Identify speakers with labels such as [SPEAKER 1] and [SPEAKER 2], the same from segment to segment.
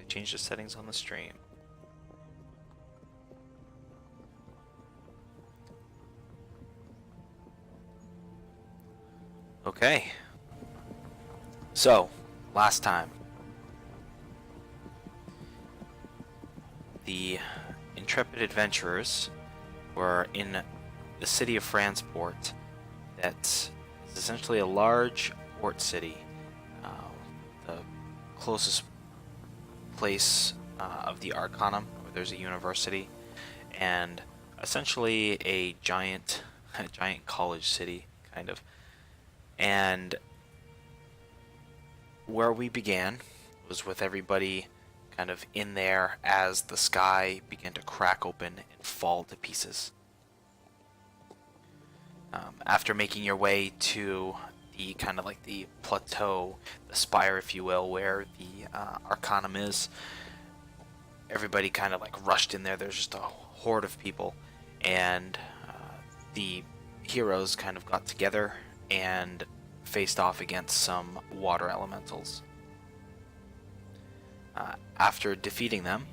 [SPEAKER 1] change the settings on the stream. Okay. So, last time. The intrepid adventurers were in the city of Fransport, that is essentially a large port city. The closest place of the Arcanum, where there's a university, and essentially a giant college city, kind of. And where we began was with everybody kind of in there as the sky began to crack open and fall to pieces. After making your way to the kind of like the plateau, the spire, if you will, where the Arcanum is, everybody kind of like rushed in there. There's just a horde of people, and the heroes kind of got together and faced off against some water elementals. After defeating them,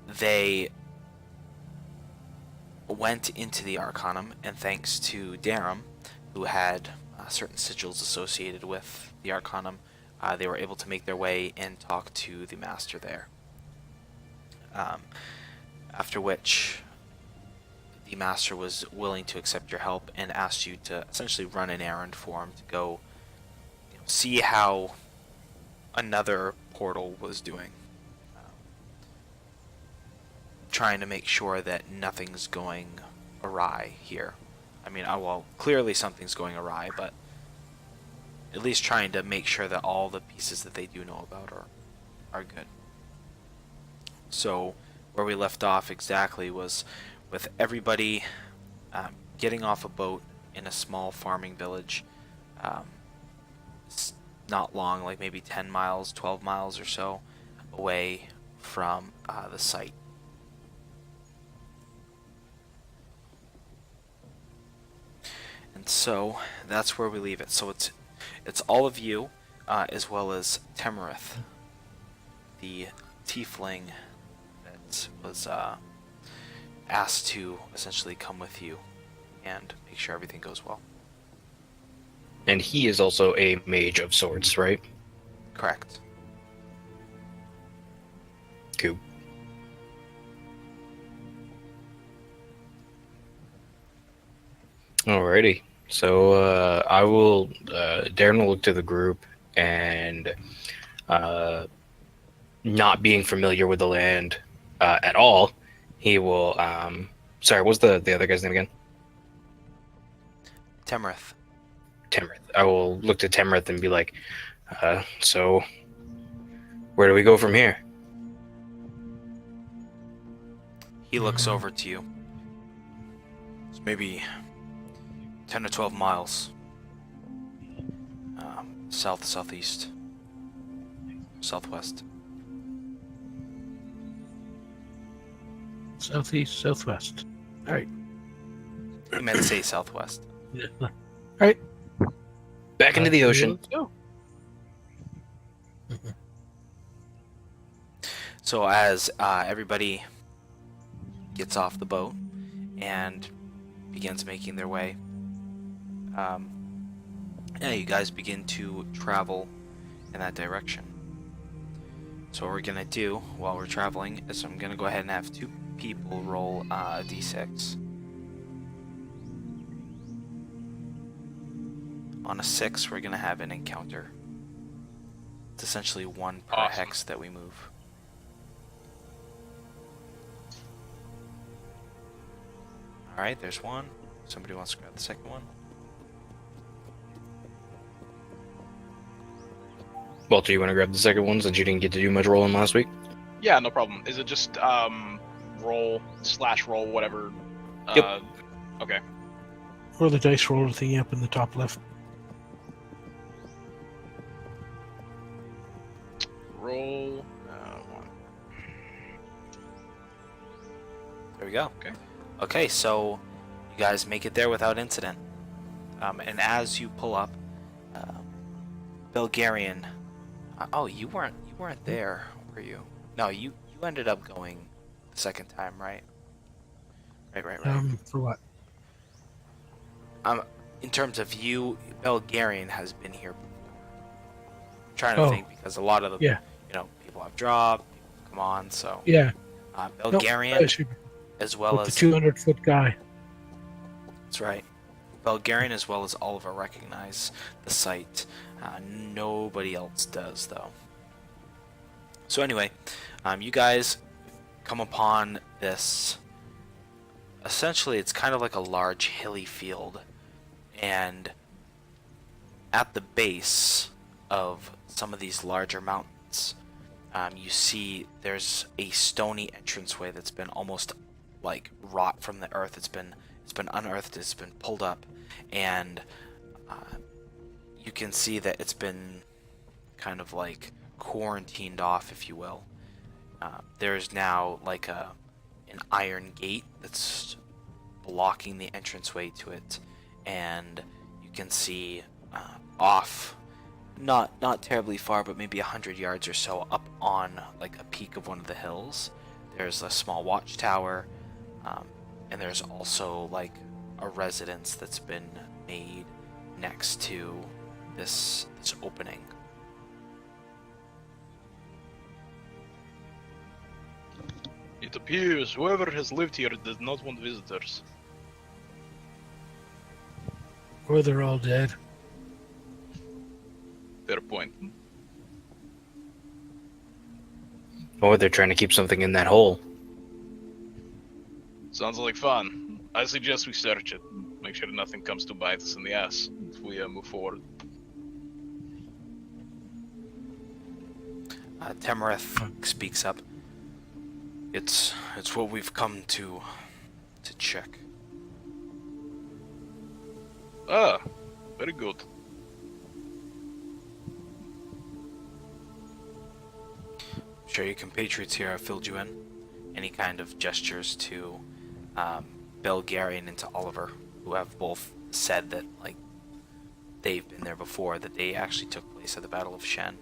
[SPEAKER 1] they went into the Arcanum, and thanks to Darum, who had certain sigils associated with the Arcanum, they were able to make their way and talk to the master there. After which, the master was willing to accept your help and asked you to essentially run an errand for him to go, see how another portal was doing. Trying to make sure that nothing's going awry here. I mean, well, clearly something's going awry, but at least trying to make sure that all the pieces that they do know about are good. So, where we left off exactly was with everybody getting off a boat in a small farming village. It's not long, like maybe 10 miles, 12 miles or so away from the site. And so that's where we leave it. So it's all of you, as well as Temerith, the tiefling that was asked to essentially come with you and make sure everything goes well.
[SPEAKER 2] And he is also a mage of sorts, right?
[SPEAKER 1] Correct.
[SPEAKER 2] Cool. Alrighty. So I will. Darren will look to the group, and not being familiar with the land at all, he will. Sorry, what's the other guy's name again?
[SPEAKER 1] Temerith.
[SPEAKER 2] Temerith. I will look to Temerith and be like, so where do we go from here?
[SPEAKER 1] He looks over to you. It's maybe 10 to 12 miles. South, southeast, southwest.
[SPEAKER 3] Southeast, southwest. All right.
[SPEAKER 1] I meant to say southwest.
[SPEAKER 3] Yeah. All right.
[SPEAKER 2] Back into the ocean.
[SPEAKER 3] Let's go.
[SPEAKER 1] So as everybody gets off the boat and begins making their way, you guys begin to travel in that direction. So what we're going to do while we're traveling is I'm going to go ahead and have two people roll a d6. On a 6, we're going to have an encounter. It's essentially one per
[SPEAKER 4] Awesome.
[SPEAKER 1] hex that we move. Alright, there's one. Somebody wants to grab the second one?
[SPEAKER 2] Walter, you want to grab the second one since you didn't get to do much rolling last week?
[SPEAKER 4] Yeah, no problem. Is it just roll / roll whatever?
[SPEAKER 2] Yep.
[SPEAKER 4] Okay.
[SPEAKER 3] Or the dice roller thingy up in the top left.
[SPEAKER 4] Roll 1.
[SPEAKER 1] There we go.
[SPEAKER 4] Okay.
[SPEAKER 1] Okay, so you guys make it there without incident. And as you pull up, Belgarian. Oh, you weren't there, were were you? No, you ended up going the second time, right? Right.
[SPEAKER 3] For what?
[SPEAKER 1] In terms of you, Belgarian has been here before. I'm trying to
[SPEAKER 3] Oh,
[SPEAKER 1] think because a lot of the
[SPEAKER 3] yeah.
[SPEAKER 1] people have dropped, people come on, so
[SPEAKER 3] Yeah. Nope,
[SPEAKER 1] Belgarian
[SPEAKER 3] I should-
[SPEAKER 1] as well
[SPEAKER 3] with the
[SPEAKER 1] as
[SPEAKER 3] 200-foot guy.
[SPEAKER 1] that's right. Belgarian as well as Oliver recognize the site. Nobody else does though. So anyway, you guys come upon this. Essentially, it's kind of like a large hilly field, and at the base of some of these larger mountains, you see there's a stony entranceway that's been almost like rot from the earth. It's been unearthed. It's been pulled up, and you can see that it's been kind of like quarantined off, if you will. There's now like an iron gate that's blocking the entranceway to it, and you can see off, not terribly far, but maybe 100 yards or so up on like a peak of one of the hills. There's a small watchtower, and there's also like a residence that's been made next to this opening.
[SPEAKER 4] It appears whoever has lived here does not want visitors.
[SPEAKER 3] Or they're all dead.
[SPEAKER 4] Fair point.
[SPEAKER 2] Or they're trying to keep something in that hole.
[SPEAKER 4] Sounds like fun. I suggest we search it. Make sure nothing comes to bite us in the ass if we move forward.
[SPEAKER 1] Temereth speaks up. It's what we've come to check.
[SPEAKER 4] Ah, very good.
[SPEAKER 1] I'm sure your compatriots here have filled you in. Any kind of gestures to Belgarian and to Oliver, who have both said that like they've been there before, that they actually took place at the Battle of Shen.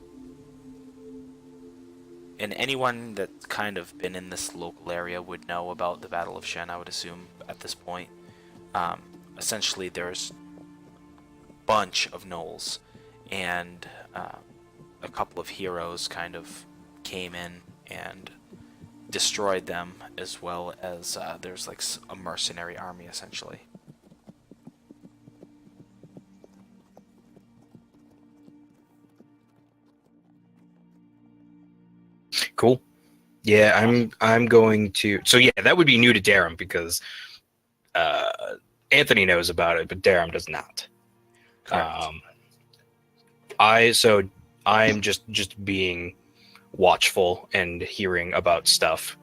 [SPEAKER 1] And anyone that's kind of been in this local area would know about the Battle of Shen, I would assume, at this point. Essentially, there's a bunch of gnolls, and a couple of heroes kind of came in and destroyed them, as well as there's like a mercenary army, essentially.
[SPEAKER 2] Cool. Yeah, I'm going to. So yeah, that would be new to Darum because Anthony knows about it, but Darum does not.
[SPEAKER 1] Correct.
[SPEAKER 2] I'm just being watchful and hearing about stuff.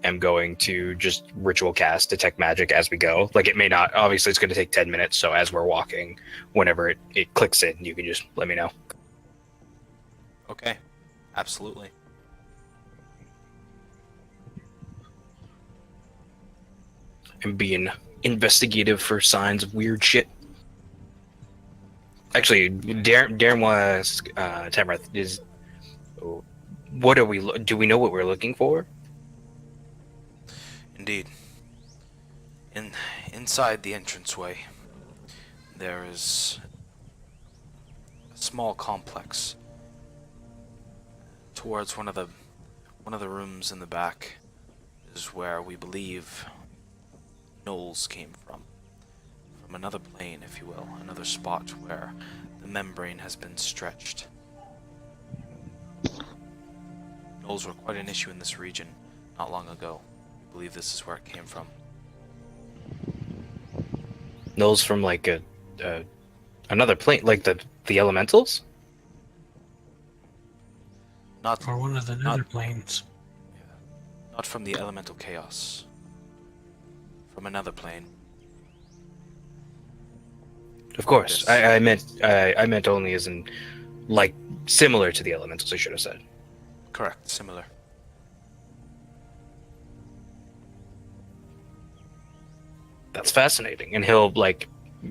[SPEAKER 2] I'm going to just ritual cast detect magic as we go. Like, it may not, obviously it's going to take 10 minutes, so as we're walking, whenever it clicks in, you can just let me know.
[SPEAKER 1] Okay, absolutely.
[SPEAKER 2] I'm being investigative for signs of weird shit. Actually, Darren was Tamarath is. What are we? Do we know what we're looking for?
[SPEAKER 1] Indeed. Inside the entranceway, there is a small complex. Towards one of the rooms in the back is where we believe gnolls came from. From another plane, if you will, another spot where the membrane has been stretched. Gnolls were quite an issue in this region not long ago. We believe this is where it came from.
[SPEAKER 2] Gnolls from like another plane, like the elementals.
[SPEAKER 1] Not
[SPEAKER 3] Or one of the nether planes.
[SPEAKER 1] not from the elemental chaos. From another plane.
[SPEAKER 2] Of course,
[SPEAKER 1] Yes.
[SPEAKER 2] I meant only as in like similar to the elementals. I should have said.
[SPEAKER 1] Correct, similar.
[SPEAKER 2] That's fascinating, and he'll like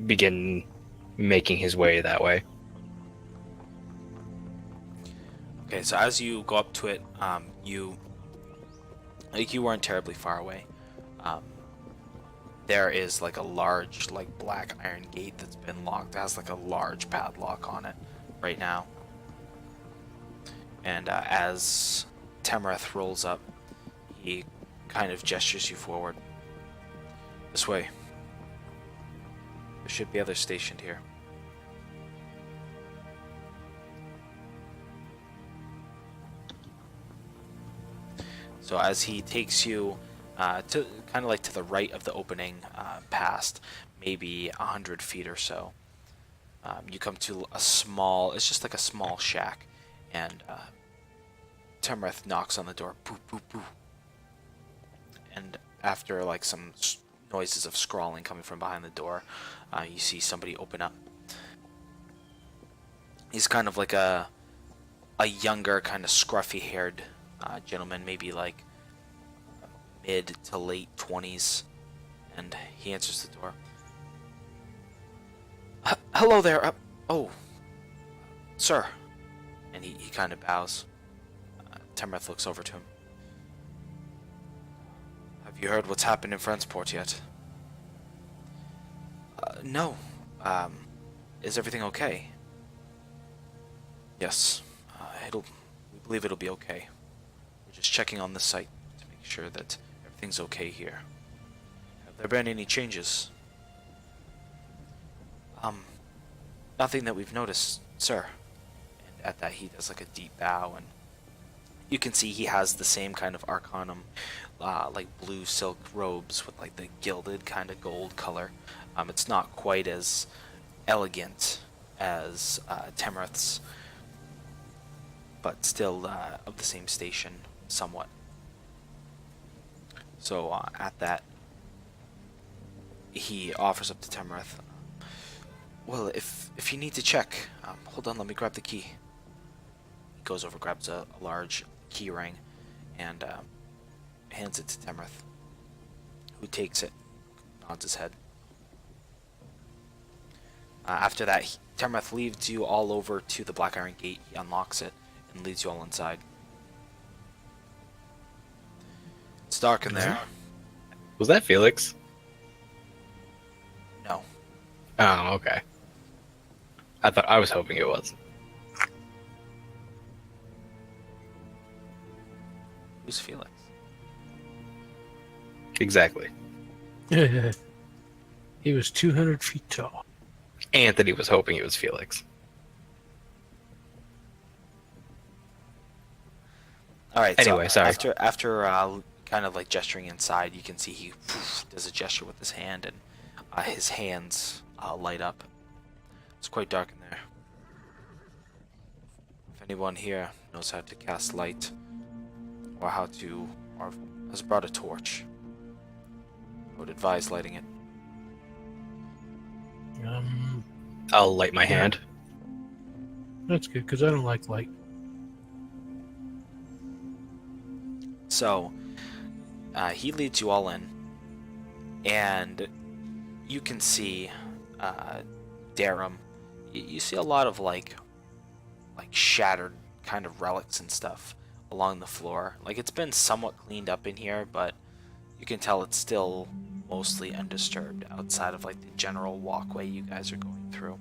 [SPEAKER 2] begin making his way that way.
[SPEAKER 1] Okay, Okay, so as you go up to it, you weren't terribly far away. There is like a large, like black iron gate that's been locked. It has like a large padlock on it right now. And as Temerith rolls up, he kind of gestures you forward. This way. There should be others stationed here. So as he takes you to kind of like to the right of the opening, past maybe 100 feet or so, you come to a small, it's just like a small shack, and Temerith knocks on the door, boo, boo, boo. And after like some noises of scrawling coming from behind the door, you see somebody open up. He's kind of like a younger, kind of scruffy-haired gentleman, maybe like mid to late 20s, and he answers the door. Hello there. Oh, sir. And he kind of bows. Temerith looks over to him. Have you heard what's happened in Fransport yet? No. Is everything okay? Yes. We believe it'll be okay. We're just checking on the site to make sure that everything's okay here. Have there been any changes? Nothing that we've noticed, sir. And at that, he does like a deep bow, and you can see he has the same kind of Arcanum, like blue silk robes with like the gilded kind of gold color. It's not quite as elegant as Temerith's, but still of the same station, somewhat. So at that, he offers up to Temerith. Well, if you need to check, hold on, let me grab the key. He goes over, grabs a large key ring, and hands it to Temerith, who takes it, nods his head. After that, Temerith leads you all over to the Black Iron Gate. He unlocks it and leads you all inside. It's dark in there.
[SPEAKER 2] Was that Felix?
[SPEAKER 1] No.
[SPEAKER 2] Oh, okay. I was hoping it was.
[SPEAKER 1] Who's Felix?
[SPEAKER 2] Exactly.
[SPEAKER 3] He was 200 feet tall.
[SPEAKER 2] Anthony was hoping it was Felix.
[SPEAKER 1] All right.
[SPEAKER 2] Anyway,
[SPEAKER 1] so
[SPEAKER 2] sorry.
[SPEAKER 1] After kind of like gesturing inside, you can see he does a gesture with his hand, and his hands light up. It's quite dark in there. If anyone here knows how to cast light, or has brought a torch, I would advise lighting it.
[SPEAKER 2] I'll light my hand.
[SPEAKER 3] That's good, because I don't like light.
[SPEAKER 1] So, he leads you all in, and you can see Darum. You see a lot of like shattered kind of relics and stuff along the floor. Like, it's been somewhat cleaned up in here, but you can tell it's still mostly undisturbed outside of like the general walkway you guys are going through.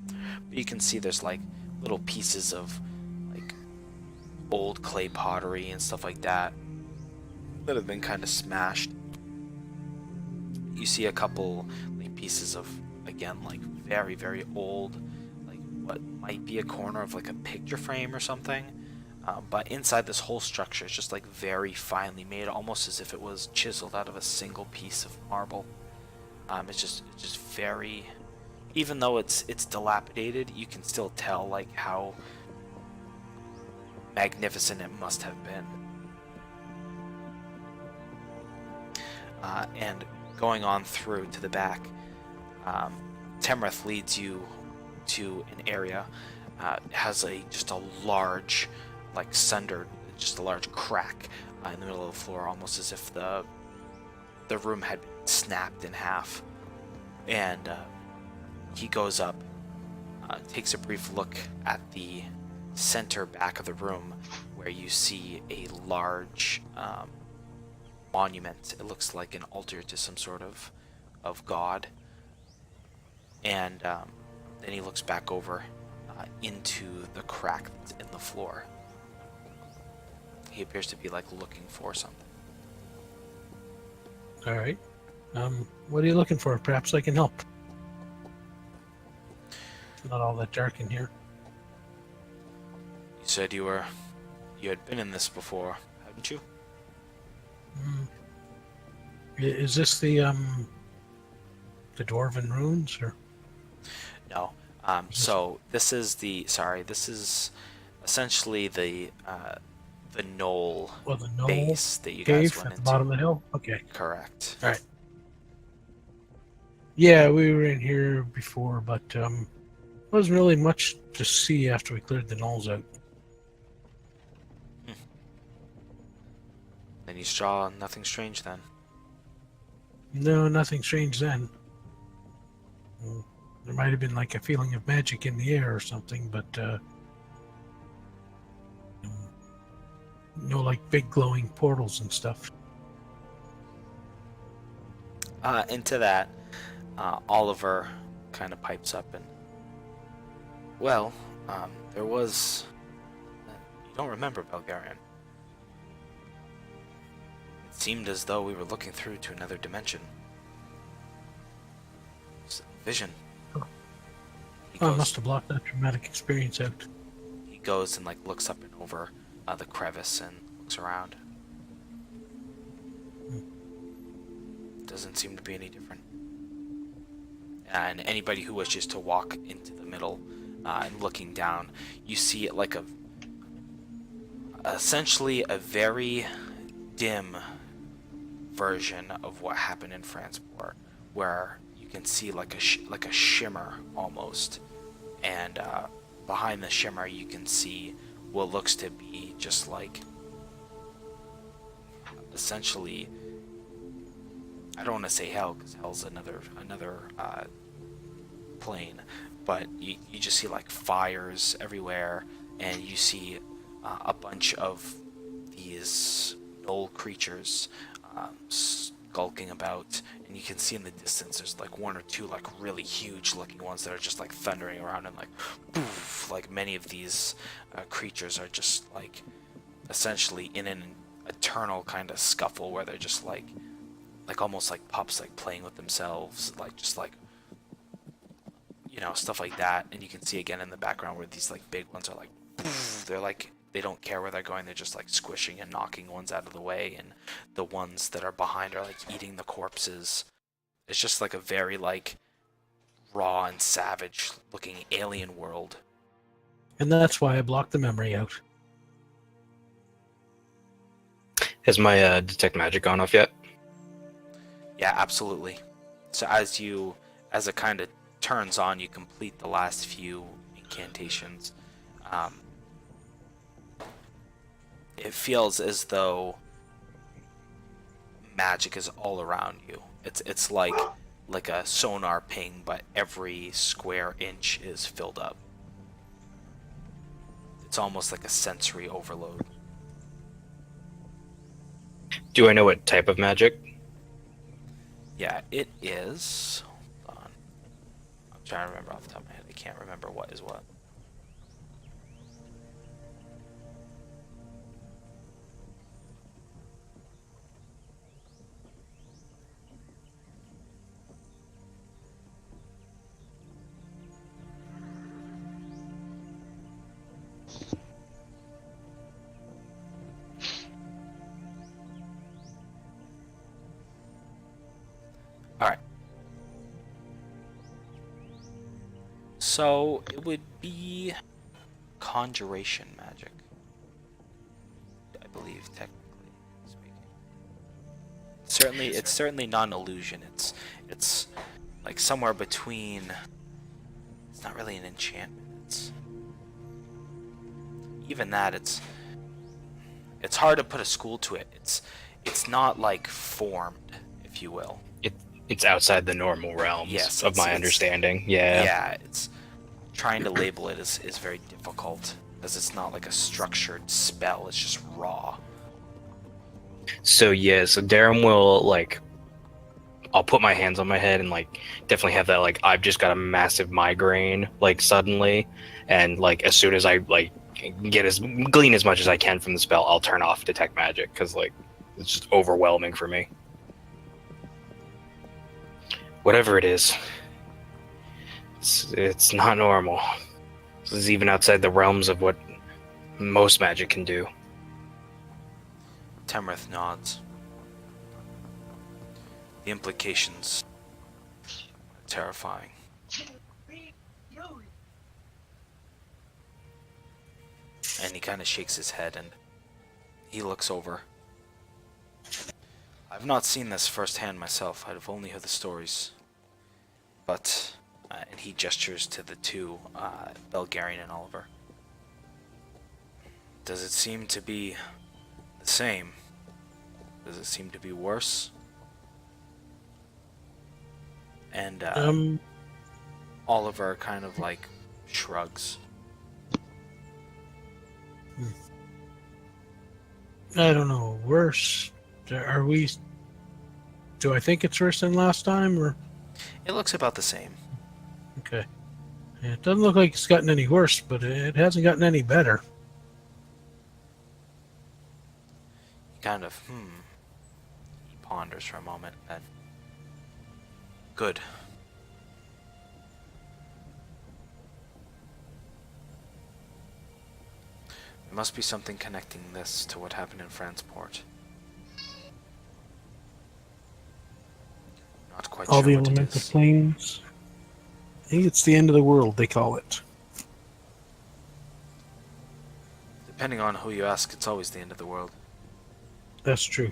[SPEAKER 1] But you can see there's like little pieces of like old clay pottery and stuff like that that have been kind of smashed. You see a couple like pieces of, again, like very, very old, like what might be a corner of like a picture frame or something. But inside this whole structure is just like very finely made, almost as if it was chiseled out of a single piece of marble. It's just very, even though it's dilapidated, you can still tell like how magnificent it must have been. And going on through to the back, Temerith leads you to an area. It has just a large, like sundered, just a large crack in the middle of the floor, almost as if the room had been snapped in half. And he goes up, takes a brief look at the center back of the room, where you see a large monument. It looks like an altar to some sort of god. And then he looks back over into the crack that's in the floor. He appears to be like looking for something.
[SPEAKER 3] All right. What are you looking for? Perhaps I can help. It's not all that dark in here.
[SPEAKER 1] You said you had been in this before, hadn't you?
[SPEAKER 3] Is this the Dwarven ruins, or?
[SPEAKER 1] No. So this is essentially the knoll
[SPEAKER 3] Well, the knoll
[SPEAKER 1] base that you
[SPEAKER 3] cave
[SPEAKER 1] guys went
[SPEAKER 3] at the
[SPEAKER 1] into.
[SPEAKER 3] bottom of the hill? Okay.
[SPEAKER 1] Correct.
[SPEAKER 3] All right. Yeah, we were in here before, but wasn't really much to see after we cleared the knolls out.
[SPEAKER 1] Then you saw nothing strange then.
[SPEAKER 3] No, nothing strange then. There might have been like a feeling of magic in the air or something, but no like big glowing portals and stuff.
[SPEAKER 1] Into that, Oliver kind of pipes up and, well, there was... You don't remember, Belgarian. It seemed as though we were looking through to another dimension. It's a vision. He
[SPEAKER 3] I
[SPEAKER 1] goes,
[SPEAKER 3] must have blocked that traumatic experience out.
[SPEAKER 1] he goes and like looks up and over the crevice and looks around. Doesn't seem to be any different. And anybody who wishes to walk into the middle and looking down, you see it like essentially a very dim version of what happened in Franceport, where you can see like a shimmer almost, and behind the shimmer you can see what looks to be just like essentially, I don't want to say hell because hell's another plane, but you just see like fires everywhere, and you see a bunch of these knoll creatures skulking about, and you can see in the distance there's like one or two like really huge looking ones that are just like thundering around, and like poof, like many of these creatures are just like essentially in an eternal kind of scuffle where they're just like almost like pups like playing with themselves, like just like, you know, stuff like that. And you can see again in the background where these like big ones are like poof, they're like, they don't care where they're going, they're just like squishing and knocking ones out of the way, and the ones that are behind are like eating the corpses. It's just like a very like raw and savage looking alien world.
[SPEAKER 3] And that's why I blocked the memory out.
[SPEAKER 2] Has my detect magic gone off yet?
[SPEAKER 1] Yeah, absolutely. So as it kind of turns on, you complete the last few incantations. It feels as though magic is all around you. It's like a sonar ping, but every square inch is filled up. It's almost like a sensory overload.
[SPEAKER 2] Do I know what type of magic?
[SPEAKER 1] Yeah, it is. Hold on. I'm trying to remember off the top of my head. I can't remember what is what. Alright. So, it would be conjuration magic, I believe, technically speaking. It's certainly not an illusion. It's like somewhere between. It's not really an enchantment. It's even that. It's hard to put a school to it. It's not like formed, if you will.
[SPEAKER 2] It's outside the normal realms,
[SPEAKER 1] Yes,
[SPEAKER 2] of my understanding. Yeah.
[SPEAKER 1] Yeah, it's trying to label it is very difficult. as it's not like a structured spell, it's just raw.
[SPEAKER 2] So Darren will like, I'll put my hands on my head and like definitely have that like I've just got a massive migraine like suddenly, and like as soon as I like glean as much as I can from the spell, I'll turn off detect magic because like it's just overwhelming for me. Whatever it is, it's not normal. This is even outside the realms of what most magic can do.
[SPEAKER 1] Temrith nods. The implications are terrifying. And he kind of shakes his head and he looks over. I've not seen this firsthand myself. I've only heard the stories. But, and he gestures to the two, Belgarian and Oliver. Does it seem to be the same? Does it seem to be worse? And Oliver kind of like shrugs.
[SPEAKER 3] I don't know. Worse? Are we? Do I think it's worse than last time, or?
[SPEAKER 1] It looks about the same.
[SPEAKER 3] Okay. Yeah, it doesn't look like it's gotten any worse, but it hasn't gotten any better.
[SPEAKER 1] He kind of, He ponders for a moment, then. Good. There must be something connecting this to what happened in Franceport. Not quite
[SPEAKER 3] All
[SPEAKER 1] sure
[SPEAKER 3] the
[SPEAKER 1] what it
[SPEAKER 3] elemental
[SPEAKER 1] is.
[SPEAKER 3] planes. I think it's the end of the world, they call it.
[SPEAKER 1] Depending on who you ask, it's always the end of the world.
[SPEAKER 3] That's true.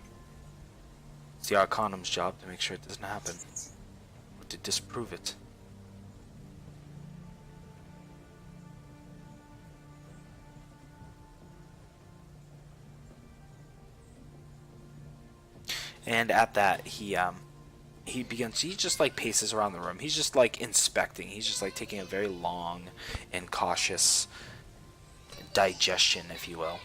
[SPEAKER 1] It's the Arcanum's job to make sure it doesn't happen. Or to disprove it. And at that, he begins, he just like paces around the room. He's just like inspecting. He's just like taking a very long and cautious digestion, if you will.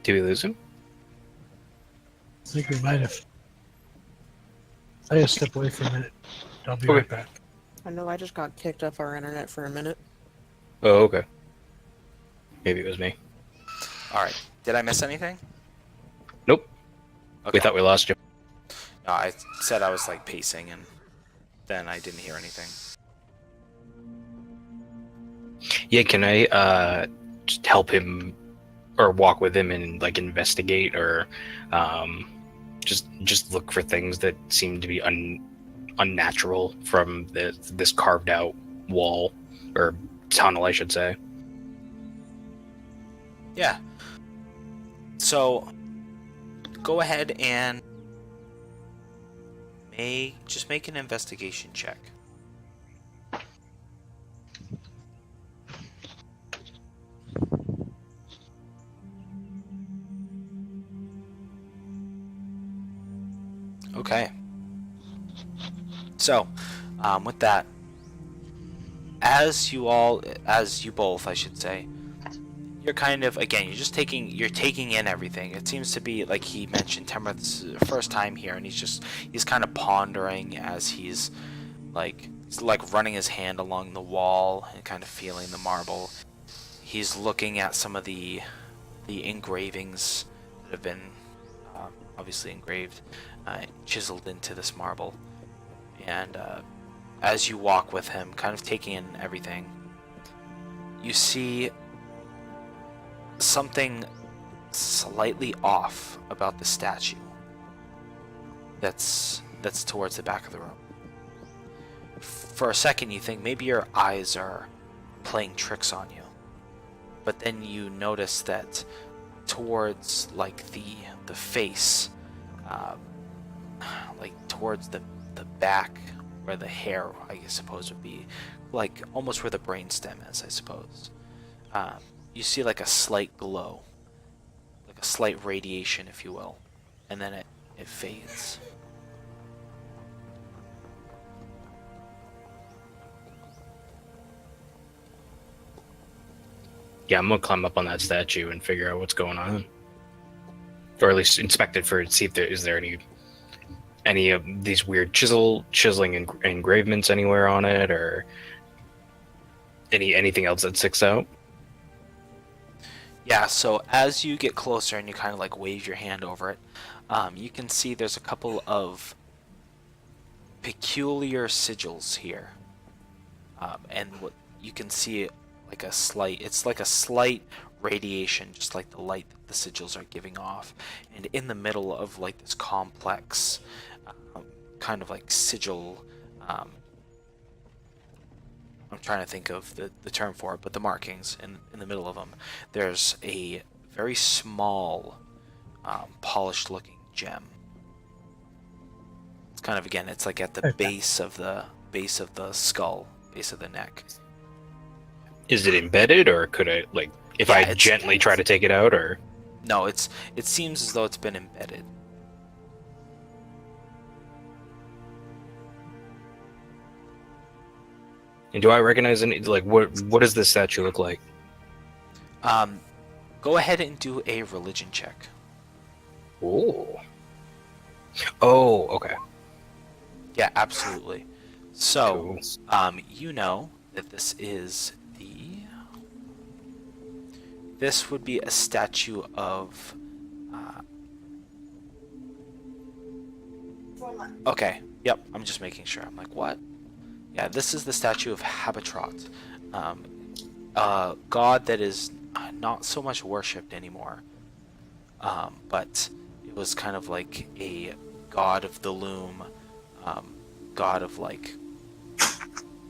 [SPEAKER 2] Did we lose him?
[SPEAKER 3] I think we might have. I gotta step away for a minute. I'll be
[SPEAKER 2] Okay.
[SPEAKER 3] right back.
[SPEAKER 5] I know I just got kicked off our internet for a minute.
[SPEAKER 2] Oh, okay. Maybe it was me.
[SPEAKER 1] Alright. Did I miss anything?
[SPEAKER 2] Nope.
[SPEAKER 1] Okay.
[SPEAKER 2] We thought we lost you.
[SPEAKER 1] No, I said I was like pacing and then I didn't hear anything.
[SPEAKER 2] Yeah, can I just help him or walk with him and like investigate or just look for things that seem to be unnatural from this carved out wall or tunnel, I should say.
[SPEAKER 1] Yeah. So, go ahead and just make an investigation check. Okay. So, with that, as you both, I should say, you're kind of, again, you're taking in everything. It seems to be, like he mentioned, Temrith's first time here, and he's kind of pondering as he's running his hand along the wall and kind of feeling the marble. He's looking at some of the engravings that have been obviously engraved, chiseled into this marble. And as you walk with him, kind of taking in everything, you see something slightly off about the statue that's towards the back of the room. For a second you think maybe your eyes are playing tricks on you, but then you notice that towards like the face, like towards the the back, where the hair, I suppose, would be, like almost where the brainstem is, I suppose. You see like a slight glow, like a slight radiation, if you will, and then it fades.
[SPEAKER 2] Yeah, I'm gonna climb up on that statue and figure out what's going on, or at least inspect it for see if there any of these weird chiseling engravements anywhere on it, or anything else that sticks out.
[SPEAKER 1] Yeah, so as you get closer and you kind of like wave your hand over it, you can see there's a couple of peculiar sigils here. And what you can see it's like a slight radiation, just like the light that the sigils are giving off. And in the middle of like this complex kind of like sigil, I'm trying to think of the term for it, but the markings in the middle of them, there's a very small, polished looking gem. It's kind of, again, it's like at the base of the skull, base of the neck.
[SPEAKER 2] Is it embedded, or could I, like, if I gently try to take it out, or?
[SPEAKER 1] No, it seems as though it's been embedded.
[SPEAKER 2] And do I recognize any, like, what does this statue look like?
[SPEAKER 1] Go ahead and do a religion check.
[SPEAKER 2] Oh, okay.
[SPEAKER 1] Yeah, absolutely. So,
[SPEAKER 2] Cool.
[SPEAKER 1] you know that this would be a statue of. Okay. Yep. I'm just making sure. I'm like, what? Yeah, this is the statue of Habitrot, a god that is not so much worshipped anymore, but it was kind of like a god of the loom, god of like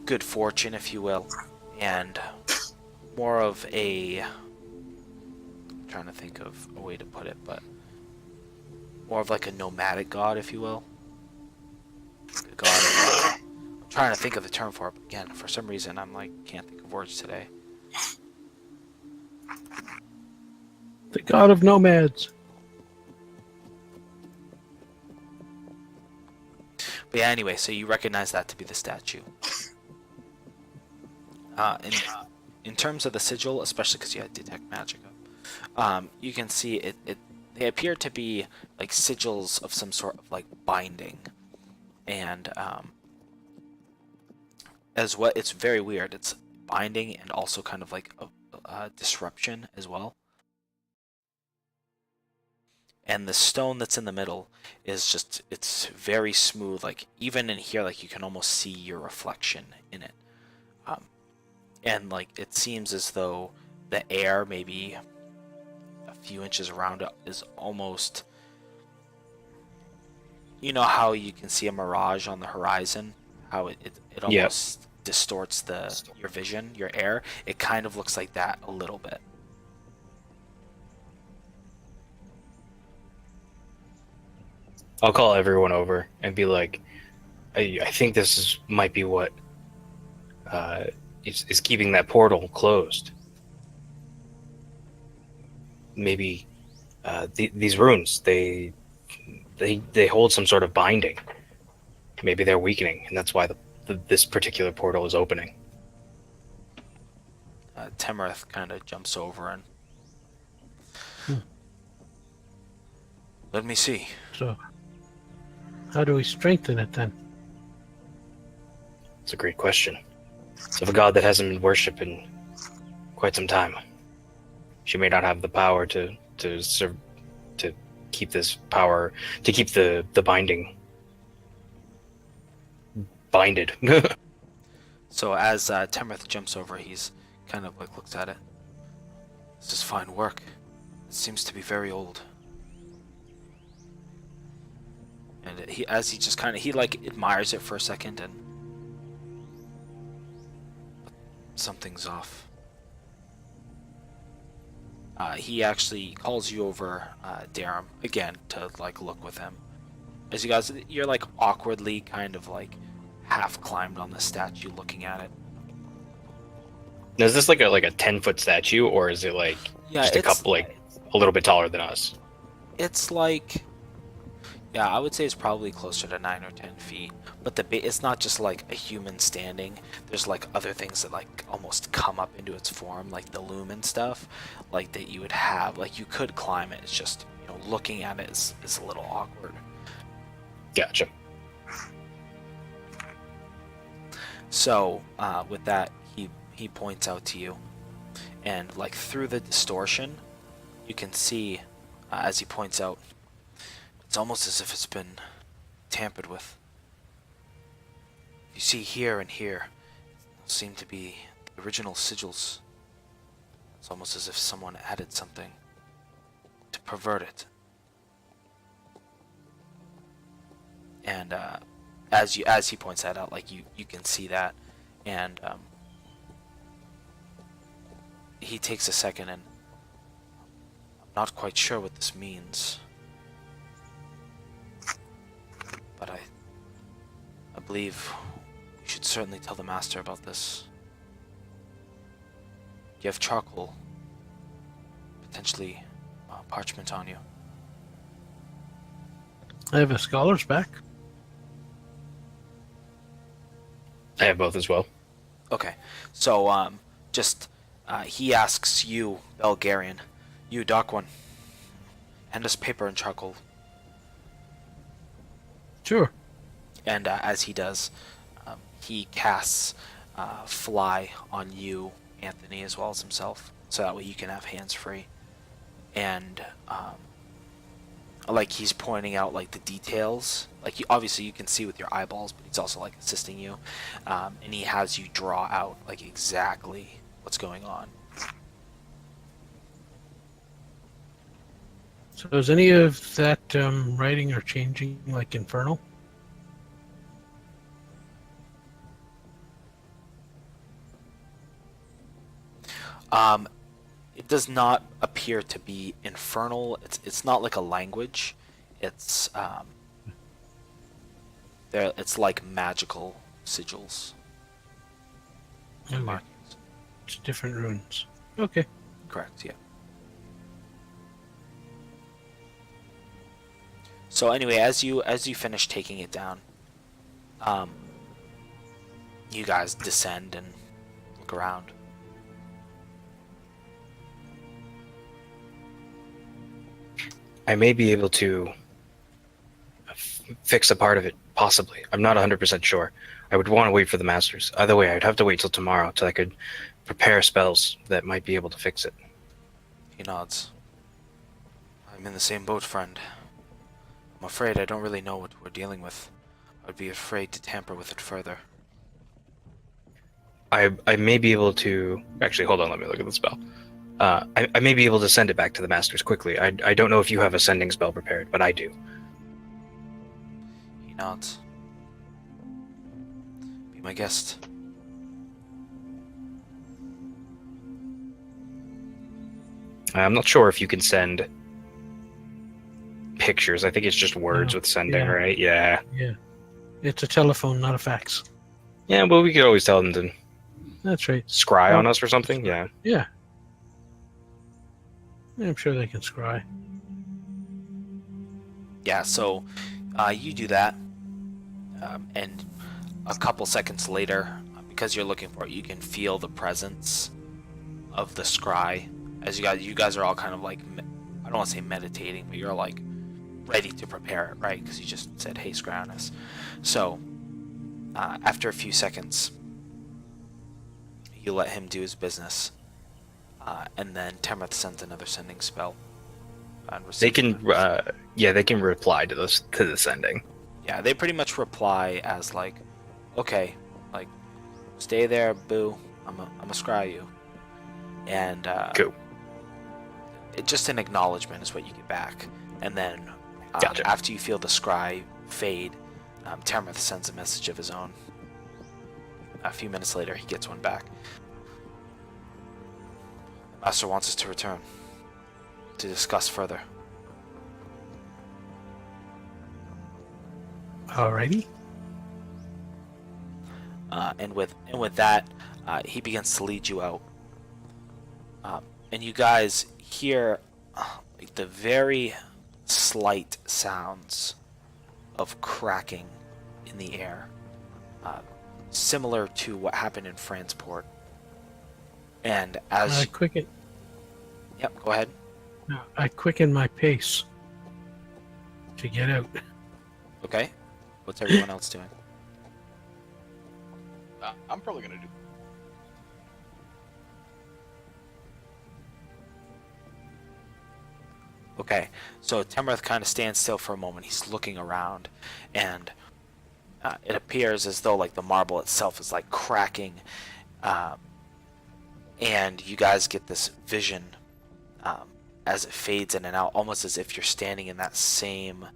[SPEAKER 1] good fortune, if you will, and more of a, I'm trying to think of a way to put it, but more of like a nomadic god, if you will. A god of, I'm trying to think of the term for it, but again, for some reason, I'm like, can't think of words today.
[SPEAKER 3] The god of nomads.
[SPEAKER 1] But yeah, anyway, so you recognize that to be the statue. In terms of the sigil, especially because you had detect magic up, you can see it. They appear to be like sigils of some sort of like binding, and as what it's very weird. It's binding and also kind of like a disruption as well. And the stone that's in the middle is just, it's very smooth. Like even in here, like you can almost see your reflection in it. And like it seems as though the air, maybe a few inches around it, is almost, you know how you can see a mirage on the horizon, how it almost distorts your vision, your air. It kind of looks like that a little bit.
[SPEAKER 2] I'll call everyone over and be like, I think this might be what is keeping that portal closed. Maybe these runes, they hold some sort of binding. Maybe they're weakening, and that's why this particular portal is opening.
[SPEAKER 1] Temerith kind of jumps over and let me see.
[SPEAKER 3] So, how do we strengthen it then?
[SPEAKER 2] It's a great question. It's of a god that hasn't been worshipped in quite some time. She may not have the power to keep this power, to keep the binding binded.
[SPEAKER 1] So as Temerith jumps over, he's kind of like looks at it. This is fine work. It seems to be very old. And he just kind of, he like admires it for a second, and something's off. He actually calls you over, Darum, again, to like look with him. as you guys, you're like awkwardly kind of like half climbed on the statue looking at it.
[SPEAKER 2] Now, is this like a 10-foot statue, or is it like
[SPEAKER 1] Yeah,
[SPEAKER 2] just a couple, like a little bit taller than us?
[SPEAKER 1] it's like, yeah, I would say it's probably closer to 9 or 10 feet. But it's not just like a human standing. There's like other things that like almost come up into its form, like the loom and stuff, like that you would have. Like you could climb it. It's just, looking at it is a little awkward.
[SPEAKER 2] Gotcha.
[SPEAKER 1] So with that, he points out to you, and like through the distortion, you can see as he points out, it's almost as if it's been tampered with. You see here and here seem to be the original sigils. It's almost as if someone added something to pervert it. And as he points that out, like you can see that, and he takes a second, and I'm not quite sure what this means, but I believe we should certainly tell the master about this. You have charcoal, potentially parchment on you.
[SPEAKER 3] I have a scholar's back.
[SPEAKER 2] I have both as well.
[SPEAKER 1] Okay, so he asks you, Belgarian, you Dark One, hand us paper and charcoal.
[SPEAKER 3] Sure.
[SPEAKER 1] And as he does, he casts fly on you, Anthony, as well as himself, so that way you can have hands free. And like he's pointing out like the details, like obviously you can see with your eyeballs, but he's also like assisting you, and he has you draw out like exactly what's going on.
[SPEAKER 3] So is any of that writing or changing like infernal?
[SPEAKER 1] It does not appear to be infernal. It's not like a language. It's it's like magical sigils.
[SPEAKER 3] Okay.
[SPEAKER 1] Markings.
[SPEAKER 3] It's different runes. Okay.
[SPEAKER 1] Correct, yeah. So anyway, as you finish taking it down, you guys descend and look around.
[SPEAKER 2] I may be able to fix a part of it, possibly. I'm not 100% sure. I would want to wait for the masters. Either way, I'd have to wait till tomorrow till I could prepare spells that might be able to fix it.
[SPEAKER 1] He nods. I'm in the same boat, friend. I'm afraid I don't really know what we're dealing with. I'd be afraid to tamper with it further.
[SPEAKER 2] I may be able to... Actually, hold on, let me look at the spell. I may be able to send it back to the masters quickly. I don't know if you have a sending spell prepared, but I do.
[SPEAKER 1] He nods. Be my guest.
[SPEAKER 2] I'm not sure if you can send pictures. I think it's just words
[SPEAKER 3] No.
[SPEAKER 2] with sending,
[SPEAKER 3] Yeah.
[SPEAKER 2] right? Yeah.
[SPEAKER 3] Yeah. It's a telephone, not a fax.
[SPEAKER 2] Yeah, well, we could always tell them to
[SPEAKER 3] That's right.
[SPEAKER 2] scry on
[SPEAKER 3] Oh.
[SPEAKER 2] us or something. Yeah.
[SPEAKER 3] Yeah. I'm sure they can scry.
[SPEAKER 1] Yeah, so you do that, and a couple seconds later, because you're looking for it, you can feel the presence of the scry. As you guys are all kind of like, I don't want to say meditating, but you're like ready to prepare it, right? Because you just said, "Hey, scry on us." So after a few seconds, you let him do his business, and then Temrith sends another sending spell. And
[SPEAKER 2] They can, they can reply to the sending.
[SPEAKER 1] Yeah, they pretty much reply as like, okay, like, stay there, boo. I'm a scry you, and
[SPEAKER 2] Cool.
[SPEAKER 1] just an acknowledgement is what you get back, and then
[SPEAKER 2] Gotcha.
[SPEAKER 1] after you feel the scry fade, Temrith sends a message of his own. A few minutes later, he gets one back. The master wants us to return to discuss further.
[SPEAKER 3] Alrighty.
[SPEAKER 1] And with that, he begins to lead you out. And you guys hear like the very slight sounds of cracking in the air, similar to what happened in Fransport. And as yep, go ahead.
[SPEAKER 3] I quicken my pace to get out.
[SPEAKER 1] Okay, what's everyone else doing?
[SPEAKER 4] I'm probably gonna do.
[SPEAKER 1] Okay, so Temrith kind of stands still for a moment. He's looking around, and it appears as though like the marble itself is like cracking, and you guys get this vision as it fades in and out, almost as if you're standing in that same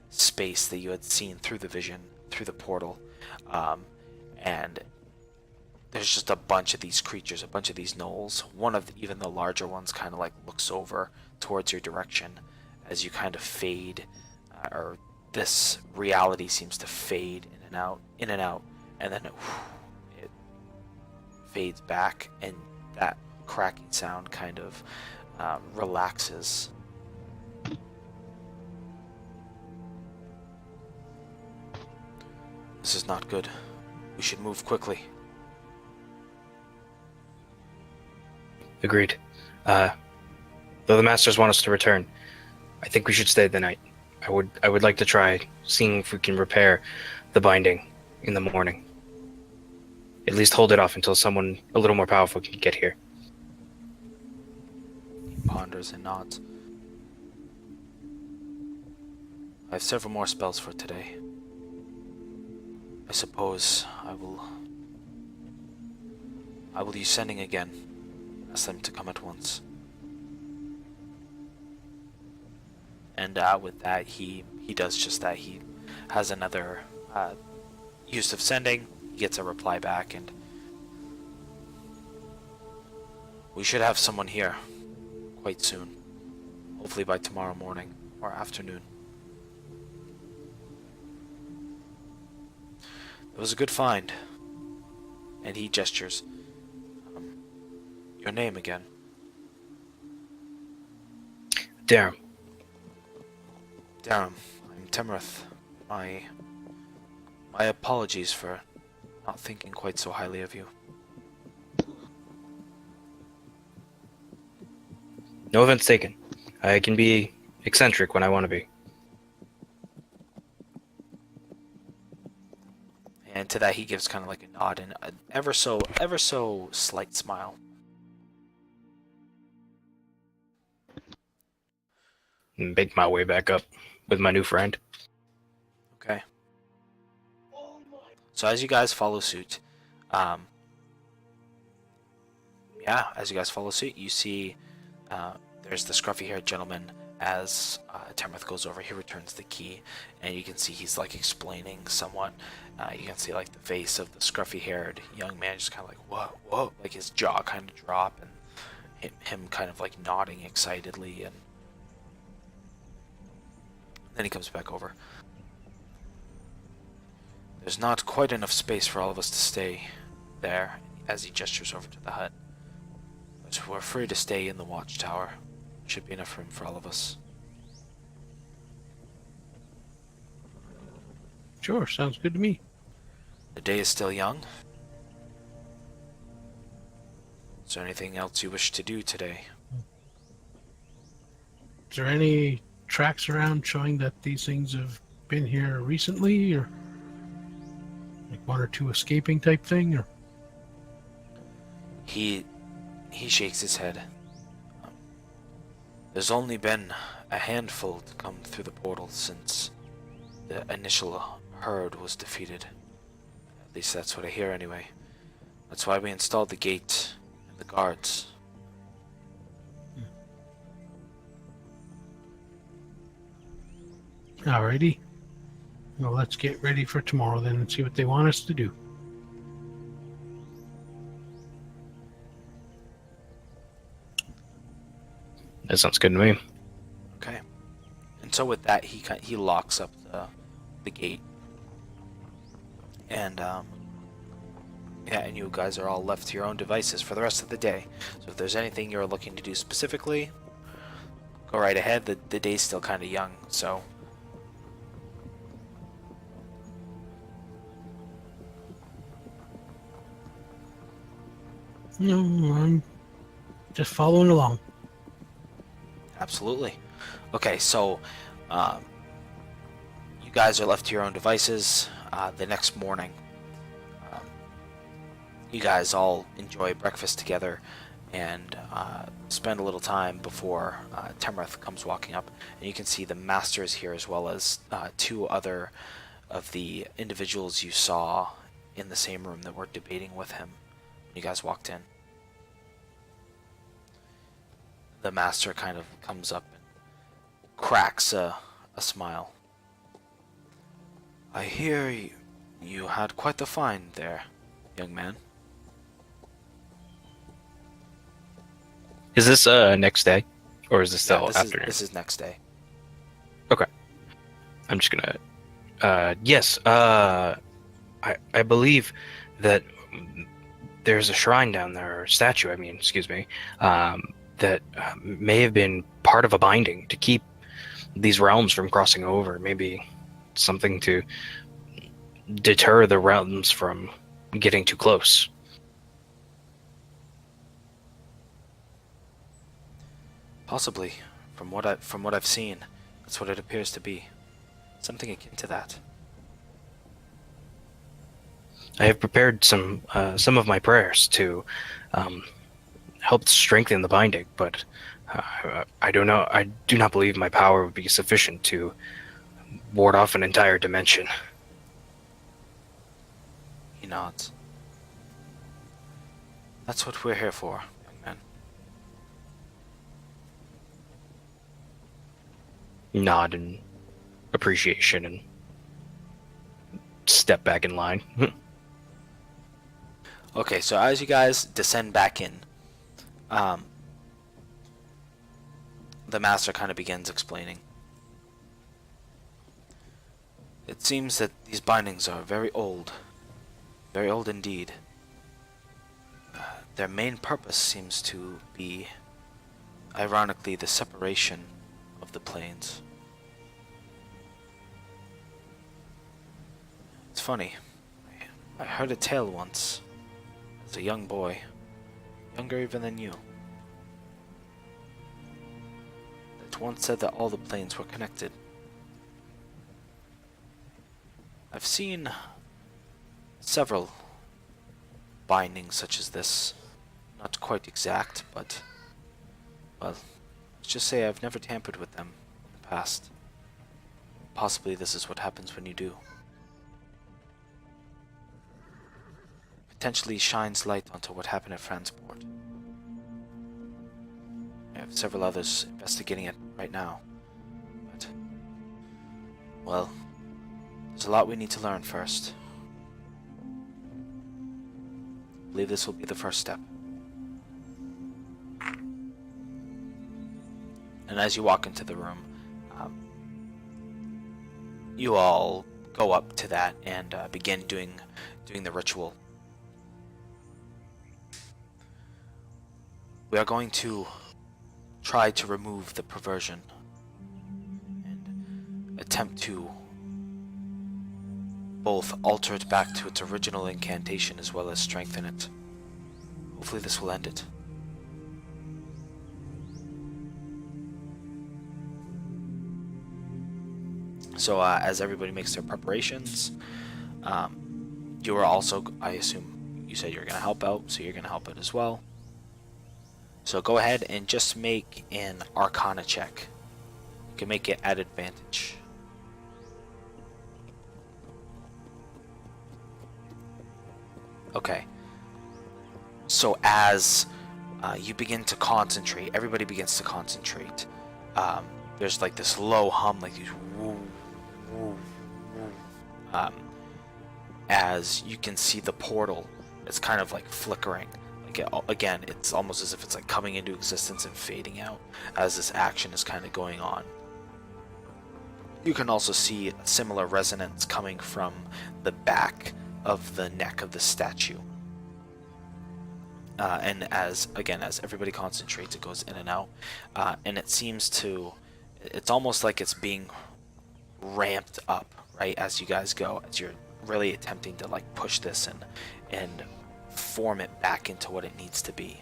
[SPEAKER 1] space that you had seen through the vision, through the portal, and there's just a bunch of these creatures, a bunch of these gnolls. One of even the larger ones kind of like looks over towards your direction as you kind of fade, or this reality seems to fade in and out, and then it fades back, and that cracking sound kind of relaxes. This is not good. We should move quickly.
[SPEAKER 2] Agreed. Though the masters want us to return, I think we should stay the night. I would like to try seeing if we can repair the binding in the morning. At least hold it off until someone a little more powerful can get here.
[SPEAKER 1] He ponders and nods. I have several more spells for today. I suppose I will use sending again. Ask them to come at once. And with that, he does just that. He has another use of sending. He gets a reply back, and we should have someone here quite soon. Hopefully by tomorrow morning or afternoon. It was a good find. And he gestures. Your name again?
[SPEAKER 2] Darum.
[SPEAKER 1] Darum, I'm Temrith. My apologies for not thinking quite so highly of you.
[SPEAKER 2] No offense taken. I can be eccentric when I want to be.
[SPEAKER 1] And to that he gives kind of like a nod and an ever so slight smile.
[SPEAKER 2] And make my way back up with my new friend.
[SPEAKER 1] Okay. So as you guys follow suit, you see there's the scruffy-haired gentleman. As Temrith goes over, he returns the key, and you can see he's like explaining somewhat. You can see like the face of the scruffy-haired young man just kind of like whoa, like his jaw kind of drop, and him kind of like nodding excitedly, and then he comes back over. There's not quite enough space for all of us to stay there, as he gestures over to the hut. But we're free to stay in the watchtower. Should be enough room for all of us.
[SPEAKER 3] Sure, sounds good to me.
[SPEAKER 1] The day is still young. Is there anything else you wish to do today?
[SPEAKER 3] Is there any tracks around showing that these things have been here recently, or like one or two escaping type thing, or?
[SPEAKER 1] He shakes his head. There's only been a handful to come through the portal since the initial herd was defeated. At least that's what I hear anyway. That's why we installed the gate and the guards.
[SPEAKER 3] Alrighty. Well, let's get ready for tomorrow then and see what they want us to do.
[SPEAKER 2] That sounds good to me.
[SPEAKER 1] Okay. And so with that, he locks up the gate, And yeah, and you guys are all left to your own devices for the rest of the day. So if there's anything you're looking to do specifically, go right ahead. The day's still kind of young, so.
[SPEAKER 3] No, I'm just following along.
[SPEAKER 1] Absolutely. Okay, so you guys are left to your own devices. The next morning, um, you guys all enjoy breakfast together and spend a little time before Temrith comes walking up. And you can see the masters here, as well as two other of the individuals you saw in the same room that were debating with him when you guys walked in. The master kind of comes up and cracks a smile. I hear you had quite the find there, young man.
[SPEAKER 2] Is this next day, or is this still
[SPEAKER 1] this
[SPEAKER 2] afternoon?
[SPEAKER 1] This is next day.
[SPEAKER 2] Okay. I'm just gonna. Yes. I believe that there's a shrine down there, or statue. I mean, excuse me. That may have been part of a binding to keep these realms from crossing over. Maybe something to deter the realms from getting too close.
[SPEAKER 1] Possibly, from what I've seen, that's what it appears to be. Something akin to that.
[SPEAKER 2] I have prepared some of my prayers to help strengthen the binding, but I don't know. I do not believe my power would be sufficient to ward off an entire dimension.
[SPEAKER 1] He nods. That's what we're here for, young man.
[SPEAKER 2] Nod in appreciation and step back in line.
[SPEAKER 1] Okay, so as you guys descend back in, the master kind of begins explaining. It seems that these bindings are very old indeed. Their main purpose seems to be, ironically, the separation of the planes. It's funny. I heard a tale once, as a young boy, younger even than you, that once said that all the planes were connected. I've seen several bindings such as this. Not quite exact, but, well, let's just say I've never tampered with them in the past. Possibly this is what happens when you do. Potentially shines light onto what happened at Fransport. I have several others investigating it right now. But, well, there's a lot we need to learn first. I believe this will be the first step. And as you walk into the room, you all go up to that and begin doing the ritual. We are going to try to remove the perversion and attempt to both alter it back to its original incantation as well as strengthen it. Hopefully this will end it. So as everybody makes their preparations, you are also, I assume you said you're going to help out, so you're going to help out as well. So go ahead and just make an Arcana check. You can make it at advantage. Okay. So as you begin to concentrate, everybody begins to concentrate. There's like this low hum, like these woo, woo, woo. As you can see the portal, it's kind of like flickering. Like again, it's almost as if it's like coming into existence and fading out as this action is kind of going on. You can also see a similar resonance coming from the back of the neck of the statue. And as everybody concentrates, it goes in and out, and it seems to, it's almost like it's being ramped up, right, as you guys go, as you're really attempting to like push this and form it back into what it needs to be.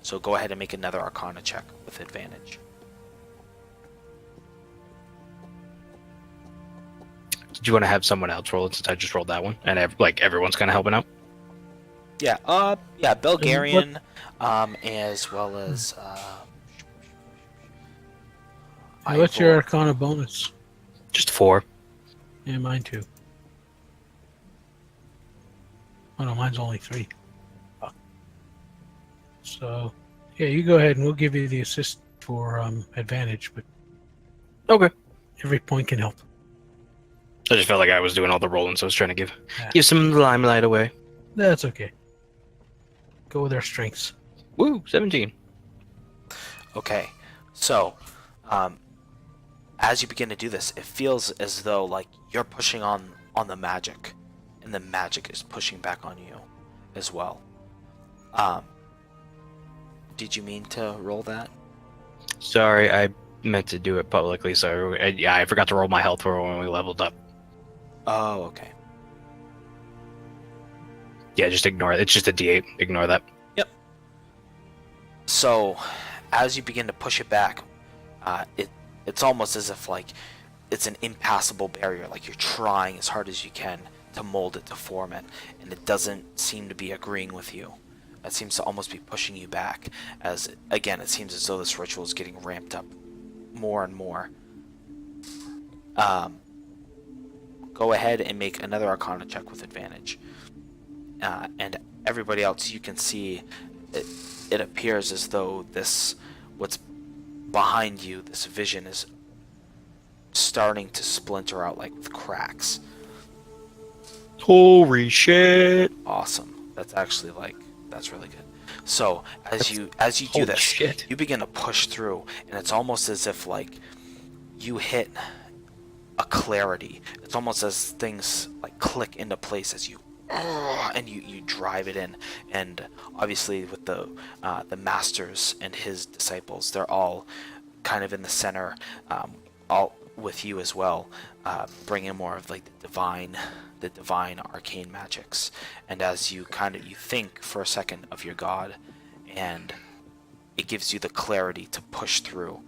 [SPEAKER 1] So go ahead and make another Arcana check with advantage.
[SPEAKER 2] Did you want to have someone else roll it since I just rolled that one? And everyone's kind of helping out?
[SPEAKER 1] Yeah, Belgarian, as well as
[SPEAKER 3] What's your Arcana bonus?
[SPEAKER 2] Just 4.
[SPEAKER 3] Yeah, mine too. Oh no, mine's only 3. So, yeah, you go ahead and we'll give you the assist for advantage, but
[SPEAKER 2] Okay.
[SPEAKER 3] every point can help.
[SPEAKER 2] I just felt like I was doing all the rolling, so I was trying to give
[SPEAKER 3] Yeah.
[SPEAKER 2] some limelight away.
[SPEAKER 3] That's okay. Go with our strengths.
[SPEAKER 2] Woo, 17.
[SPEAKER 1] Okay, so as you begin to do this, it feels as though like you're pushing on the magic, and the magic is pushing back on you as well. Did you mean to roll that?
[SPEAKER 2] Sorry, I meant to do it publicly, so I forgot to roll my health roll when we leveled up.
[SPEAKER 1] Oh, okay.
[SPEAKER 2] Yeah, just ignore it. It's just a D8. Ignore that.
[SPEAKER 1] So, as you begin to push it back, it's almost as if like it's an impassable barrier. Like you're trying as hard as you can to mold it, to form it, and it doesn't seem to be agreeing with you. It seems to almost be pushing you back. As again, it seems as though this ritual is getting ramped up more and more. Go ahead and make another Arcana check with advantage. And everybody else, you can see it appears as though what's behind you, this vision, is starting to splinter out like with cracks.
[SPEAKER 2] Holy shit!
[SPEAKER 1] Awesome. That's actually that's really good. So as you do
[SPEAKER 2] holy
[SPEAKER 1] this,
[SPEAKER 2] shit.
[SPEAKER 1] you begin to push through, and it's almost as if like you hit a clarity. It's almost as things like click into place as you and you drive it in. And obviously with the masters and his disciples, they're all kind of in the center, all with you as well, bringing more of like the divine arcane magics. And as you think for a second of your god, and it gives you the clarity to push through,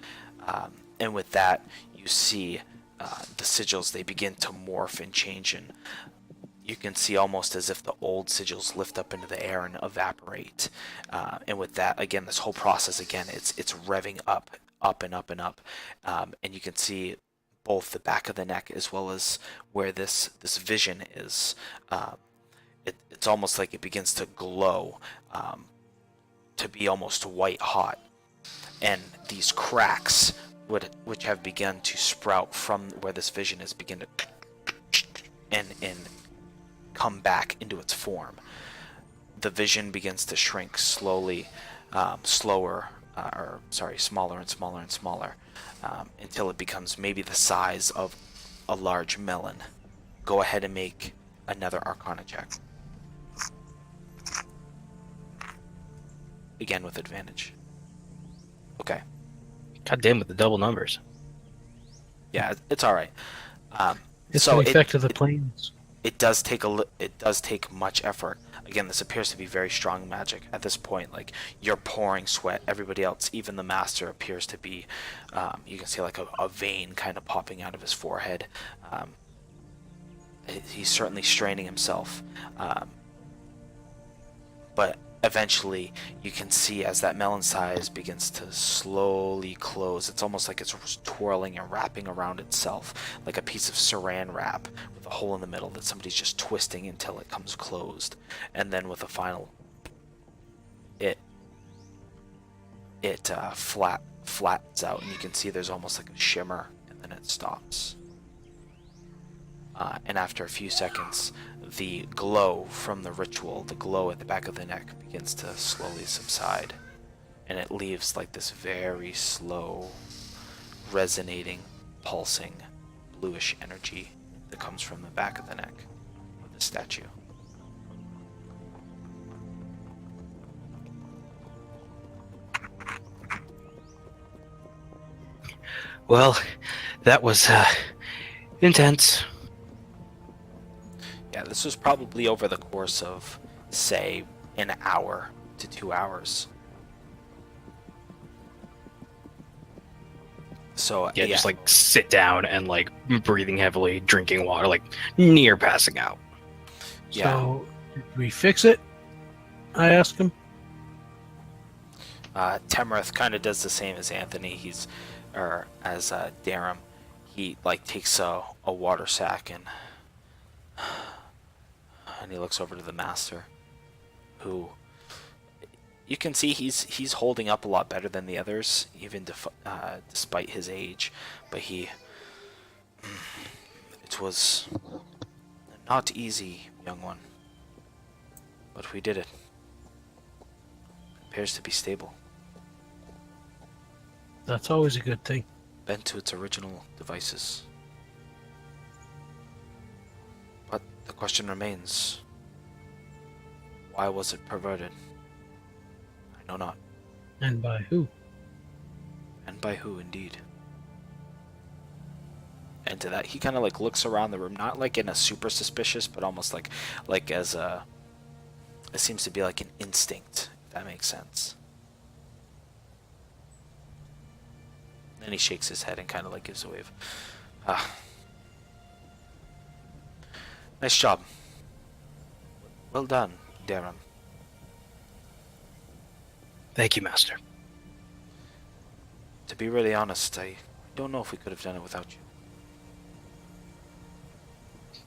[SPEAKER 1] and with that you see the sigils, they begin to morph and change, and you can see almost as if the old sigils lift up into the air and evaporate. And with that, again, this whole process, again, it's revving up and up and up. And you can see both the back of the neck as well as where this vision is. It's almost like it begins to glow, to be almost white hot. And these cracks, which have begun to sprout from where this vision is, begin to and come back into its form. The vision begins to shrink slowly, smaller and smaller and smaller, until it becomes maybe the size of a large melon. Go ahead and make another Arcana check. Again with advantage. Okay.
[SPEAKER 2] God damn with the double numbers.
[SPEAKER 1] Yeah, it's all right.
[SPEAKER 3] It's
[SPEAKER 1] so
[SPEAKER 3] the effect of the planes.
[SPEAKER 1] It does take much effort. Again, this appears to be very strong magic at this point. Like, you're pouring sweat. Everybody else, even the master, appears to be, you can see like a vein kind of popping out of his forehead. He's certainly straining himself. But eventually you can see as that melon size begins to slowly close. It's almost like it's twirling and wrapping around itself like a piece of saran wrap with a hole in the middle that somebody's just twisting until it comes closed. And then with a final, it flattens out, and you can see there's almost like a shimmer, and then it stops. And after a few seconds, the glow from the ritual, the glow at the back of the neck, begins to slowly subside. And it leaves like this very slow, resonating, pulsing, bluish energy that comes from the back of the neck of the statue.
[SPEAKER 2] Well, that was intense.
[SPEAKER 1] Yeah, this was probably over the course of, say, an hour to 2 hours. So
[SPEAKER 2] Yeah, just like sit down and like breathing heavily, drinking water, like near passing out.
[SPEAKER 1] Yeah.
[SPEAKER 3] So, did we fix it? I asked him.
[SPEAKER 1] Temrith kind of does the same as Anthony. As Darum. He like takes a water sack and he looks over to the master, who you can see he's holding up a lot better than the others, even despite his age. But it was not easy, young one. But we did it. Appears to be stable.
[SPEAKER 3] That's always a good thing.
[SPEAKER 1] Bent to its original devices. But the question remains, why was it perverted? I know not.
[SPEAKER 3] And by who?
[SPEAKER 1] And by who, indeed. And to that, he kind of like looks around the room, not like in a super suspicious, but almost like as a... It seems to be like an instinct, if that makes sense. Then he shakes his head and kind of like gives a wave. Nice job. Well done, Darum.
[SPEAKER 2] Thank you, Master.
[SPEAKER 1] To be really honest, I don't know if we could have done it without you.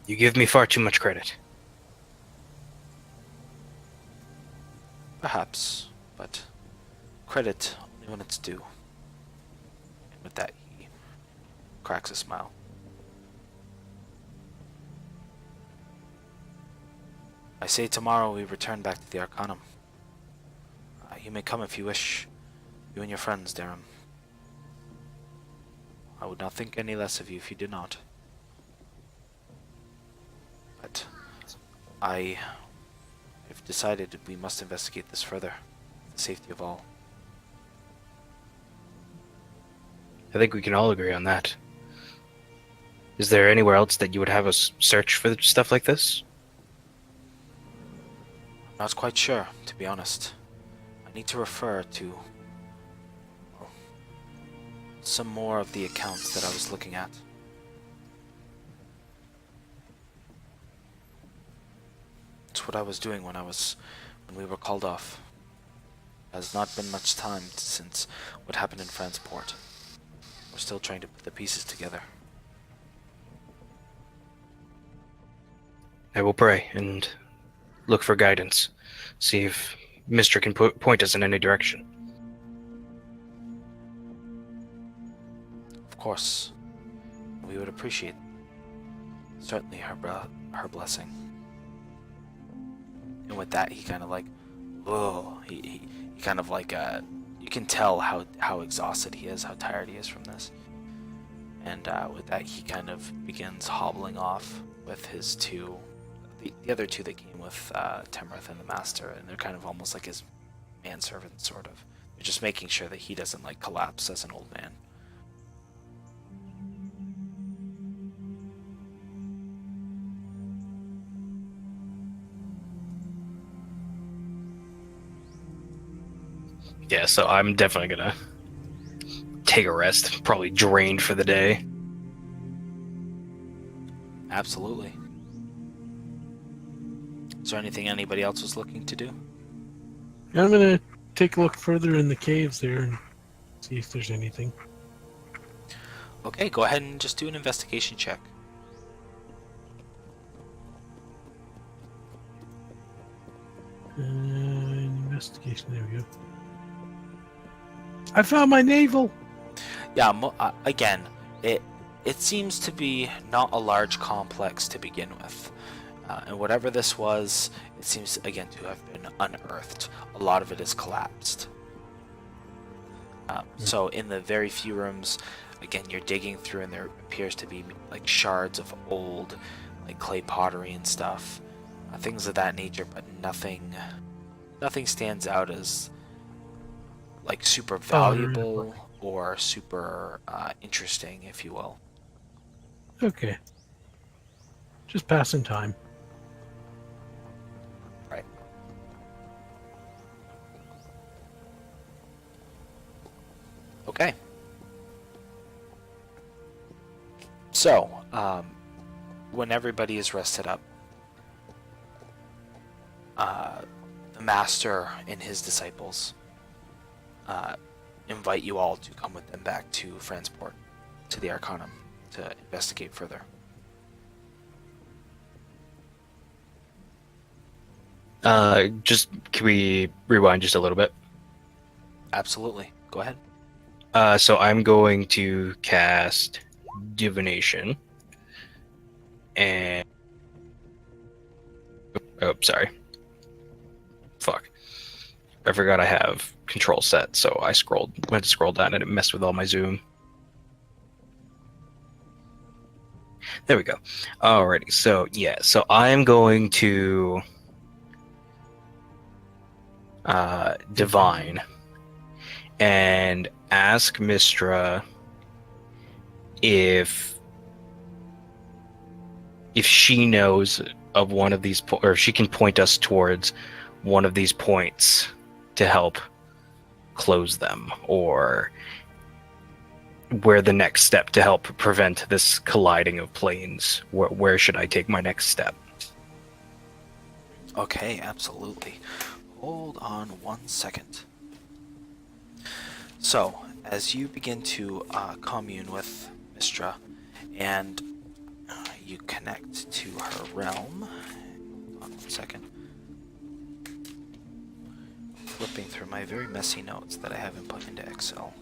[SPEAKER 2] You give me far too much credit.
[SPEAKER 1] Perhaps, but credit only when it's due. And with that, he cracks a smile. I say tomorrow we return back to the Arcanum. You may come if you wish. You and your friends, Darum. I would not think any less of you if you did not. But I have decided we must investigate this further. For the safety of all.
[SPEAKER 2] I think we can all agree on that. Is there anywhere else that you would have us search for stuff like this?
[SPEAKER 1] I'm not quite sure, to be honest. I need to refer to some more of the accounts that I was looking at. It's what I was doing when we were called off. Has not been much time since what happened in Fransport. We're still trying to put the pieces together.
[SPEAKER 2] I will pray and look for guidance. See if Mister can point us in any direction.
[SPEAKER 1] Of course, we would appreciate certainly her blessing. And with that, he kind of like, whoa, he kind of like, you can tell how exhausted he is, how tired he is from this. And with that, he kind of begins hobbling off with his two, the other two that came with Temrith and the Master, and they're kind of almost like his manservants, sort of. They're just making sure that he doesn't like collapse as an old man.
[SPEAKER 2] Yeah, so I'm definitely gonna take a rest. Probably drained for the day.
[SPEAKER 1] Absolutely. Is there anything anybody else was looking to do?
[SPEAKER 3] I'm gonna take a look further in the caves there and see if there's anything.
[SPEAKER 1] Okay, go ahead and just do an investigation check.
[SPEAKER 3] Investigation, there we go. I found my navel!
[SPEAKER 1] Yeah, again, it seems to be not a large complex to begin with. And whatever this was, it seems, again, to have been unearthed. A lot of it is collapsed. So in the very few rooms, again, you're digging through and there appears to be like shards of old like clay pottery and stuff. things of that nature, but nothing stands out as like super valuable or super interesting, if you will.
[SPEAKER 3] Okay. Just passing time.
[SPEAKER 1] Right. Okay. So, when everybody is rested up, the master and his disciples invite you all to come with them back to Fransport, to the Arcanum, to investigate further.
[SPEAKER 2] Just can we rewind just a little bit?
[SPEAKER 1] Absolutely. Go ahead.
[SPEAKER 2] So I'm going to cast divination, and oh, sorry, fuck, I forgot I have control set, so I went to scroll down and it messed with all my zoom. There we go. Alrighty, so yeah, so I'm going to divine and ask Mistra if she knows of one of these or if she can point us towards one of these points to help close them, or where the next step to help prevent this colliding of planes. Where should I take my next step?
[SPEAKER 1] Okay, absolutely. Hold on 1 second. So, as you begin to commune with Mistra, and you connect to her realm, hold on 1 second. Flipping through my very messy notes that I haven't put into Excel.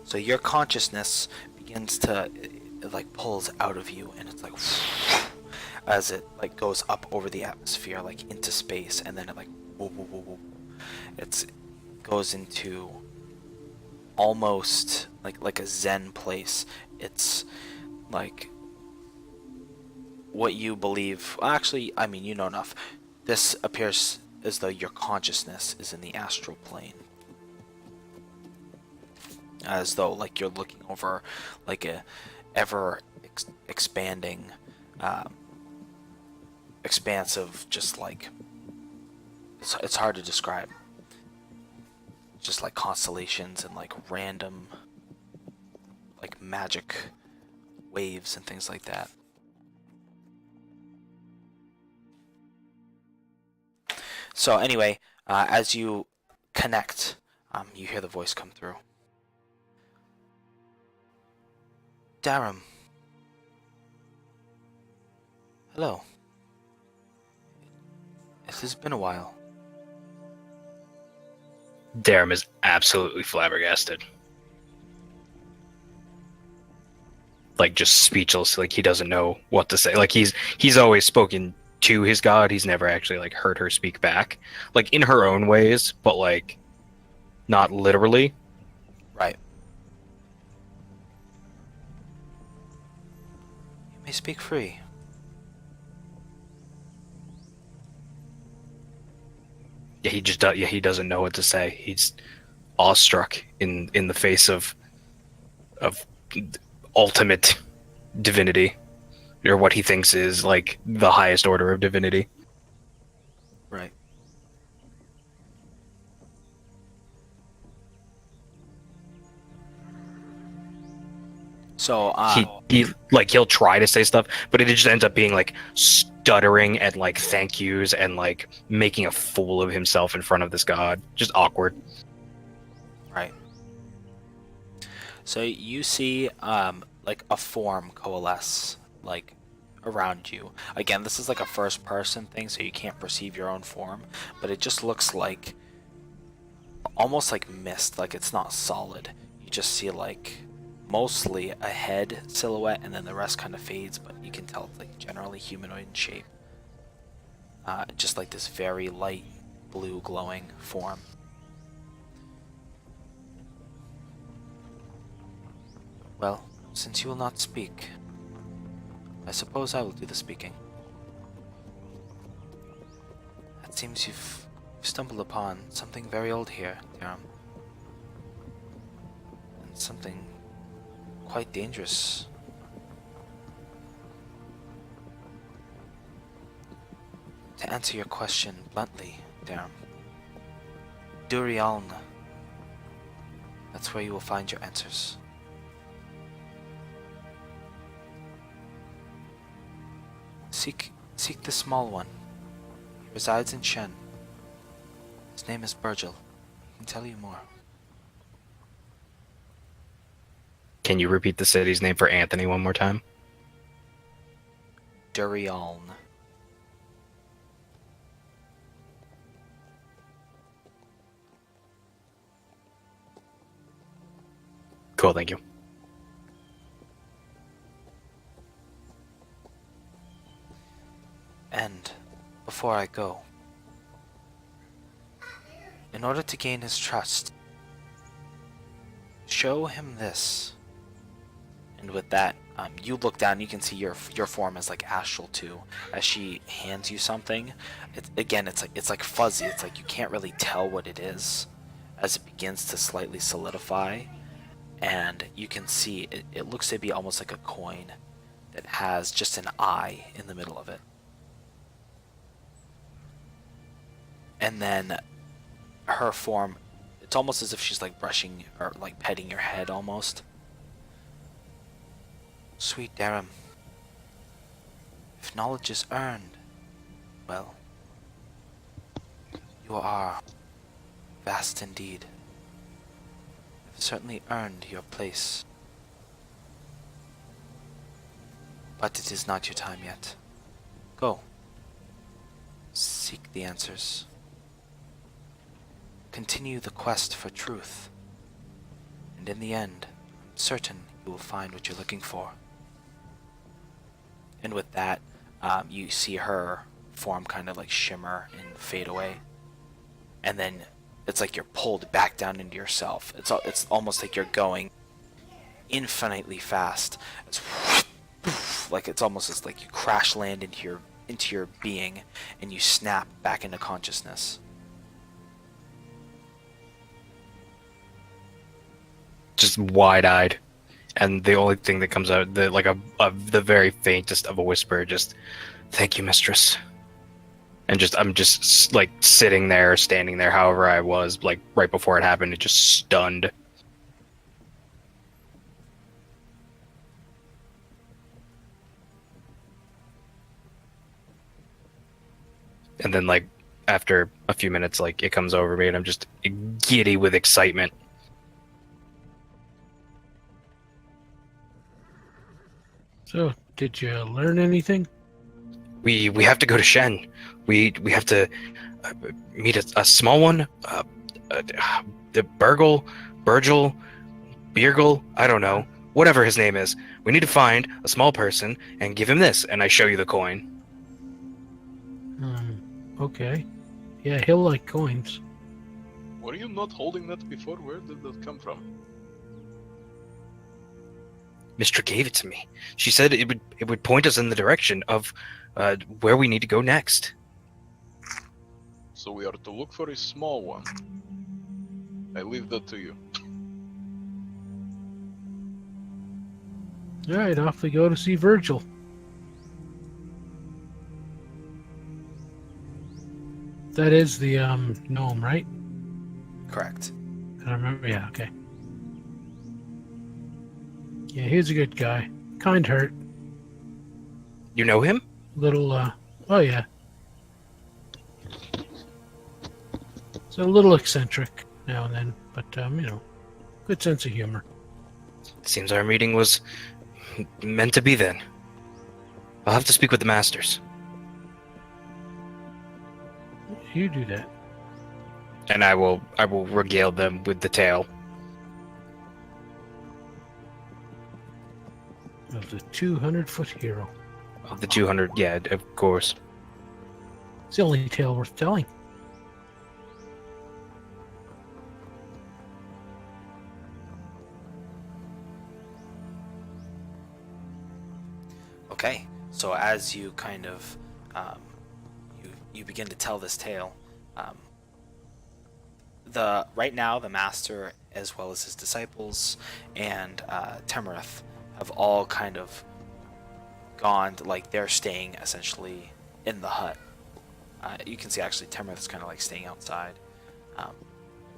[SPEAKER 1] So your consciousness begins to, it like pulls out of you, and it's like as it like goes up over the atmosphere, like into space, and then it like whoop, whoop, whoop, whoop. It goes into almost like a Zen place. It's like what you believe. Actually, I mean, you know enough. This appears as though your consciousness is in the astral plane. As though like you're looking over like a ever expanding expanse of just like it's hard to describe, just like constellations and like random like magic waves and things like that. So anyway, as you connect, you hear the voice come through. Darum. Hello. It has been a while.
[SPEAKER 2] Darum is absolutely flabbergasted. Like just speechless, like he doesn't know what to say. Like he's always spoken to his god, he's never actually like heard her speak back. Like in her own ways, but like not literally.
[SPEAKER 1] Right. You may speak free.
[SPEAKER 2] Yeah, he doesn't know what to say. He's awestruck in the face of ultimate divinity, or what he thinks is like the highest order of divinity.
[SPEAKER 1] Right. So
[SPEAKER 2] he'll try to say stuff, but it just ends up being like stuttering and like thank yous and like making a fool of himself in front of this god. Just awkward.
[SPEAKER 1] Right. So you see like a form coalesce like around you. Again, this is like a first person thing, so you can't perceive your own form, but it just looks like almost like mist, like it's not solid. You just see like mostly a head silhouette, and then the rest kind of fades, but you can tell it's like generally humanoid in shape. Just like this very light blue glowing form. Well, since you will not speak, I suppose I will do the speaking. It seems you've stumbled upon something very old here, Durham. And something quite dangerous. To answer your question bluntly, Durham, Durialn. That's where you will find your answers. Seek the small one. He resides in Shen. His name is Virgil. He can tell you more.
[SPEAKER 2] Can you repeat the city's name for Anthony one more time?
[SPEAKER 1] Durialn.
[SPEAKER 2] Cool, thank you.
[SPEAKER 1] And before I go, in order to gain his trust, show him this. And with that, you look down. You can see your form is like astral too. As she hands you something, it's like fuzzy. It's like you can't really tell what it is, as it begins to slightly solidify, and you can see it looks to be almost like a coin that has just an eye in the middle of it. And then her form, it's almost as if she's like brushing or like petting your head almost. Sweet Durham, if knowledge is earned, well, you are vast indeed. You have certainly earned your place. But it is not your time yet. Go. Seek the answers. Continue the quest for truth. And in the end, I'm certain you will find what you're looking for. And with that, you see her form kind of like shimmer and fade away. And then it's like you're pulled back down into yourself. It's almost like you're going infinitely fast. It's almost as like you crash land into your being, and you snap back into consciousness.
[SPEAKER 2] Just wide-eyed, and the only thing that comes out, the very faintest of a whisper, just "Thank you, mistress." And I'm just like sitting there, standing there, however I was, like right before it happened, just stunned. And then, like, after a few minutes, like, it comes over me, and I'm just giddy with excitement.
[SPEAKER 3] So, did you learn anything?
[SPEAKER 2] We have to go to Shen. We have to meet a small one. The Virgil, Beergle, I don't know, whatever his name is. We need to find a small person and give him this. And I show you the coin.
[SPEAKER 3] Okay. Yeah, he'll like coins.
[SPEAKER 4] Were you not holding that before? Where did that come from?
[SPEAKER 2] Mister gave it to me. She said it would point us in the direction of where we need to go next.
[SPEAKER 4] So we are to look for a small one. I leave that to you.
[SPEAKER 3] All right, off we go to see Virgil. That is the gnome, right?
[SPEAKER 1] Correct.
[SPEAKER 3] I remember. Yeah. Okay. Yeah, he's a good guy. Kind heart.
[SPEAKER 2] You know him?
[SPEAKER 3] Little. Oh yeah. It's a little eccentric now and then, but good sense of humor.
[SPEAKER 2] Seems our meeting was meant to be then. I'll have to speak with the masters.
[SPEAKER 3] You do that.
[SPEAKER 2] And I will regale them with the tale.
[SPEAKER 3] Of the 200-foot hero.
[SPEAKER 2] Of the 200, yeah, of course.
[SPEAKER 3] It's the only tale worth telling.
[SPEAKER 1] Okay, so as you kind of you begin to tell this tale, right now the master, as well as his disciples and Temerith, have all kind of gone like they're staying essentially in the hut. You can see actually Temerith's kind of like staying outside.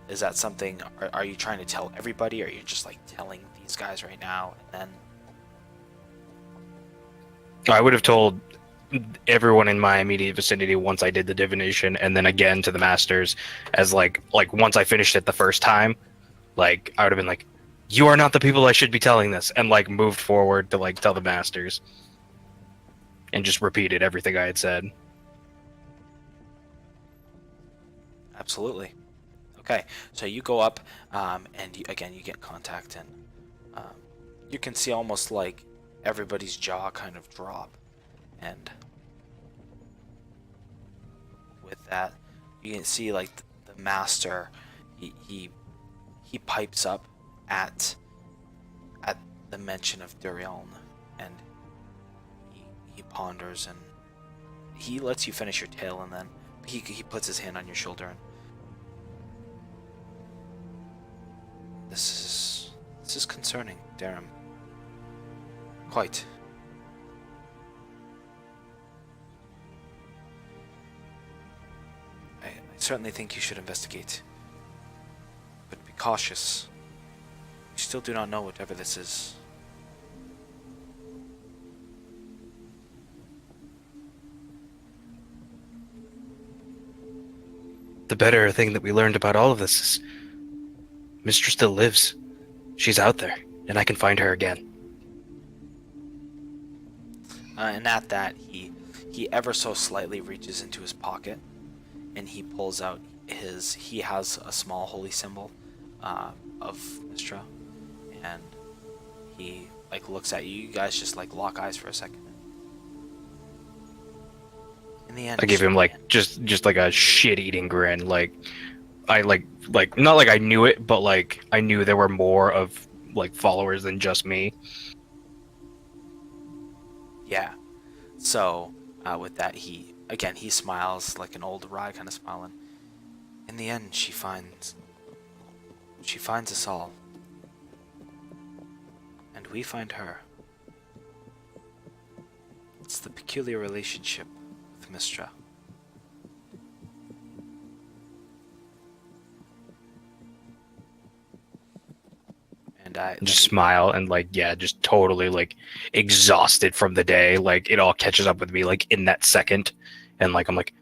[SPEAKER 1] Is that something? Are you trying to tell everybody, or are you just like telling these guys right now? And then
[SPEAKER 2] I would have told everyone in my immediate vicinity once I did the divination, and then again to the masters, as like once I finished it the first time, like I would have been like, "You are not the people I should be telling this," and like moved forward to like tell the masters, and just repeated everything I had said.
[SPEAKER 1] absolutely. Okay, so you go up, and again you get contact, and you can see almost like everybody's jaw kind of drop, and with that, you can see like the master, he pipes up at the mention of Durieln, and he ponders, and he lets you finish your tale, and then he puts his hand on your shoulder, and this is concerning, Darum. Quite. I certainly think you should investigate, but be cautious. You still do not know whatever this is.
[SPEAKER 2] The better thing that we learned about all of this is Mistress still lives. She's out there, and I can find her again.
[SPEAKER 1] And at that, he ever so slightly reaches into his pocket, and he pulls out he has a small holy symbol of Mistra, and he like looks at you. You guys just like lock eyes for a second. In the end,
[SPEAKER 2] I gave him like just like a shit-eating grin. Like I like not like I knew it, but like I knew there were more of like followers than just me.
[SPEAKER 1] Yeah. So with that, he smiles like an old rye kind of smiling. In the end, she finds us all, and we find her. It's the peculiar relationship with Mistra. And I
[SPEAKER 2] Just smile and like just totally like exhausted from the day. Like it all catches up with me like in that second, and like I'm like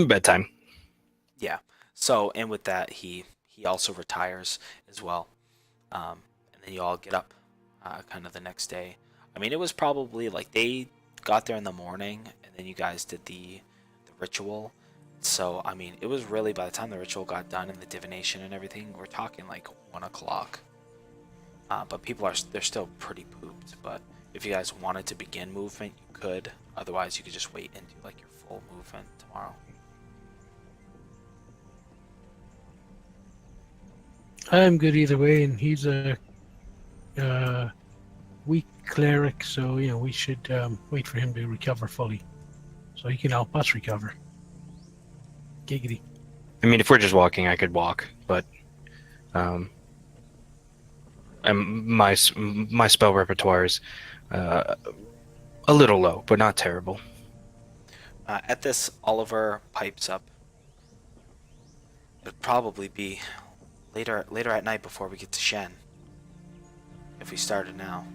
[SPEAKER 2] bedtime.
[SPEAKER 1] Yeah. So, and with that, he also retires as well. And then you all get up, kind of the next day. I mean, it was probably like they got there in the morning, and then you guys did the ritual. So, I mean, it was really by the time the ritual got done and the divination and everything, we're talking like 1 o'clock. But people they're still pretty pooped. But if you guys wanted to begin movement, you could. Otherwise, you could just wait and do like your full movement tomorrow.
[SPEAKER 3] I'm good either way, and he's a weak cleric, so we should wait for him to recover fully, so he can help us recover. Giggity.
[SPEAKER 2] I mean, if we're just walking, I could walk, but and my spell repertoire is a little low, but not terrible.
[SPEAKER 1] At this, Oliver pipes up. It'd probably be later at night before we get to Shen. If we started now.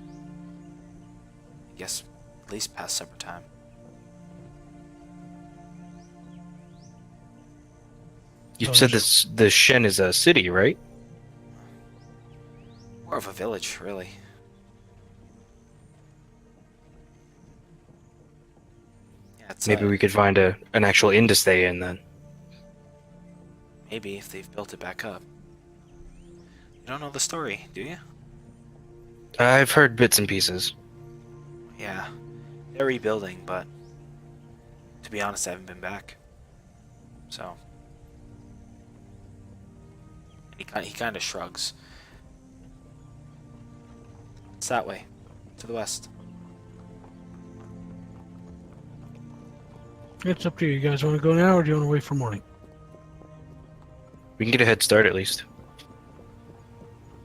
[SPEAKER 1] I guess at least past supper time.
[SPEAKER 2] You said the Shen is a city, right?
[SPEAKER 1] More of a village, really. Yeah, it's
[SPEAKER 2] Maybe we could find an actual inn to stay in then.
[SPEAKER 1] maybe if they've built it back up. You don't know the story, do you?
[SPEAKER 2] I've heard bits and pieces.
[SPEAKER 1] Yeah, they're rebuilding, but to be honest, I haven't been back. So he kind of shrugs. It's that way, to the west.
[SPEAKER 3] It's up to you. You guys want to go now, or do you want to wait for morning?
[SPEAKER 2] We can get a head start at least.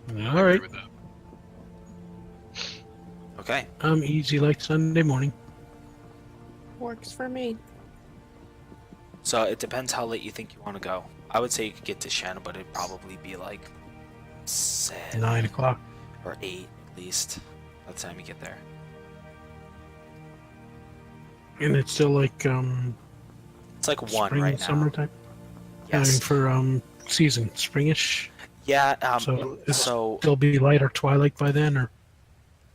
[SPEAKER 3] All
[SPEAKER 4] I agree
[SPEAKER 3] right.
[SPEAKER 4] with that.
[SPEAKER 1] Okay.
[SPEAKER 3] I'm easy like Sunday morning.
[SPEAKER 5] Works for me.
[SPEAKER 1] So it depends how late you think you want to go. I would say you could get to Shen, but it'd probably be like 7
[SPEAKER 3] 9 o'clock.
[SPEAKER 1] or 8 at least by the time you get there.
[SPEAKER 3] And it's still like
[SPEAKER 1] It's like 1
[SPEAKER 3] spring,
[SPEAKER 1] right now.
[SPEAKER 3] summertime. I mean,
[SPEAKER 1] Yes.
[SPEAKER 3] for season, springish.
[SPEAKER 1] Yeah.
[SPEAKER 3] So it'll
[SPEAKER 1] So
[SPEAKER 3] still be light or twilight by then, or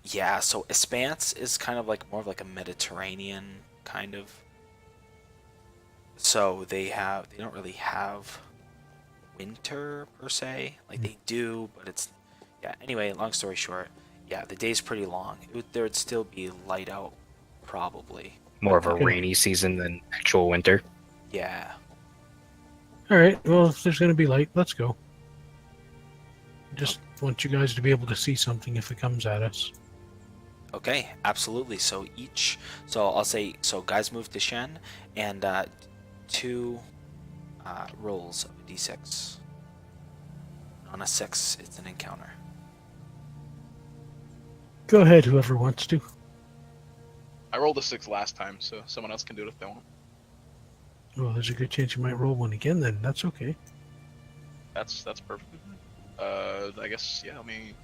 [SPEAKER 1] yeah. So Expanse is kind of like more of like a Mediterranean kind of. So they don't really have winter per se. Like they do, but it's yeah. Anyway, long story short, yeah, the day's pretty long. There would still be light out, probably.
[SPEAKER 2] More of a
[SPEAKER 3] Okay.
[SPEAKER 2] rainy season than actual winter.
[SPEAKER 1] Yeah.
[SPEAKER 3] all right. Well, if there's going to be light, let's go. Just want you guys to be able to see something if it comes at us.
[SPEAKER 1] Okay, absolutely. So I'll say, so guys move to Shen, and 2 rolls of a d6. On a 6, it's an encounter.
[SPEAKER 3] Go ahead, whoever wants to.
[SPEAKER 4] I rolled a 6 last time, so someone else can do it if they want.
[SPEAKER 3] Well, there's a good chance you might roll one again. Then that's okay.
[SPEAKER 4] That's perfect. I guess yeah. I mean,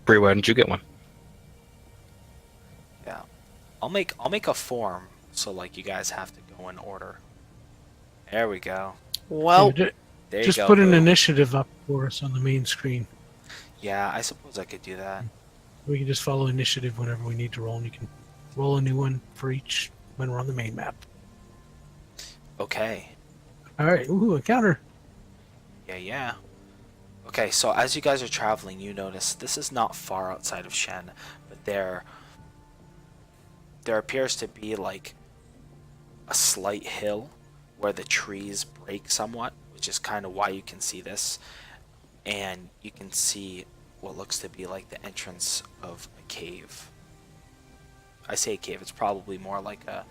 [SPEAKER 2] Bree, why didn't you get one?
[SPEAKER 1] Yeah, I'll make a form so like you guys have to go in order. There we go.
[SPEAKER 5] Well,
[SPEAKER 3] Here,
[SPEAKER 1] There
[SPEAKER 3] just
[SPEAKER 1] you go.
[SPEAKER 3] put an
[SPEAKER 1] Boo.
[SPEAKER 3] initiative up for us on the main screen.
[SPEAKER 1] Yeah, I suppose I could do that.
[SPEAKER 3] We can just follow initiative whenever we need to roll, and you can roll a new one for each when we're on the main map.
[SPEAKER 1] Okay.
[SPEAKER 3] All right. Ooh, encounter.
[SPEAKER 1] Yeah. Okay, so as you guys are traveling, you notice this is not far outside of Shen, but there appears to be like a slight hill where the trees break somewhat, which is kind of why you can see this. And you can see what looks to be like the entrance of a cave. I say cave, it's probably more like a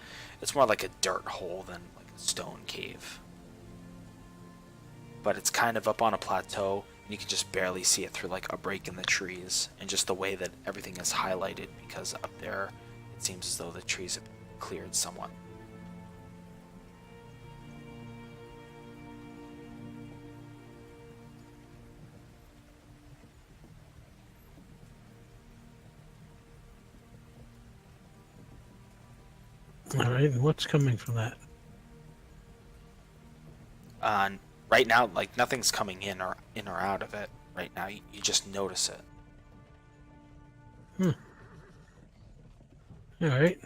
[SPEAKER 1] dirt hole than like a stone cave. But it's kind of up on a plateau, and you can just barely see it through like a break in the trees, and just the way that everything is highlighted, because up there it seems as though the trees have been cleared somewhat.
[SPEAKER 3] All right. And what's coming from that?
[SPEAKER 1] Right now, like nothing's coming in or out of it. Right now, you just notice it.
[SPEAKER 3] All right.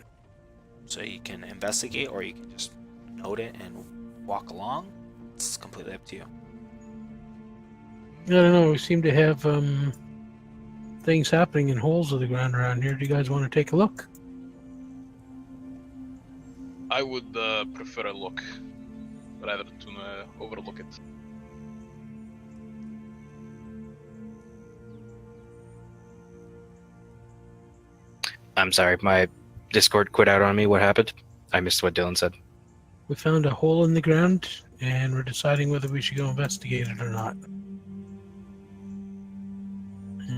[SPEAKER 1] So you can investigate, or you can just note it and walk along. It's completely up to you.
[SPEAKER 3] I don't know. We seem to have things happening in holes of the ground around here. Do you guys want to take a look?
[SPEAKER 4] I would prefer a look, rather to overlook it.
[SPEAKER 2] I'm sorry, my Discord quit out on me. What happened? I missed what Dylan said.
[SPEAKER 3] We found a hole in the ground, and we're deciding whether we should go investigate it or not.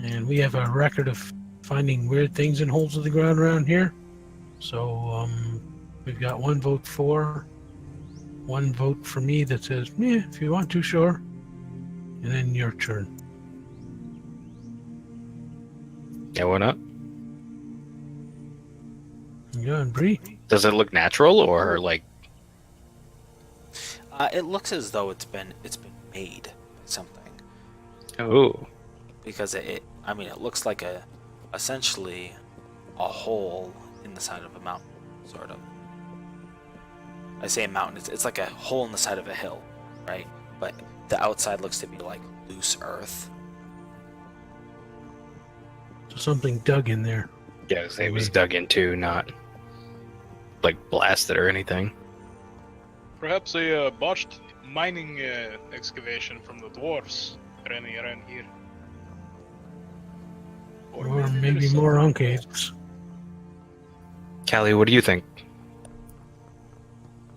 [SPEAKER 3] And we have a record of finding weird things in holes of the ground around here. So we've got 1 vote for, 1 vote for me that says, yeah, if you want to, sure. And then your turn.
[SPEAKER 2] Yeah, why not?
[SPEAKER 3] Yeah, and Bree?
[SPEAKER 2] Does it look natural or like?
[SPEAKER 1] It looks as though it's been made by something,
[SPEAKER 2] Oh,
[SPEAKER 1] because it looks like essentially a hole in the side of a mountain, sort of. I say a mountain, it's like a hole in the side of a hill, right? But the outside looks to be like loose earth.
[SPEAKER 3] So something dug in there.
[SPEAKER 2] yeah, it was dug into, not like blasted or anything.
[SPEAKER 4] Perhaps a botched mining excavation from the dwarves running around here.
[SPEAKER 3] Or maybe more
[SPEAKER 4] something-
[SPEAKER 3] uncaves.
[SPEAKER 2] Callie, what do you think?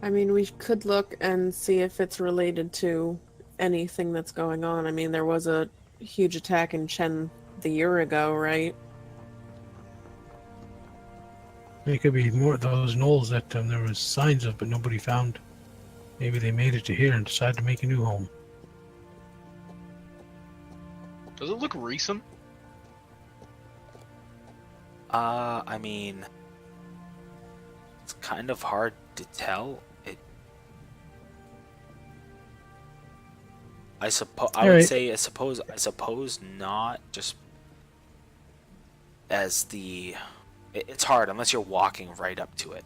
[SPEAKER 5] I mean, we could look and see if it's related to anything that's going on. I mean, there was a huge attack in Chen the year ago, right?
[SPEAKER 3] It could be more of those knolls that there was signs of, but nobody found. Maybe they made it to here and decided to make a new home.
[SPEAKER 4] Does it look recent?
[SPEAKER 1] I mean, it's kind of hard to tell. I suppose I would
[SPEAKER 3] Alright.
[SPEAKER 1] say I suppose not, just as it's hard unless you're walking right up to it.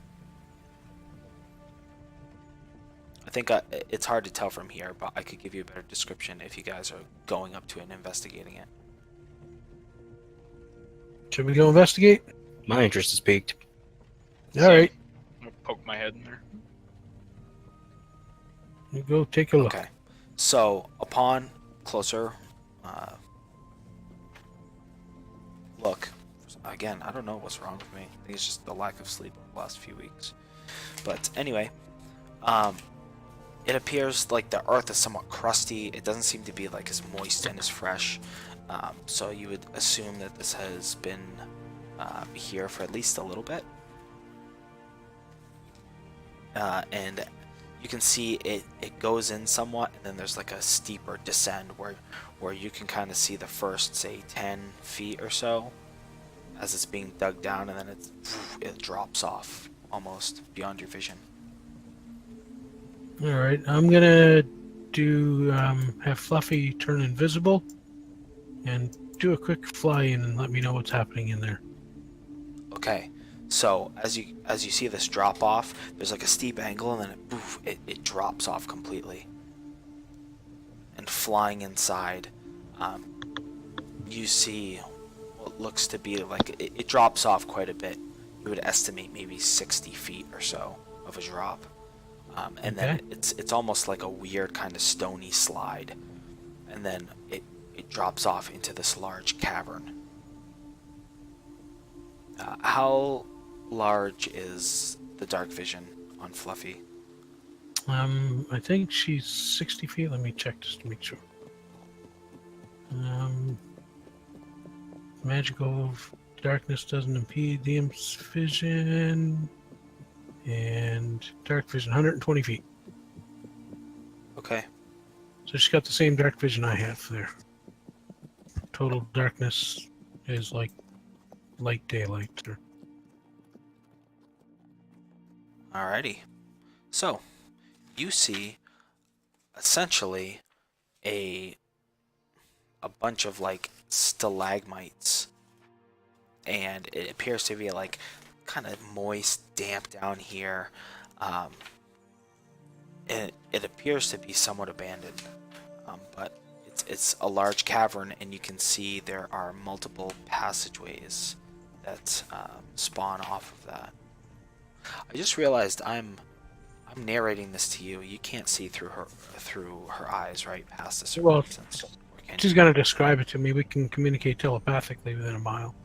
[SPEAKER 1] I think it's hard to tell from here, but I could give you a better description if you guys are going up to it and investigating it.
[SPEAKER 3] Should we go investigate?
[SPEAKER 2] My interest is piqued.
[SPEAKER 3] All right,
[SPEAKER 4] I'll poke my head in there.
[SPEAKER 3] you go take a look.
[SPEAKER 1] Okay. So, upon closer look, again, I don't know what's wrong with me. I think it's just the lack of sleep over the last few weeks. But anyway, it appears like the earth is somewhat crusty. It doesn't seem to be like as moist and as fresh. So you would assume that this has been here for at least a little bit. And you can see it goes in somewhat, and then there's like a steeper descent where you can kind of see the first, say, 10 feet or so as it's being dug down, and then it drops off almost beyond your vision.
[SPEAKER 3] All right, I'm gonna do have Fluffy turn invisible and do a quick fly in and let me know what's happening in there.
[SPEAKER 1] Okay, so as you see this drop off, there's like a steep angle, and then it drops off completely. And flying inside, you see what looks to be like it drops off quite a bit. You would estimate maybe 60 feet or so of a drop, and then it's almost like a weird kind of stony slide, and then it drops off into this large cavern. How large is the dark vision on Fluffy?
[SPEAKER 3] I think she's 60 feet. Let me check just to make sure. Magical darkness doesn't impede the imp's vision. And dark vision, 120 feet.
[SPEAKER 1] Okay.
[SPEAKER 3] So she's got the same dark vision I have there. Total darkness is like light daylight. Or...
[SPEAKER 1] Alrighty. So, you see essentially a bunch of like stalagmites, and it appears to be like kind of moist, damp down here. It appears to be somewhat abandoned, but it's a large cavern, and you can see there are multiple passageways that spawn off of that. I just realized I'm narrating this to you. You can't see through her eyes, right? Past a certain distance.
[SPEAKER 3] She's gonna describe it to me. We can communicate telepathically within a mile.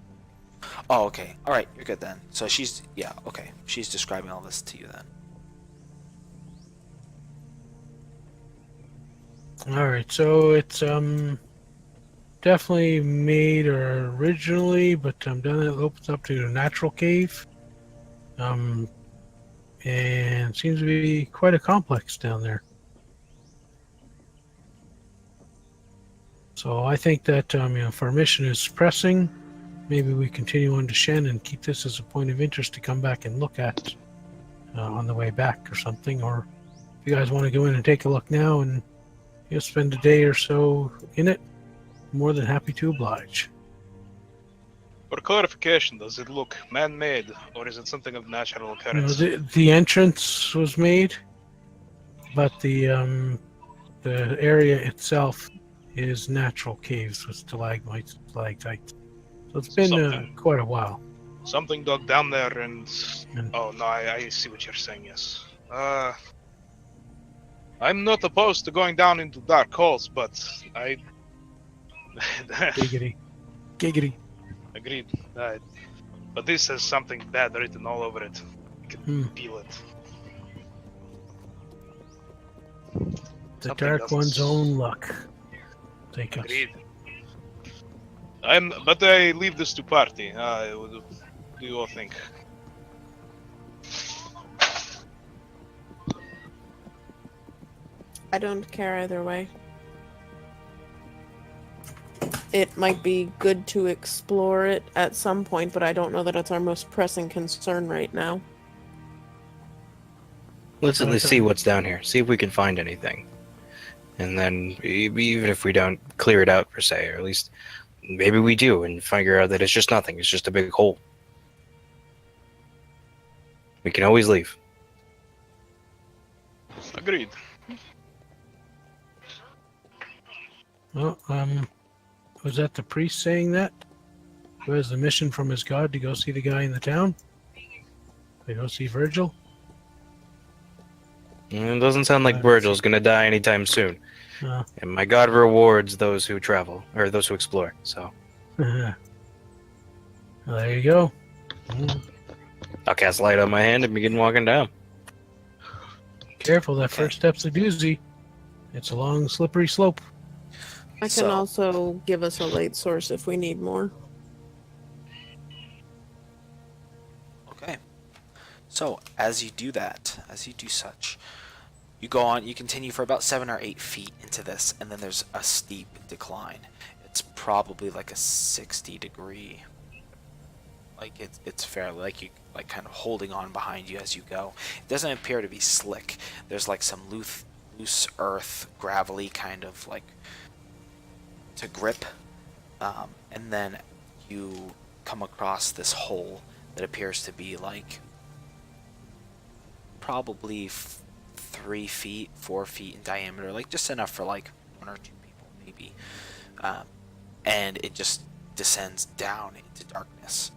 [SPEAKER 1] Oh, okay. All right, you're good then. So she's okay. She's describing all this to you then.
[SPEAKER 3] All right, so it's definitely made originally, but then it opens up to a natural cave. And seems to be quite a complex down there. So I think that if our mission is pressing, maybe we continue on to Shen and keep this as a point of interest to come back and look at on the way back or something. Or if you guys want to go in and take a look now and spend a day or so in it, more than happy to oblige.
[SPEAKER 4] For clarification, does it look man-made, or is it something of natural occurrence?
[SPEAKER 3] The entrance was made, but the area itself is natural caves with stalagmites and stalactites. So it's been quite a while.
[SPEAKER 4] Something dug down there and... Oh, no, I see what you're saying, yes. I'm not opposed to going down into dark holes, but I...
[SPEAKER 3] Giggity. Giggity.
[SPEAKER 4] Agreed. But this has something bad written all over it. I can feel it.
[SPEAKER 3] The
[SPEAKER 6] Something
[SPEAKER 3] Dark
[SPEAKER 6] doesn't
[SPEAKER 3] One's own luck. Take us.
[SPEAKER 6] Agreed. But I leave this to party. What do you all think?
[SPEAKER 5] I don't care either way. It might be good to explore it at some point, but I don't know that it's our most pressing concern right now.
[SPEAKER 2] Let's at least see what's down here. See if we can find anything. And then, even if we don't clear it out per se, or at least maybe we do and figure out that it's just nothing. It's just a big hole. We can always leave.
[SPEAKER 6] Agreed.
[SPEAKER 3] Well, was that the priest saying that? Who has the mission from his god to go see the guy in the town? To go see Virgil?
[SPEAKER 2] It doesn't sound like Virgil's going to die anytime soon.
[SPEAKER 3] No.
[SPEAKER 2] And my god rewards those who travel, or those who explore, so.
[SPEAKER 3] Well, there you go. Mm.
[SPEAKER 2] I'll cast light on my hand and begin walking down.
[SPEAKER 3] Careful, that first step's a doozy. It's a long, slippery slope.
[SPEAKER 5] I can
[SPEAKER 1] So-
[SPEAKER 5] also give us a light source if we need more.
[SPEAKER 1] Okay. So, as you do that, as you do such, you go on, you continue for about 7 or 8 feet into this, and then there's a steep decline. It's probably like a 60-degree. Like, it's fairly, like you, like kind of holding on behind you as you go. It doesn't appear to be slick. There's like some loose earth, gravelly kind of like to grip. And then you come across this hole that appears to be like probably 3 feet, 4 feet in diameter, like just enough for like 1 or 2 people maybe. And it just descends down into darkness.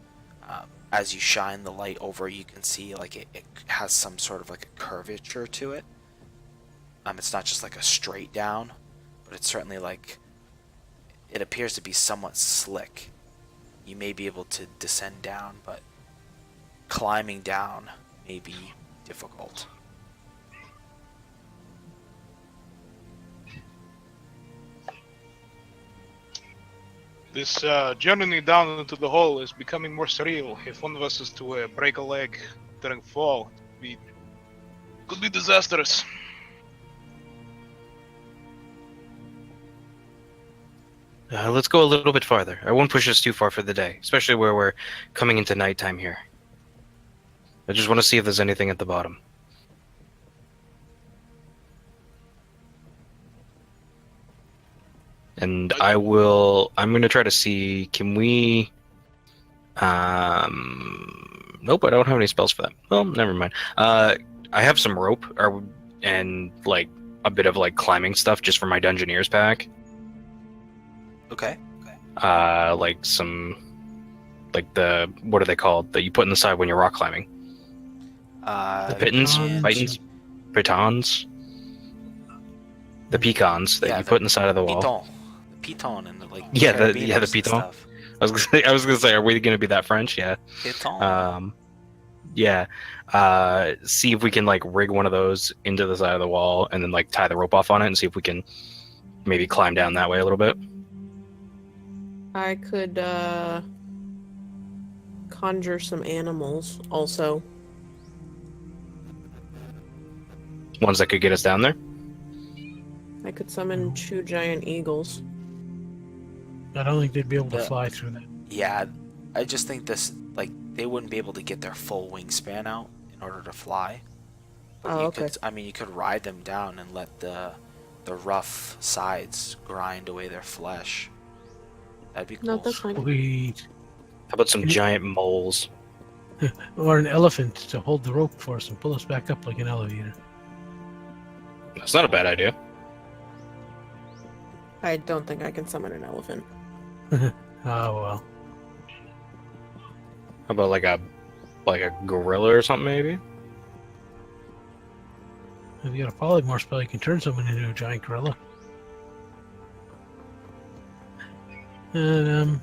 [SPEAKER 1] As you shine the light over, you can see like it has some sort of like a curvature to it. It's not just like a straight down, but it's certainly like, it appears to be somewhat slick. You may be able to descend down, but climbing down may be difficult.
[SPEAKER 6] This journey down into the hole is becoming more surreal. If one of us is to break a leg during fall, could be disastrous.
[SPEAKER 2] Let's go a little bit farther. I won't push us too far for the day, especially where we're coming into nighttime here. I just want to see if there's anything at the bottom. And I'm going to try to see, can we... Nope, I don't have any spells for that. Well, never mind. I have some rope and like a bit of like climbing stuff just for my Dungeoneer's pack.
[SPEAKER 1] Okay.
[SPEAKER 2] Like some, like what are they called that you put in the side when you're rock climbing? The pitons, pitons, the pecans that you put in the side of the wall.
[SPEAKER 1] The piton and the like.
[SPEAKER 2] Yeah, the
[SPEAKER 1] carabiners and
[SPEAKER 2] piton.
[SPEAKER 1] stuff.
[SPEAKER 2] I was gonna say, are we gonna be that French? Yeah.
[SPEAKER 1] Piton.
[SPEAKER 2] Yeah. See if we can like rig one of those into the side of the wall and then like tie the rope off on it and see if we can maybe climb down that way a little bit.
[SPEAKER 5] I could conjure some animals also.
[SPEAKER 2] Ones that could get us down there.
[SPEAKER 5] I could summon 2 giant eagles.
[SPEAKER 3] I don't think they'd be able to fly through that.
[SPEAKER 1] Yeah, I just think this, like, they wouldn't be able to get their full wingspan out in order to fly. But you could ride them down and let the rough sides grind away their flesh. That'd be cool.
[SPEAKER 5] No, that's fine.
[SPEAKER 3] Sweet.
[SPEAKER 2] How about some giant moles?
[SPEAKER 3] Or an elephant to hold the rope for us and pull us back up like an elevator.
[SPEAKER 2] That's not a bad idea.
[SPEAKER 5] I don't think I can summon an elephant.
[SPEAKER 3] Oh well.
[SPEAKER 2] How about like a gorilla or something maybe?
[SPEAKER 3] If you got a polymorph spell, you can turn someone into a giant gorilla. And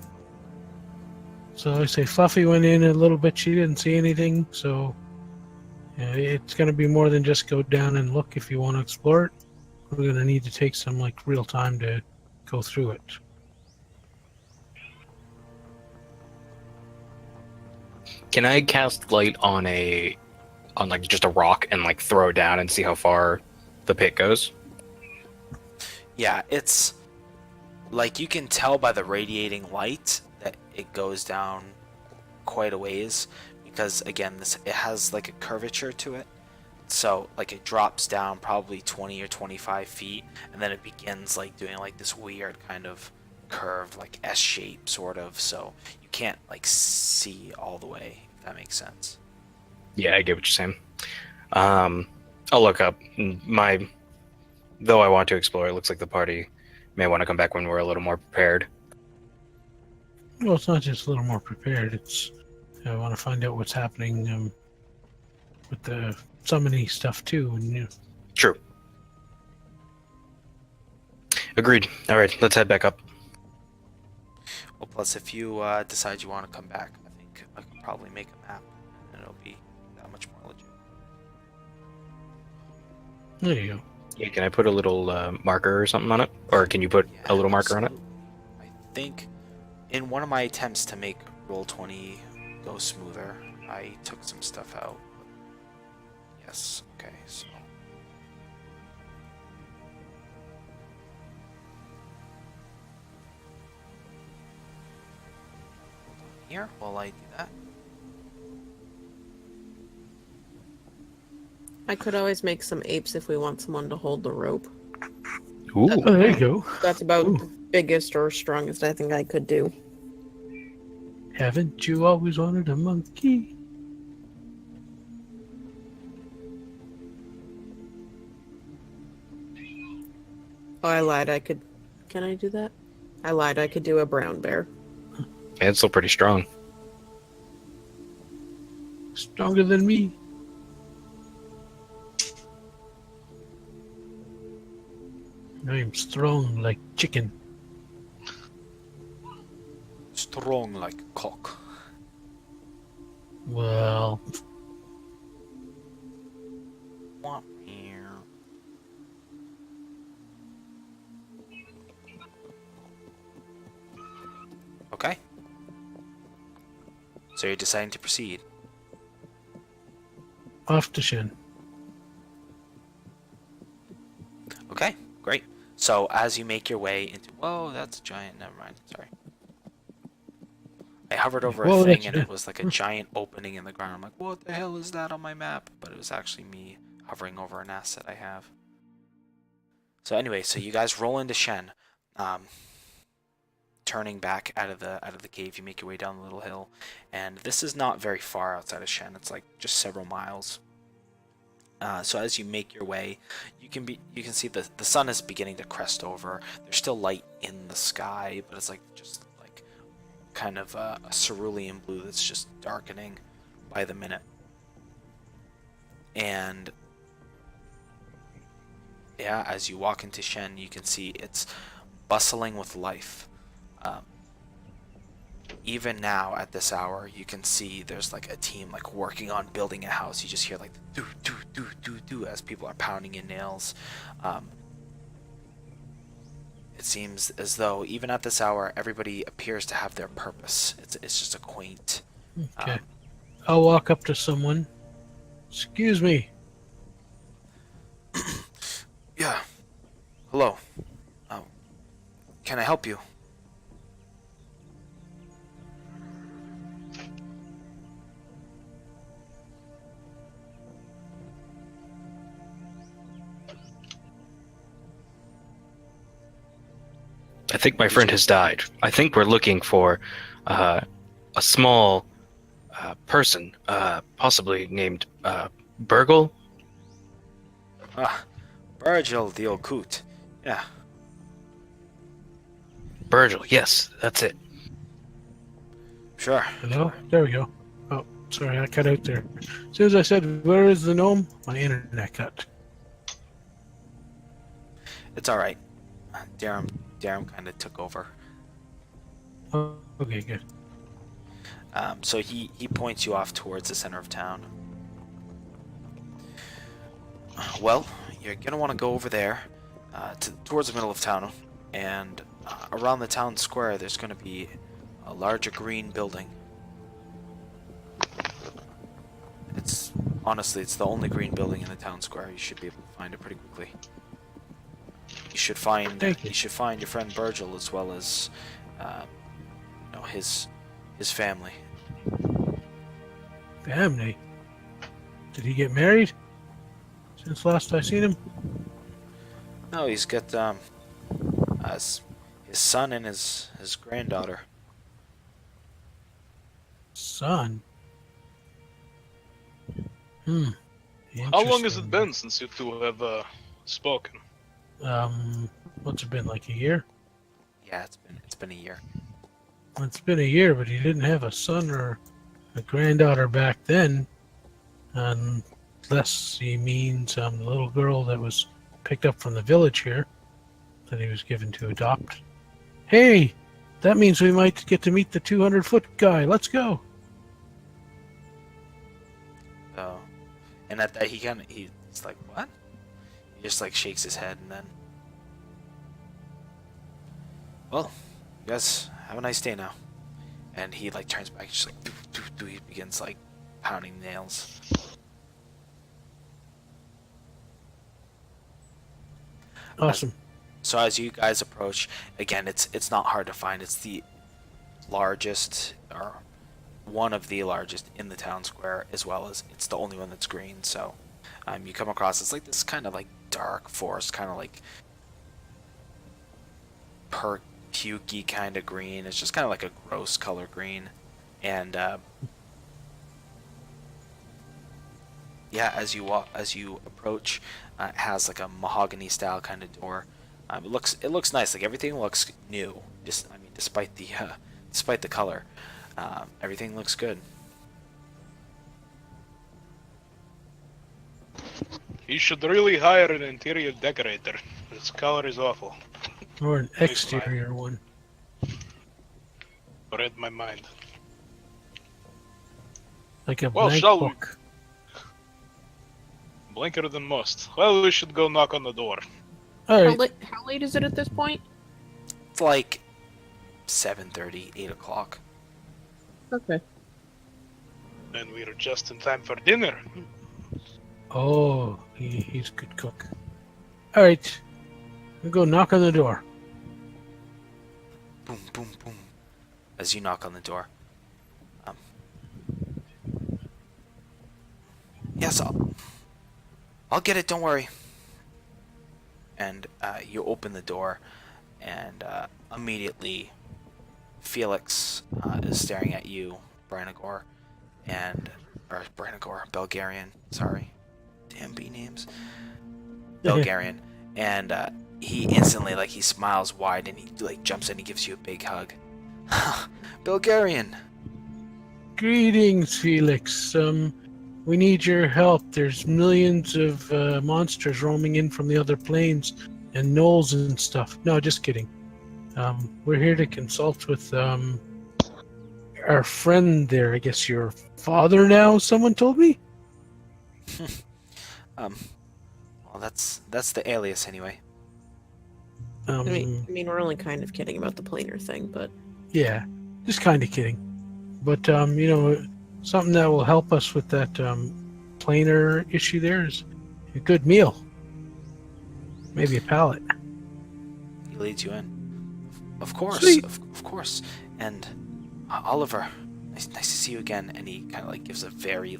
[SPEAKER 3] so I say Fluffy went in a little bit. She didn't see anything, so it's going to be more than just go down and look if you want to explore it. we're gonna need to take some like real time to go through it.
[SPEAKER 2] Can I cast light on like just a rock and like throw it down and see how far the pit goes?
[SPEAKER 1] Yeah, it's like you can tell by the radiating light that it goes down quite a ways, because again, it has like a curvature to it. So like it drops down probably 20 or 25 feet, and then it begins like doing like this weird kind of curve, like S shape sort of. So you can't like see all the way, if that makes sense.
[SPEAKER 2] Yeah, I get what you're saying. I'll look up. Though I want to explore, it looks like the party may want to come back when we're a little more prepared.
[SPEAKER 3] Well, it's not just a little more prepared. It's I want to find out what's happening with the summoning stuff too. And
[SPEAKER 2] True. Agreed. All right, let's head back up.
[SPEAKER 1] Well, plus if you decide you want to come back, I think I could probably make a map, and it'll be that much more legit.
[SPEAKER 3] there you go.
[SPEAKER 2] Yeah, can I put a little marker or something on it? Or can you put a little marker on it?
[SPEAKER 1] Absolutely. I think in one of my attempts to make Roll20 go smoother, I took some stuff out. Yes, okay, so. Here, while I do that.
[SPEAKER 5] I could always make some apes if we want someone to hold the rope.
[SPEAKER 2] Ooh.
[SPEAKER 3] Oh, there you go.
[SPEAKER 5] That's about
[SPEAKER 3] Ooh.
[SPEAKER 5] the biggest or strongest I think I could do.
[SPEAKER 3] Haven't you always wanted a monkey?
[SPEAKER 5] Oh, I lied. I could. Can I do that? I lied. I could do a brown bear.
[SPEAKER 2] Yeah, it's still pretty strong.
[SPEAKER 3] Stronger than me. I'm strong like chicken.
[SPEAKER 1] Strong like a cock.
[SPEAKER 3] Well,
[SPEAKER 1] Womp here. Okay. So you're deciding to proceed.
[SPEAKER 3] off to Shen.
[SPEAKER 1] Okay, great. So as you make your way into... Whoa, that's a giant. Never mind. Sorry. I hovered over a
[SPEAKER 3] Whoa,
[SPEAKER 1] thing
[SPEAKER 3] that's
[SPEAKER 1] and it
[SPEAKER 3] good.
[SPEAKER 1] was like a giant opening in the ground. I'm like, what the hell is that on my map? But it was actually me hovering over an asset I have. So anyway, so you guys roll into Shen. Turning back out of the cave, you make your way down the little hill, and this is not very far outside of Shen. It's like just several miles. So as you make your way, you can see the sun is beginning to crest over. There's still light in the sky, but it's like just like kind of a cerulean blue that's just darkening by the minute. And yeah, as you walk into Shen, you can see it's bustling with life. Even now at this hour, you can see there's like a team like working on building a house. You just hear like do do do do do as people are pounding in nails. It seems as though even at this hour, everybody appears to have their purpose. It's just a quaint.
[SPEAKER 3] Okay. I'll walk up to someone. Excuse me.
[SPEAKER 1] Yeah. Hello. Can I help you?
[SPEAKER 2] I think my friend has died. I think we're looking for a small person, possibly named Burgle.
[SPEAKER 1] Ah, Virgil the Occult. Yeah.
[SPEAKER 2] Virgil, yes, that's it.
[SPEAKER 1] Sure.
[SPEAKER 3] Hello? There we go. Oh, sorry, I cut out there. As soon as I said, where is the gnome? My internet cut.
[SPEAKER 1] It's all right. Darum kind of took over.
[SPEAKER 3] Oh, okay, good.
[SPEAKER 1] So he points you off towards the center of town. Well, you're gonna want to go over there. towards the middle of town, and around the town square there's going to be a larger green building. It's honestly, it's the only green building in the town square. You should be able to find it pretty quickly. You should find
[SPEAKER 3] Thank you.
[SPEAKER 1] you should find your friend Virgil as well as his family.
[SPEAKER 3] Family. Did he get married? Since last I seen him?
[SPEAKER 1] No, he's got his son and his granddaughter.
[SPEAKER 3] Son.
[SPEAKER 6] How long has it
[SPEAKER 3] Interesting.
[SPEAKER 6] been since you two have spoken?
[SPEAKER 3] What's it been, like a year?
[SPEAKER 1] Yeah, it's been a year.
[SPEAKER 3] It's been a year, but he didn't have a son or a granddaughter back then. Unless he means the little girl that was picked up from the village here that he was given to adopt. Hey, that means we might get to meet the 200-foot guy. Let's go.
[SPEAKER 1] So, and at that he's like, what? He just like shakes his head and then, well, you guys have a nice day now. And he like turns back and just like he begins like pounding nails.
[SPEAKER 3] Awesome.
[SPEAKER 1] So as you guys approach, again, it's not hard to find. It's the largest, or one of the largest in the town square, as well as it's the only one that's green. So you come across, it's like this kind of like dark forest, kind of like pukey kind of green. It's just kind of like a gross color green. And yeah, as you approach, it has like a mahogany style kind of door. It looks nice. Like everything looks new. Despite the color, everything looks good.
[SPEAKER 6] You should really hire an interior decorator. This color is awful.
[SPEAKER 3] Or an exterior one.
[SPEAKER 6] Read my mind.
[SPEAKER 3] Like a
[SPEAKER 6] Well,
[SPEAKER 3] blank
[SPEAKER 6] shall we-
[SPEAKER 3] book.
[SPEAKER 6] Blinker than most. Well, we should go knock on the door.
[SPEAKER 3] All right.
[SPEAKER 5] How late is it at this point?
[SPEAKER 1] It's like 7:30, 8 o'clock.
[SPEAKER 5] Okay.
[SPEAKER 6] And we're just in time for dinner.
[SPEAKER 3] Oh, he's a good cook. All right. We'll go knock on the door.
[SPEAKER 1] Boom, boom, boom. As you knock on the door. Yes, I'll get it. Don't worry. And you open the door, and immediately Felix is staring at you, Branagor, Belgarian. Sorry, damn B names. Belgarian, and he instantly he smiles wide and he jumps in. He gives you a big hug. Belgarian.
[SPEAKER 3] Greetings, Felix. We need your help. There's millions of monsters roaming in from the other planes and gnolls and stuff. No, just kidding. We're here to consult with our friend there. I guess your father now, someone told me?
[SPEAKER 1] Well, that's the alias anyway.
[SPEAKER 5] I mean, we're only kind of kidding about the planar thing, but
[SPEAKER 3] Yeah, just kind of kidding. But, something that will help us with that planar issue there is a good meal. Maybe a pallet.
[SPEAKER 1] He leads you in. Of course,
[SPEAKER 3] Sweet.
[SPEAKER 1] of course. And Oliver, nice to see you again. And he kind of gives a very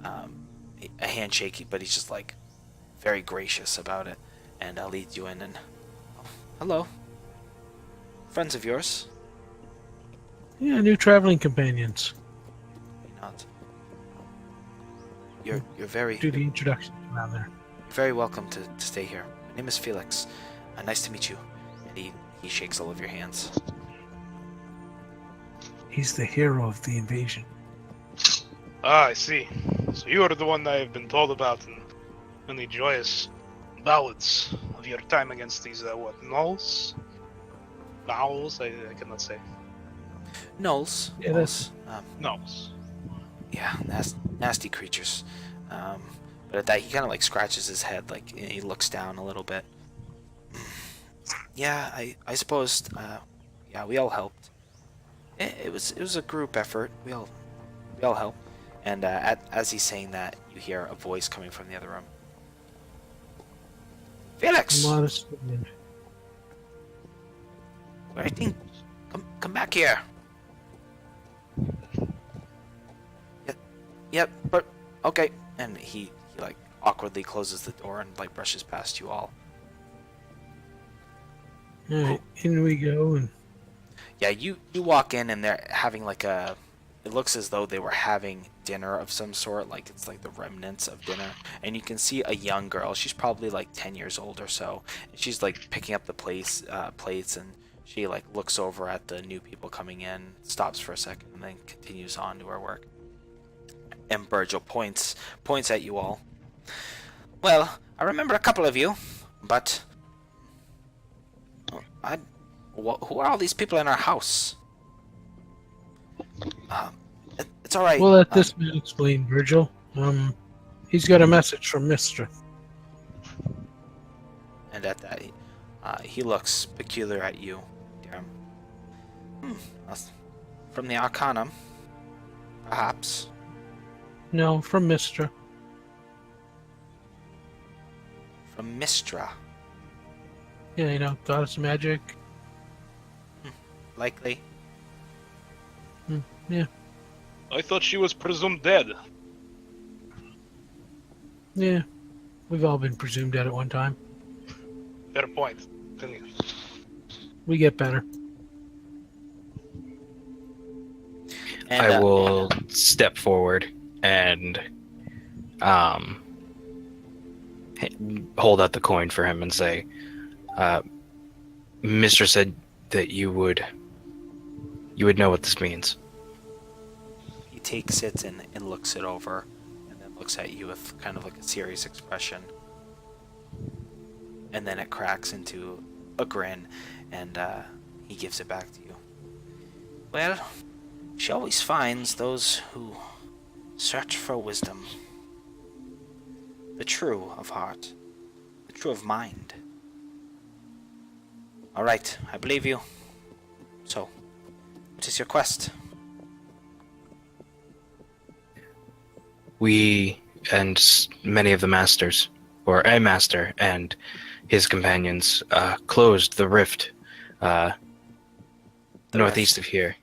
[SPEAKER 1] a handshake, but he's just very gracious about it, and leads you in. And hello, friends of yours.
[SPEAKER 3] Yeah, new traveling companions.
[SPEAKER 1] Maybe not. You're very
[SPEAKER 3] Do the introduction around there.
[SPEAKER 1] very welcome to stay here. My name is Felix. Nice to meet you. And he shakes all of your hands.
[SPEAKER 3] He's the hero of the invasion.
[SPEAKER 6] Ah, I see. So you are the one I have been told about in the joyous ballads of your time against these, gnolls? Gnolls? I cannot say.
[SPEAKER 1] Knolls.
[SPEAKER 3] Yeah, that's-
[SPEAKER 6] Gnolls.
[SPEAKER 1] Yeah, nasty creatures. But at that, he kind of scratches his head, and he looks down a little bit. Yeah, I suppose. Yeah, we all helped. It was a group effort. We all helped. And as he's saying that, you hear a voice coming from the other room. Felix,
[SPEAKER 3] Modest.
[SPEAKER 1] I think come back here. Yep, but okay. And he like awkwardly closes the door and like brushes past you all.
[SPEAKER 3] All right, in we go. And
[SPEAKER 1] Yeah, you walk in and they're having like a. It looks as though they were having dinner of some sort, like it's like the remnants of dinner. And you can see a young girl. She's probably like 10 years old or so. And she's like picking up the plates, and she like looks over at the new people coming in, stops for a second, and then continues on to her work. And Virgil points at you all. Well, I remember a couple of you, but who are all these people in our house? It's all right.
[SPEAKER 3] we'll let this man explain, Virgil. He's got a message from Mister.
[SPEAKER 1] And at that, he looks peculiar at you, Darren. That's from the Arcanum, perhaps.
[SPEAKER 3] No, from Mister.
[SPEAKER 1] From Mistra,
[SPEAKER 3] Yeah, you know, thoughts magic.
[SPEAKER 1] likely.
[SPEAKER 3] Yeah,
[SPEAKER 6] I thought she was presumed dead.
[SPEAKER 3] yeah. We've all been presumed dead at one time.
[SPEAKER 6] Fair point. Continue.
[SPEAKER 3] We get better.
[SPEAKER 1] And,
[SPEAKER 2] I will step forward and hold out the coin for him and say, Mister said that you would know what this means.
[SPEAKER 1] He takes it and looks it over, and then looks at you with kind of like a serious expression. And then it cracks into a grin, and he gives it back to you. Well, she always finds those who search for wisdom. The true of heart. The true of mind. Alright, I believe you. So, what is your quest?
[SPEAKER 2] We and many of the masters, or a master and his companions, closed the rift northeast of here.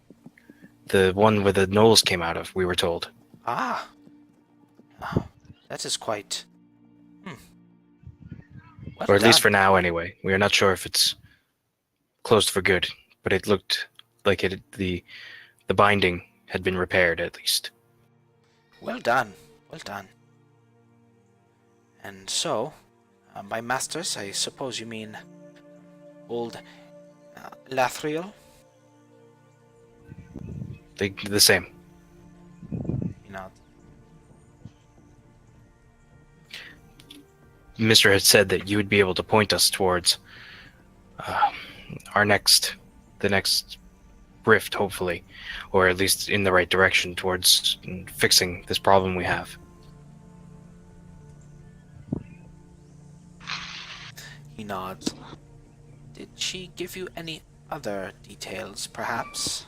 [SPEAKER 2] The one where the gnolls came out of, we were told.
[SPEAKER 1] Ah. Oh, that is quite... Well
[SPEAKER 2] Or at least
[SPEAKER 1] done.
[SPEAKER 2] for now, anyway. We are not sure if it's closed for good, but it looked like the binding had been repaired, at least.
[SPEAKER 1] Well done. Well done. And so, by masters, I suppose you mean old Lathriel?
[SPEAKER 2] The same.
[SPEAKER 1] You know,
[SPEAKER 2] Mister had said that you would be able to point us towards the next rift, hopefully, or at least in the right direction towards fixing this problem we have.
[SPEAKER 1] he nods. Did she give you any other details, perhaps?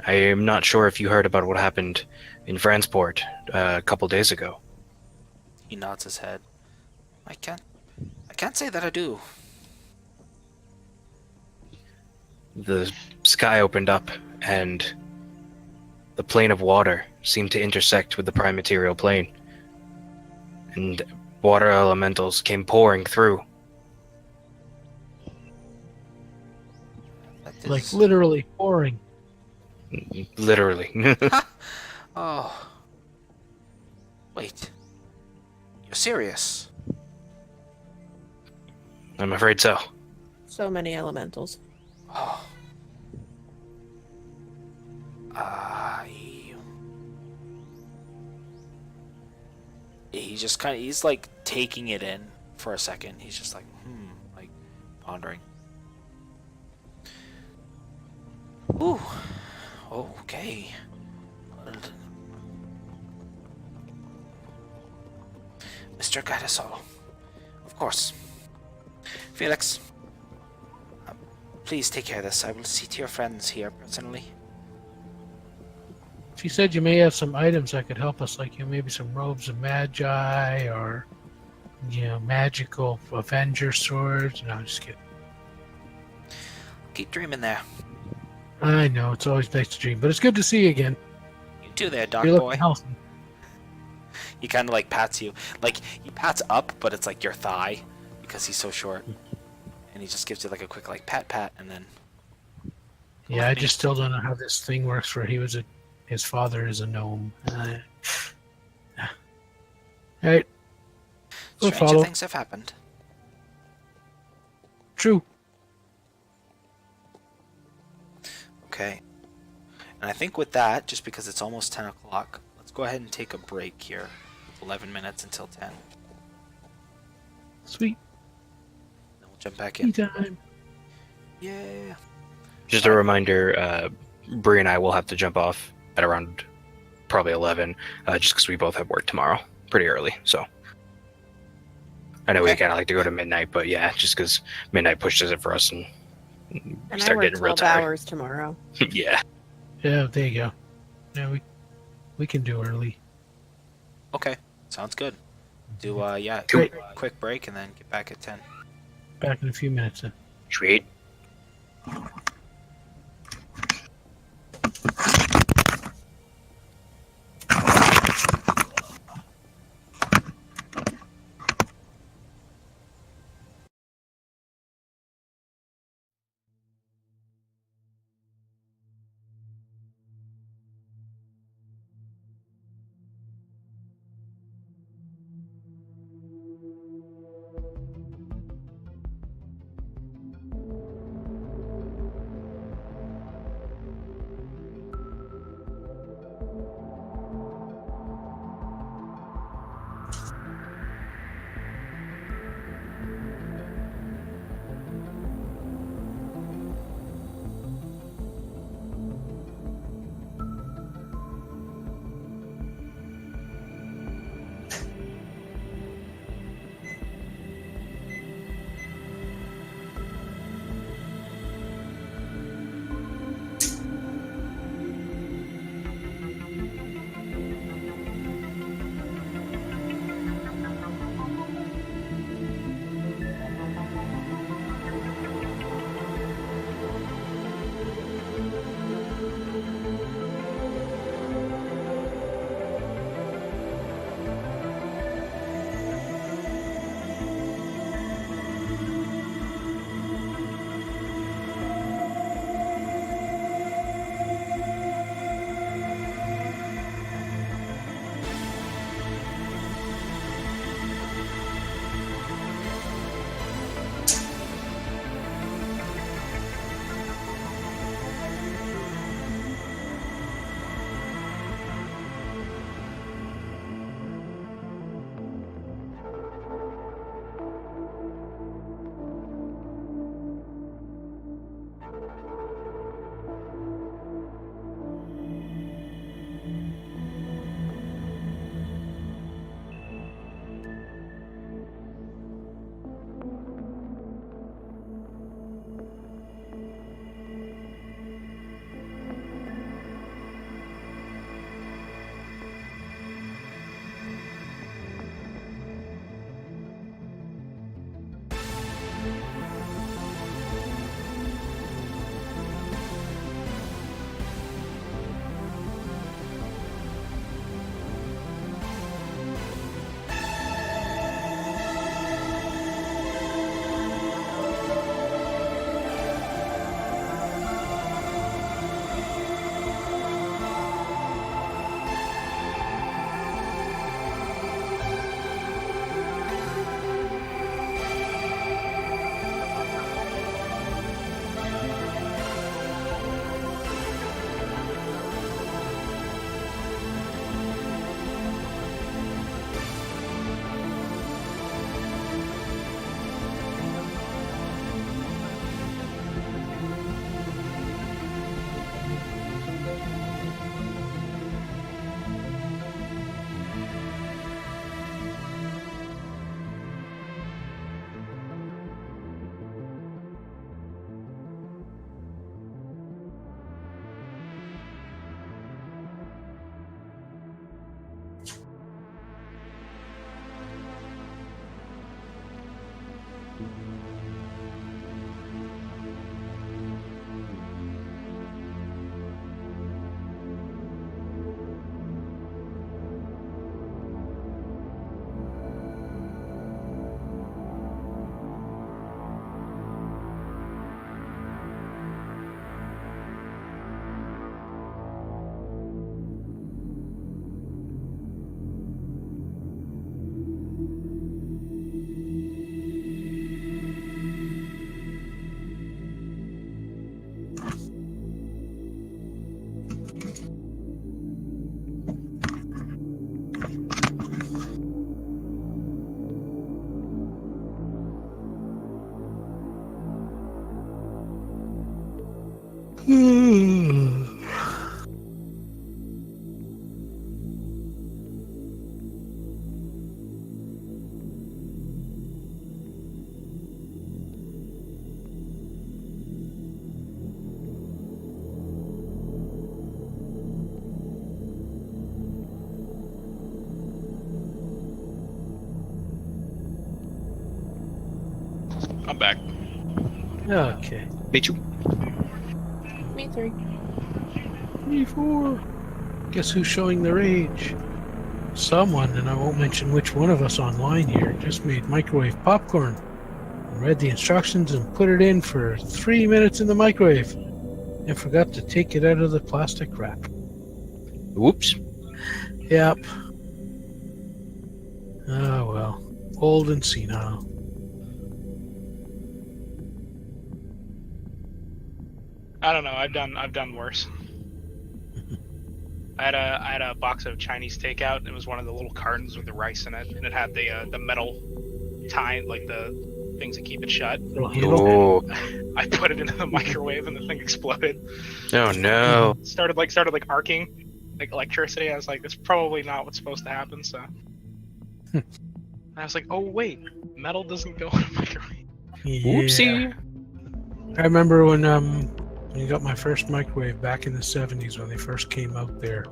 [SPEAKER 2] I am not sure if you heard about what happened in Fransport a couple days ago.
[SPEAKER 1] He nods his head. I can't say that I do.
[SPEAKER 2] The sky opened up, and the plane of water seemed to intersect with the prime material plane, and water elementals came pouring through.
[SPEAKER 1] That
[SPEAKER 3] Like
[SPEAKER 1] is-
[SPEAKER 3] literally pouring.
[SPEAKER 2] Literally.
[SPEAKER 1] Oh. Wait. You're serious?
[SPEAKER 2] I'm afraid so.
[SPEAKER 5] So many elementals.
[SPEAKER 1] Oh. He's like taking it in for a second. He's just like, like pondering. Ooh. Okay. Mr. Gadasol. Of course. Felix, please take care of this. I will see to your friends here personally.
[SPEAKER 3] She said you may have some items that could help us, like maybe some robes of magi or magical Avenger swords. No, I'm just kidding.
[SPEAKER 1] Keep dreaming there.
[SPEAKER 3] I know it's always nice to dream, but it's good to see you again.
[SPEAKER 1] You too there, Dark
[SPEAKER 3] You're
[SPEAKER 1] Boy.
[SPEAKER 3] looking healthy.
[SPEAKER 1] He kind of like pats you. Like, he pats up, but it's like your thigh because he's so short. And he just gives you like a quick like pat, and then...
[SPEAKER 3] Yeah, I just still don't know how this thing works. Where his father is a gnome. All right, we'll
[SPEAKER 1] Stranger
[SPEAKER 3] follow.
[SPEAKER 1] things have happened.
[SPEAKER 3] True.
[SPEAKER 1] Okay. And I think with that, just because it's almost 10 o'clock, let's go ahead and take a break here. It's 11 minutes until 10.
[SPEAKER 3] Sweet.
[SPEAKER 1] Then we'll jump back in.
[SPEAKER 3] Tea time.
[SPEAKER 1] Yeah.
[SPEAKER 2] Just a reminder, Bree and I will have to jump off at around probably 11, just because we both have work tomorrow pretty early. So I know we
[SPEAKER 1] Okay.
[SPEAKER 2] kind of like to go to midnight, but yeah, just because midnight pushes it for us and we
[SPEAKER 5] And I
[SPEAKER 2] start
[SPEAKER 5] work
[SPEAKER 2] getting real
[SPEAKER 5] 12
[SPEAKER 2] tired.
[SPEAKER 5] hours tomorrow.
[SPEAKER 2] Yeah.
[SPEAKER 3] Yeah, there you go. Yeah, we can do early.
[SPEAKER 1] Okay. Sounds good. Do,
[SPEAKER 3] Great.
[SPEAKER 1] quick break and then get back at 10.
[SPEAKER 3] Back in a few minutes then.
[SPEAKER 2] Sweet.
[SPEAKER 4] back.
[SPEAKER 3] Okay.
[SPEAKER 2] Me too.
[SPEAKER 5] Me three.
[SPEAKER 3] 3, 4. Guess who's showing their age? Someone, and I won't mention which one of us online here, just made microwave popcorn, read the instructions and put it in for 3 minutes in the microwave, and forgot to take it out of the plastic wrap.
[SPEAKER 2] Oops.
[SPEAKER 3] Yep. Oh well. Old and senile.
[SPEAKER 6] I don't know. I've done worse. I had a box of Chinese takeout. It was one of the little cartons with the rice in it, and it had the metal tie, like the things that keep it shut.
[SPEAKER 3] Little handle.
[SPEAKER 2] Oh.
[SPEAKER 6] I put it into the microwave, and the thing exploded.
[SPEAKER 2] Oh no.
[SPEAKER 6] Started arcing, like electricity. I was like, that's probably not what's supposed to happen. So I was like, oh wait, metal doesn't go in a microwave.
[SPEAKER 3] Yeah.
[SPEAKER 2] Oopsie.
[SPEAKER 3] I remember when I got my first microwave back in the 70s when they first came out there.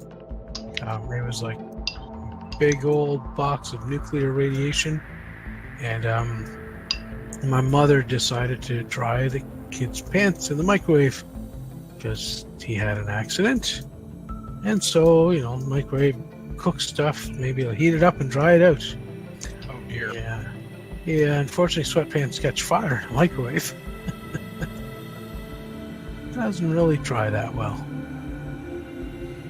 [SPEAKER 3] It was like a big old box of nuclear radiation, and my mother decided to dry the kid's pants in the microwave because he had an accident. And so, you know, microwave cook stuff, maybe I'll heat it up and dry it out.
[SPEAKER 6] Oh dear.
[SPEAKER 3] Yeah, unfortunately sweatpants catch fire in the microwave. Doesn't really dry that well.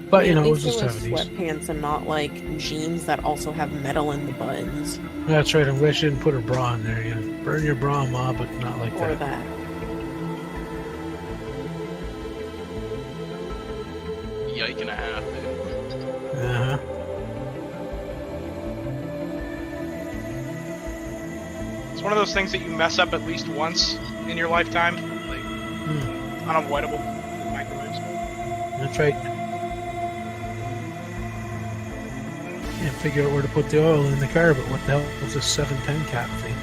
[SPEAKER 3] But, you know, it was the
[SPEAKER 5] At least
[SPEAKER 3] 70s.
[SPEAKER 5] sweatpants and not like jeans that also have metal in the buttons.
[SPEAKER 3] That's right, I'm glad she didn't put her bra in there. You know, burn your bra, Ma, but not like
[SPEAKER 5] Or
[SPEAKER 3] that.
[SPEAKER 5] that.
[SPEAKER 4] Yike and a half, dude.
[SPEAKER 3] Uh-huh.
[SPEAKER 6] It's one of those things that you mess up at least once in your lifetime, like unavoidable with microwaves.
[SPEAKER 3] That's right. Can't figure out where to put the oil in the car, but what the hell is this 710 cap thing?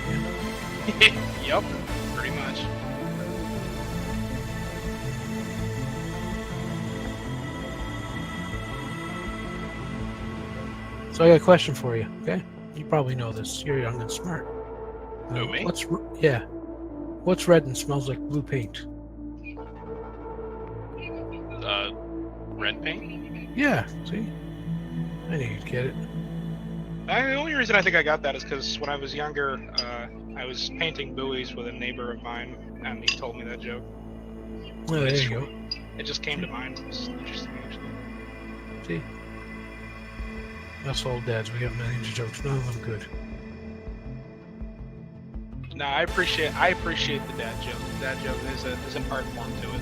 [SPEAKER 3] Yeah.
[SPEAKER 6] Yep, pretty much.
[SPEAKER 3] So I got a question for you, okay? You probably know this. You're young and smart.
[SPEAKER 4] Who, me?
[SPEAKER 3] What's red and smells like blue paint?
[SPEAKER 4] Red paint?
[SPEAKER 3] Yeah, see? I knew you'd get it.
[SPEAKER 6] The only reason I think I got that is because when I was younger, I was painting buoys with a neighbor of mine, and he told me that joke.
[SPEAKER 3] Well, there you go.
[SPEAKER 6] It just came to mind. It was interesting, actually.
[SPEAKER 3] See? Us old dads, we got millions of jokes, none of them good.
[SPEAKER 6] No, I appreciate the dad joke. The dad joke is an art form to it.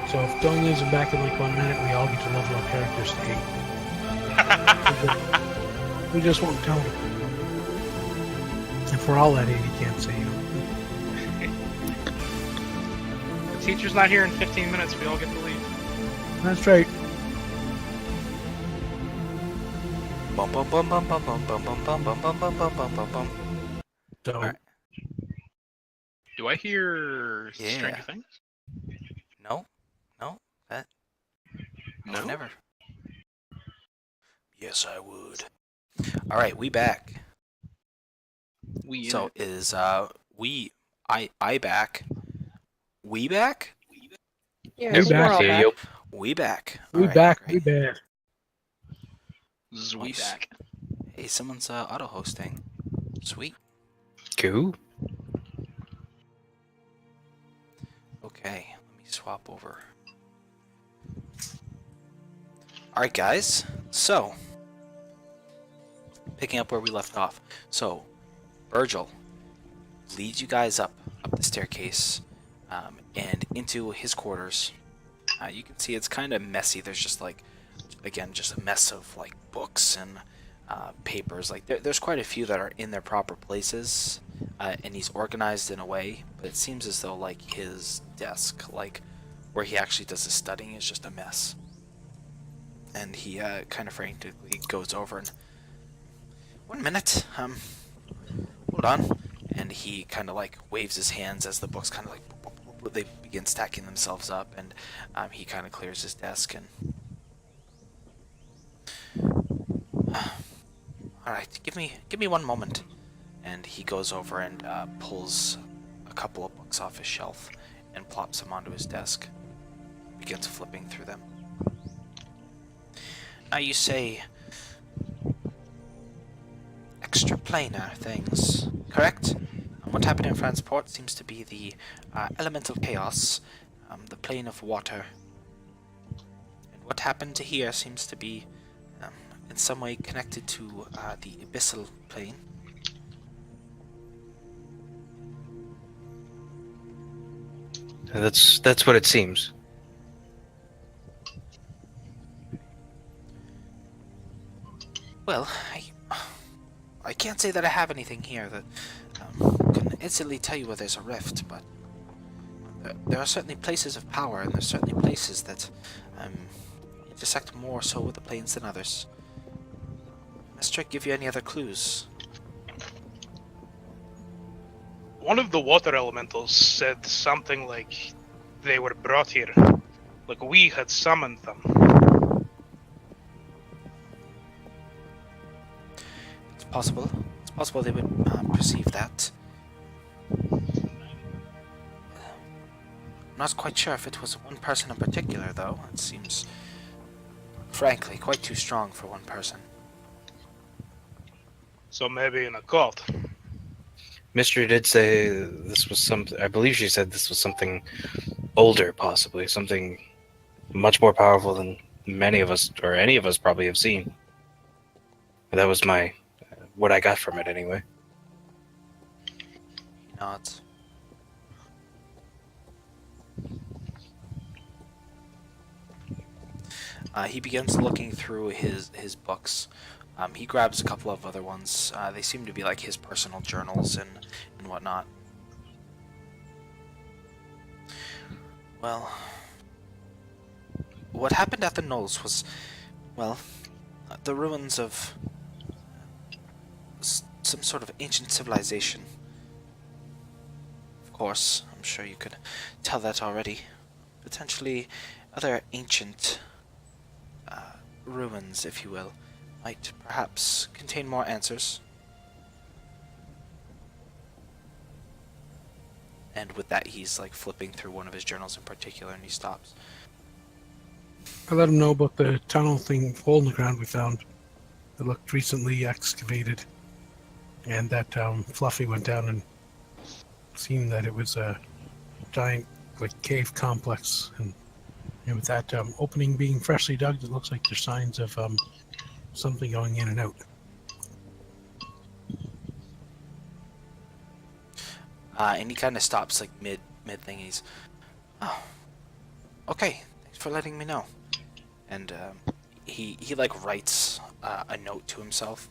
[SPEAKER 3] So if Don leaves him back in like 1 minute, we all get to level our characters to 8. We just won't tell him. If we're all at 8, he can't say, you know.
[SPEAKER 6] The teacher's not here in 15 minutes. We all get to leave.
[SPEAKER 3] That's right.
[SPEAKER 1] Bum bum bum bum bum bum bum bum bum bum bum bum bum bum bum.
[SPEAKER 3] So,
[SPEAKER 1] Alright.
[SPEAKER 6] Do I hear
[SPEAKER 1] Yeah.
[SPEAKER 6] Stranger Things?
[SPEAKER 1] No, that
[SPEAKER 4] No.
[SPEAKER 1] never. Yes, I would. All right, we back.
[SPEAKER 4] We in
[SPEAKER 1] So
[SPEAKER 4] it.
[SPEAKER 1] is I back? We back?
[SPEAKER 5] Yeah,
[SPEAKER 3] We're
[SPEAKER 5] I think
[SPEAKER 3] back.
[SPEAKER 5] we're all
[SPEAKER 2] Yeah,
[SPEAKER 5] back.
[SPEAKER 2] yep.
[SPEAKER 1] We back.
[SPEAKER 3] we
[SPEAKER 1] All right,
[SPEAKER 3] back,
[SPEAKER 1] great.
[SPEAKER 3] we bad.
[SPEAKER 4] We
[SPEAKER 1] Nice.
[SPEAKER 4] back.
[SPEAKER 1] Hey, someone's auto hosting. Sweet.
[SPEAKER 2] Cool.
[SPEAKER 1] Okay, let me swap over. All right, guys. So, picking up where we left off. So, Virgil leads you guys up the staircase and into his quarters. You can see it's kind of messy. There's just like, again, just a mess of like books and papers. Like there's quite a few that are in their proper places, and he's organized in a way. But it seems as though like his desk, like where he actually does his studying, is just a mess. and he kind of frantically goes over and 1 minute, hold on, and he kind of like waves his hands as the books kind of like they begin stacking themselves up, and he kind of clears his desk and all right, give me 1 moment, and he goes over and pulls a couple of books off his shelf and plops them onto his desk, begins flipping through them. Now you say extraplanar things, correct? And what happened in Fransport seems to be the elemental chaos, the plane of water. And what happened here seems to be in some way connected to the abyssal plane.
[SPEAKER 2] That's what it seems.
[SPEAKER 1] Well, I can't say that I have anything here that can instantly tell you where there's a rift, but there are certainly places of power, and there's certainly places that intersect more so with the planes than others. Must I give you any other clues?
[SPEAKER 6] One of the water elementals said something like they were brought here, like we had summoned them.
[SPEAKER 1] It's possible. It's possible they would perceive that. I'm not quite sure if it was one person in particular, though. It seems, frankly, quite too strong for one person.
[SPEAKER 6] So maybe in a cult.
[SPEAKER 2] Mystery did say this was something. I believe she said this was something older, possibly something much more powerful than many of us or any of us probably have seen. That was my what I got from it, anyway.
[SPEAKER 1] He nods. He begins looking through his books. He grabs a couple of other ones. They seem to be like his personal journals and whatnot. Well, what happened at the Knolls was, well, the ruins of some sort of ancient civilization. Of course, I'm sure you could tell that already. Potentially other ancient ruins, if you will, might perhaps contain more answers. And with that, he's like flipping through one of his journals in particular, and he stops.
[SPEAKER 3] I let him know about the tunnel thing, hole in the ground we found that looked recently excavated, and that Fluffy went down and seen that it was a giant like cave complex, and with that opening being freshly dug, it looks like there's signs of something going in and out.
[SPEAKER 1] And he kind of stops like mid thing. He's, oh, okay, thanks for letting me know. And he like writes a note to himself.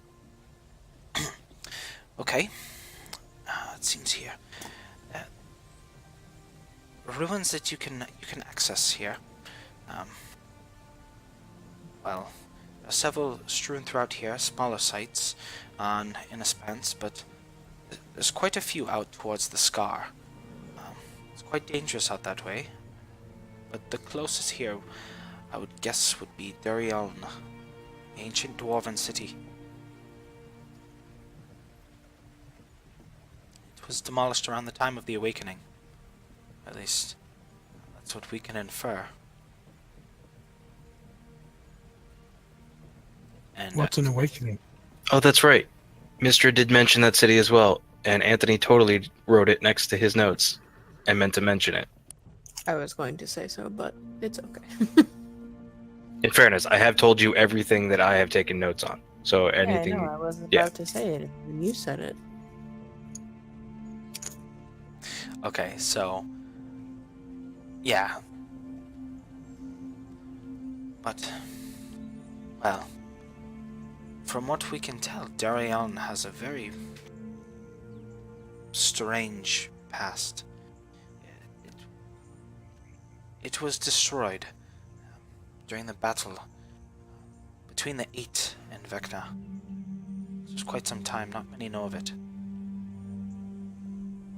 [SPEAKER 1] Okay, it seems here. Ruins that you can access here. Well, there are several strewn throughout here, smaller sites in a spans, but there's quite a few out towards the Scar. It's quite dangerous out that way, but the closest here, I would guess, would be Durialn, the ancient dwarven city. It was demolished around the time of the Awakening. At least, that's what we can infer. And
[SPEAKER 3] What's an awakening?
[SPEAKER 2] Oh, that's right. Mystery did mention that city as well, and Anthony totally wrote it next to his notes and meant to mention it.
[SPEAKER 5] I was going to say so, but it's okay.
[SPEAKER 2] In fairness, I have told you everything that I have taken notes on. So anything.
[SPEAKER 5] Yeah, I know. I was about
[SPEAKER 2] yeah.
[SPEAKER 5] to say it when you said it.
[SPEAKER 1] okay, so yeah, but well, from what we can tell, Durialn has a very strange past. It was destroyed during the battle between the 8 and Vecna. This was quite some time, not many know of it.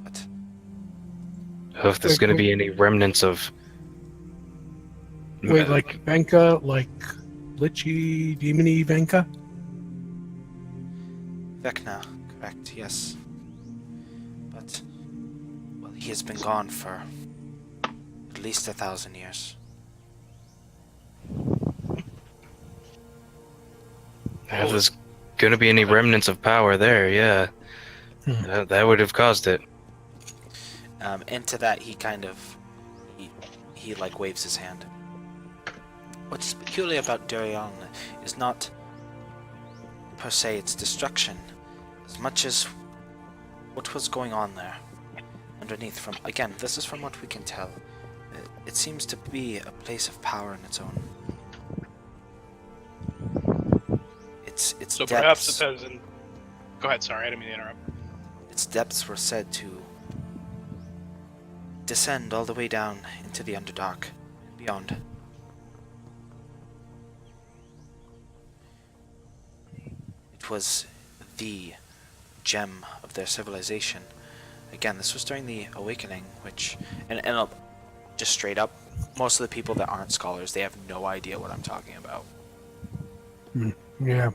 [SPEAKER 1] But
[SPEAKER 2] If there's going to be any remnants of...
[SPEAKER 3] Wait, like Venka, like Lichy, Demony Venka?
[SPEAKER 1] Vecna, correct, yes. But, well, he has been gone for at least 1,000 years.
[SPEAKER 2] If there's going to be any remnants of power there, yeah. That would have caused it.
[SPEAKER 1] And to that, he kind of, he like waves his hand. What's peculiar about Durian is not per se its destruction, as much as what was going on there underneath. From again, this is from what we can tell. It seems to be a place of power in its own. Its
[SPEAKER 6] So
[SPEAKER 1] depths,
[SPEAKER 6] perhaps it has. Go ahead. Sorry, I didn't mean to interrupt.
[SPEAKER 1] its depths were said to descend all the way down into the Underdark and beyond. It was the gem of their civilization. Again, this was during the Awakening, which, and just straight up, most of the people that aren't scholars, they have no idea what I'm talking about.
[SPEAKER 3] Yeah.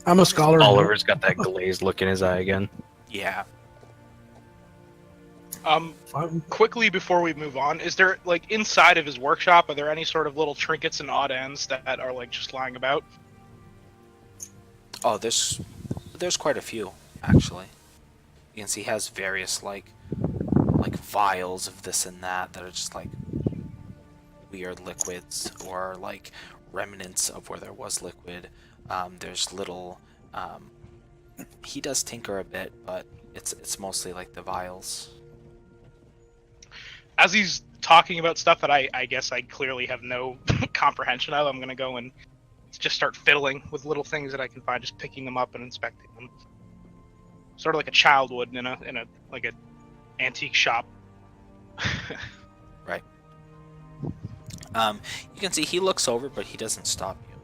[SPEAKER 3] I'm a scholar.
[SPEAKER 2] Oliver's got that glazed look in his eye again.
[SPEAKER 1] Yeah.
[SPEAKER 6] Quickly before we move on, is there, like, inside of his workshop, are there any sort of little trinkets and odd ends that are, like, just lying about?
[SPEAKER 1] Oh, there's quite a few, actually. You can see he has various like vials of this and that are just like weird liquids or like remnants of where there was liquid. There's little. He does tinker a bit, but it's mostly like the vials.
[SPEAKER 6] As he's talking about stuff that I guess I clearly have no comprehension of, I'm gonna go and just start fiddling with little things that I can find, just picking them up and inspecting them, sort of like a child would in a like an antique shop.
[SPEAKER 1] Right. You can see he looks over, but he doesn't stop you.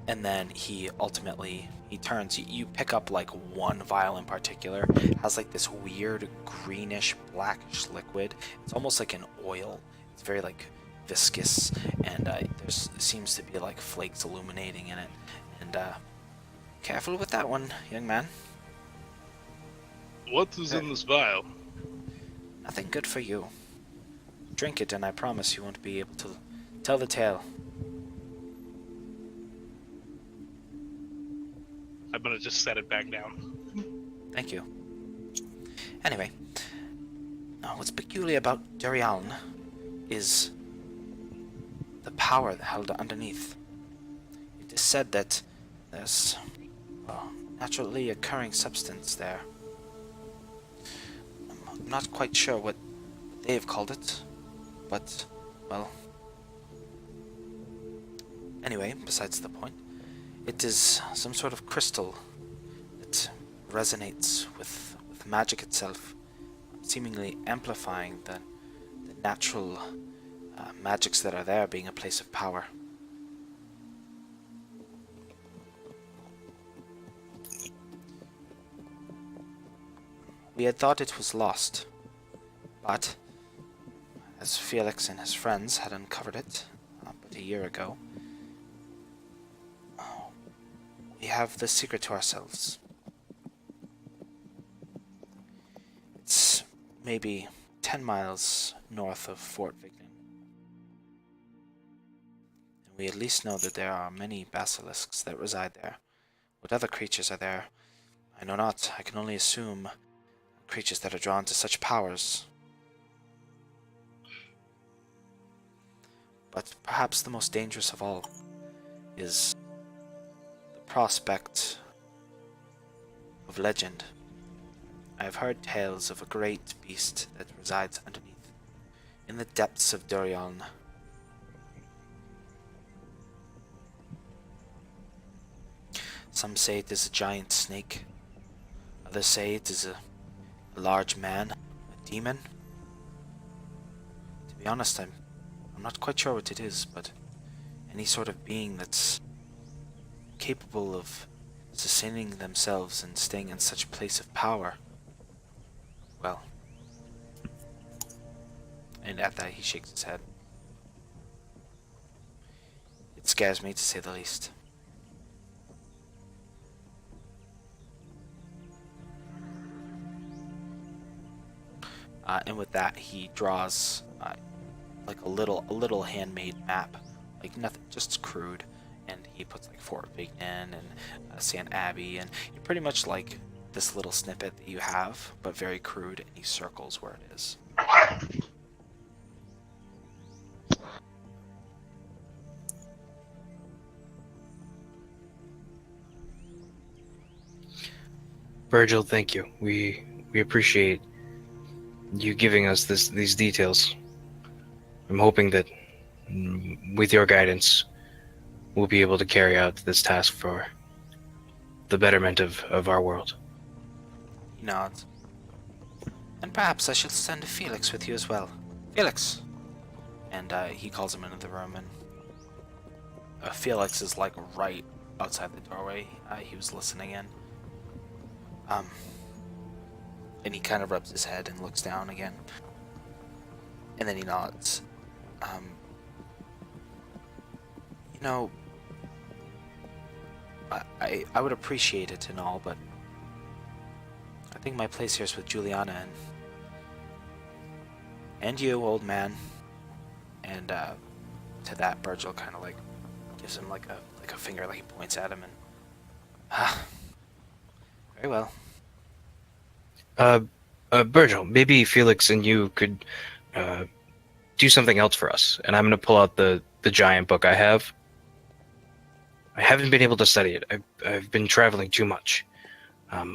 [SPEAKER 1] And then he ultimately turns. You pick up like one vial in particular. It has like this weird greenish blackish liquid. It's almost like an oil. It's very like viscous, and there seems to be like flakes illuminating in it. And careful with that one, young man.
[SPEAKER 6] What is in this vial?
[SPEAKER 1] Nothing good for you. Drink it, and I promise you won't be able to tell the tale.
[SPEAKER 6] I'm gonna just set it back down.
[SPEAKER 1] Thank you. Anyway, what's peculiar about Durian is the power held underneath. It is said that there's naturally occurring substance there. I'm not quite sure what they've called it, but, well... Anyway, besides the point, it is some sort of crystal that resonates with magic itself, seemingly amplifying the natural magics that are there, being a place of power. We had thought it was lost, but as Felix and his friends had uncovered it but a year ago, we have the secret to ourselves. It's maybe 10 miles north of Fort Vignan. And we at least know that there are many basilisks that reside there. What other creatures are there? I know not. I can only assume creatures that are drawn to such powers. But perhaps the most dangerous of all is the prospect of legend. I have heard tales of a great beast that resides underneath, in the depths of Durian. Some say it is a giant snake. Others say it is a large man, a demon. To be honest, I'm not quite sure what it is, but any sort of being that's capable of sustaining themselves and staying in such a place of power, well, and at that he shakes his head. It scares me, to say the least. And with that, he draws like a little handmade map, like nothing, just crude, and he puts like Fort Vignan and St. Abbey, and pretty much like this little snippet that you have, but very crude, and he circles where it is.
[SPEAKER 2] Virgil, thank you. We appreciate you giving us these details. I'm hoping that with your guidance, we'll be able to carry out this task for the betterment of our world.
[SPEAKER 1] He nods. And perhaps I should send Felix with you as well. Felix! And he calls him into the room, and Felix is like right outside the doorway. He was listening in. And he kind of rubs his head and looks down again. And then he nods. You know, I would appreciate it and all, but I think my place here is with Juliana and you, old man. And to that, Virgil kind of like gives him like a finger, like he points at him, and very well.
[SPEAKER 2] Virgil, maybe Felix and you could do something else for us. And I'm going to pull out the giant book I have. I haven't been able to study it. I've been traveling too much.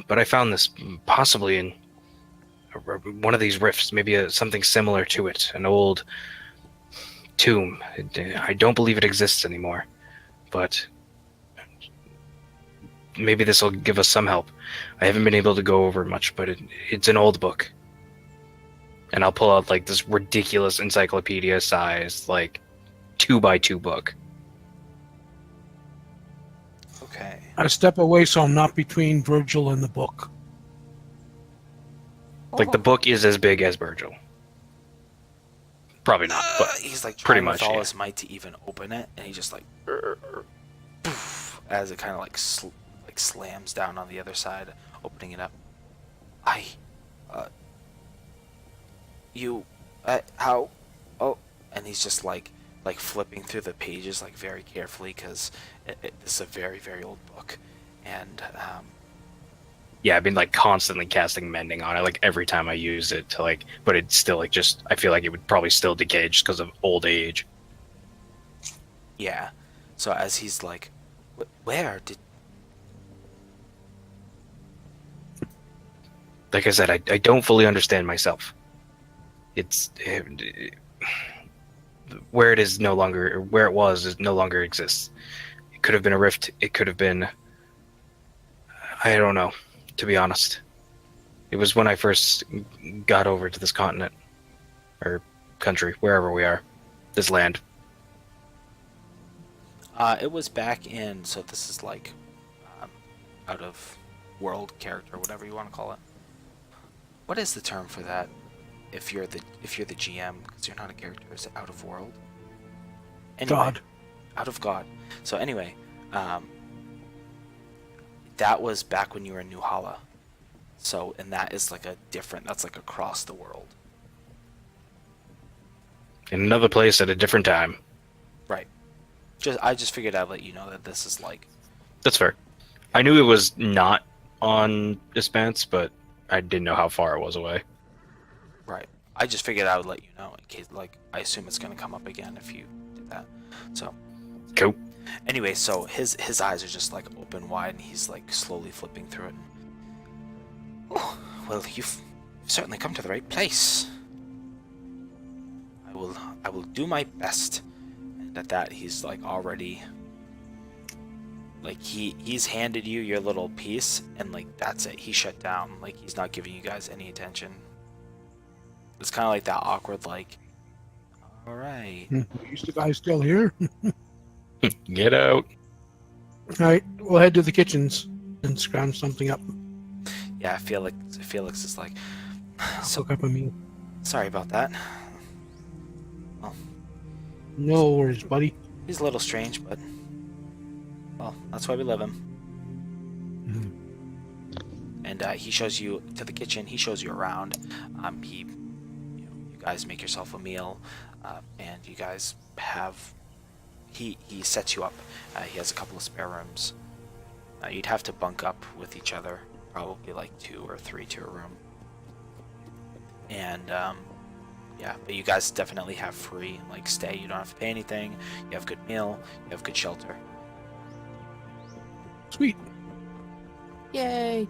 [SPEAKER 2] But I found this possibly in one of these rifts, maybe something similar to it, an old tomb. I don't believe it exists anymore, but maybe this will give us some help. I haven't been able to go over much, but it's an old book. And I'll pull out like this ridiculous encyclopedia sized, like 2x2 book.
[SPEAKER 1] Okay.
[SPEAKER 3] I step away so I'm not between Virgil and the book.
[SPEAKER 2] Like the book is as big as Virgil. Probably not, but
[SPEAKER 1] he's like
[SPEAKER 2] pretty
[SPEAKER 1] trying
[SPEAKER 2] much
[SPEAKER 1] with all
[SPEAKER 2] yeah.
[SPEAKER 1] his might to even open it, and he just like poof, as it kind of like slams down on the other side, opening it up. How? Oh, and he's just like flipping through the pages like very carefully, because this is a very, very old book, and
[SPEAKER 2] Yeah, I've been like constantly casting mending on it, like every time I use it to like, but it's still like just, I feel like it would probably still decay just because of old age.
[SPEAKER 1] yeah. So as he's like, where did?
[SPEAKER 2] Like I said, I don't fully understand myself. It's where it is no longer, or where it was is no longer exists. It could have been a rift. It could have been, I don't know, to be honest. It was when I first got over to this continent, or country, wherever we are, this land.
[SPEAKER 1] It was back in, so this is like out of world character, whatever you want to call it. What is the term for that? If you're the GM, because you're not a character, is it out of world? Anyway,
[SPEAKER 3] God.
[SPEAKER 1] Out of God. So anyway, that was back when you were in New Hala. So, and that is like that's like across the world.
[SPEAKER 2] In another place at a different time.
[SPEAKER 1] Right. I just figured I'd let you know that this is like.
[SPEAKER 2] That's fair. I knew it was not on Expanse, but I didn't know how far it was away.
[SPEAKER 1] Right. I just figured I would let you know in case, like, I assume it's going to come up again if you did that. So.
[SPEAKER 2] Cool.
[SPEAKER 1] Anyway, so his eyes are just like open wide, and he's like slowly flipping through it. Oh, well, you've certainly come to the right place. I will do my best. And at that, he's like already, like he's handed you your little piece, and like that's it. He shut down. Like he's not giving you guys any attention. It's kind of like that awkward, like, all right.
[SPEAKER 3] Is the guy still here?
[SPEAKER 2] Get out.
[SPEAKER 3] All right, we'll head to the kitchens and scrounge something up.
[SPEAKER 1] Yeah, Felix is like, so
[SPEAKER 3] Cook up a meal.
[SPEAKER 1] sorry about that.
[SPEAKER 3] No worries, buddy.
[SPEAKER 1] He's a little strange, but well, that's why we love him.
[SPEAKER 3] Mhm.
[SPEAKER 1] And he shows you to the kitchen. He shows you around. You guys make yourself a meal, and you guys have. He sets you up. He has a couple of spare rooms. You'd have to bunk up with each other, probably like 2 or 3 to a room. And yeah, but you guys definitely have free like stay. You don't have to pay anything. You have good meal. You have good shelter.
[SPEAKER 3] Sweet.
[SPEAKER 5] Yay!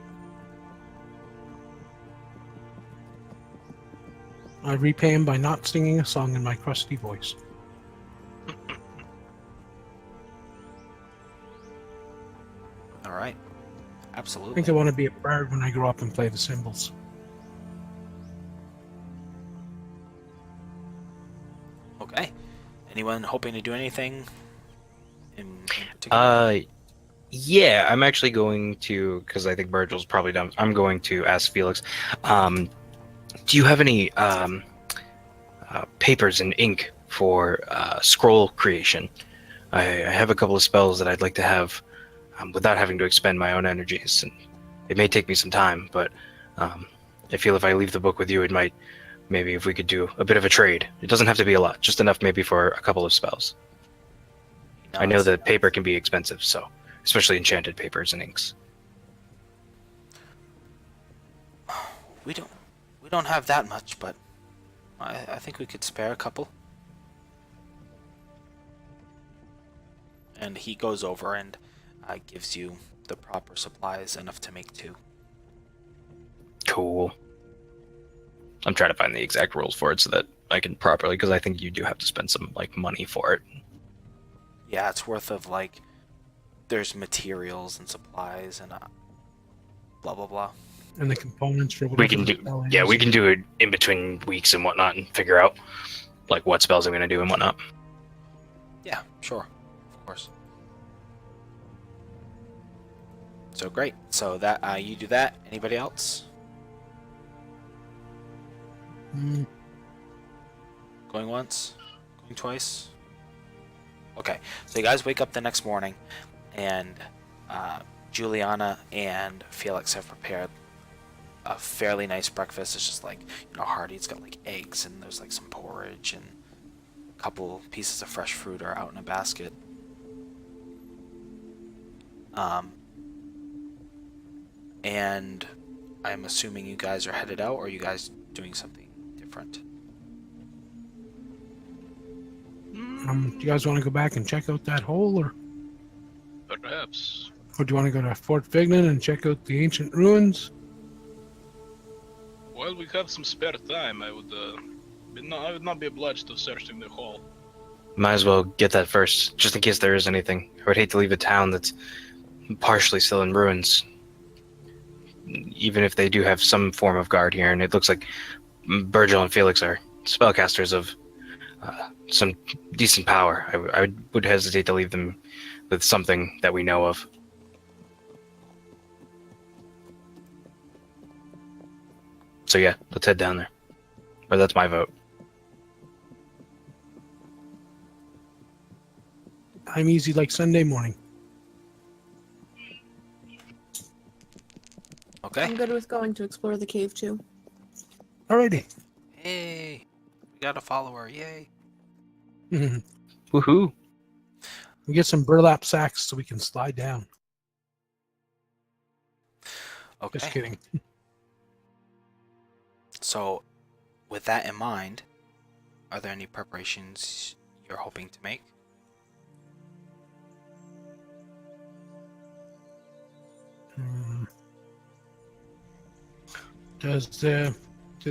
[SPEAKER 3] I repay him by not singing a song in my crusty voice.
[SPEAKER 1] All right.
[SPEAKER 3] I
[SPEAKER 1] Absolutely.
[SPEAKER 3] think I want to be a bird when I grow up and play the cymbals.
[SPEAKER 1] Okay. Anyone hoping to do anything in particular?
[SPEAKER 2] Yeah, I'm actually going to, because I think Virgil's probably done. I'm going to ask Felix. Do you have any papers and ink for scroll creation? I have a couple of spells that I'd like to have without having to expend my own energies, and it may take me some time, but I feel if I leave the book with you, it might. Maybe if we could do a bit of a trade. It doesn't have to be a lot, just enough maybe for a couple of spells. I know that paper can be expensive, so especially enchanted papers and inks.
[SPEAKER 1] We don't have that much, but I think we could spare a couple. And he goes over and gives you the proper supplies, enough to make 2.
[SPEAKER 2] Cool. I'm trying to find the exact rules for it so that I can properly, because I think you do have to spend some like money for it.
[SPEAKER 1] Yeah, it's worth of like, there's materials and supplies and blah blah blah.
[SPEAKER 3] And the components for
[SPEAKER 2] We
[SPEAKER 3] whatever
[SPEAKER 2] can
[SPEAKER 3] the
[SPEAKER 2] do,
[SPEAKER 3] spell
[SPEAKER 2] yeah,
[SPEAKER 3] is.
[SPEAKER 2] we can do it in between weeks and whatnot, and figure out like what spells I'm gonna do and whatnot.
[SPEAKER 1] Yeah, sure, of course. So great. So that you do that. Anybody else
[SPEAKER 3] Mm,
[SPEAKER 1] going once, going twice? Okay. So you guys wake up the next morning, and Juliana and Felix have prepared a fairly nice breakfast. It's just like, hearty. It's got like eggs, and there's like some porridge, and a couple pieces of fresh fruit are out in a basket. And I'm assuming you guys are headed out, or are you guys doing something different?
[SPEAKER 3] do you guys want to go back and check out that hole, or
[SPEAKER 4] Perhaps.
[SPEAKER 3] do you want to go to Fort Vignan and check out the ancient ruins?
[SPEAKER 4] While we have some spare time, I would not be obliged to searching the hall.
[SPEAKER 2] Might as well get that first, just in case there is anything. I would hate to leave a town that's partially still in ruins, even if they do have some form of guard here. And it looks like Virgil and Felix are spellcasters of some decent power. I would hesitate to leave them with something that we know of. So yeah, let's head down there. Or that's my vote.
[SPEAKER 3] I'm easy like Sunday morning.
[SPEAKER 1] Okay.
[SPEAKER 5] I'm good with going to explore the cave too.
[SPEAKER 3] Alrighty.
[SPEAKER 1] Hey, we got a follower. Yay.
[SPEAKER 3] We
[SPEAKER 2] Woohoo!
[SPEAKER 3] get some burlap sacks so we can slide down.
[SPEAKER 1] Okay.
[SPEAKER 3] Just kidding.
[SPEAKER 1] So, with that in mind, are there any preparations you're hoping to make?
[SPEAKER 3] Hmm. Do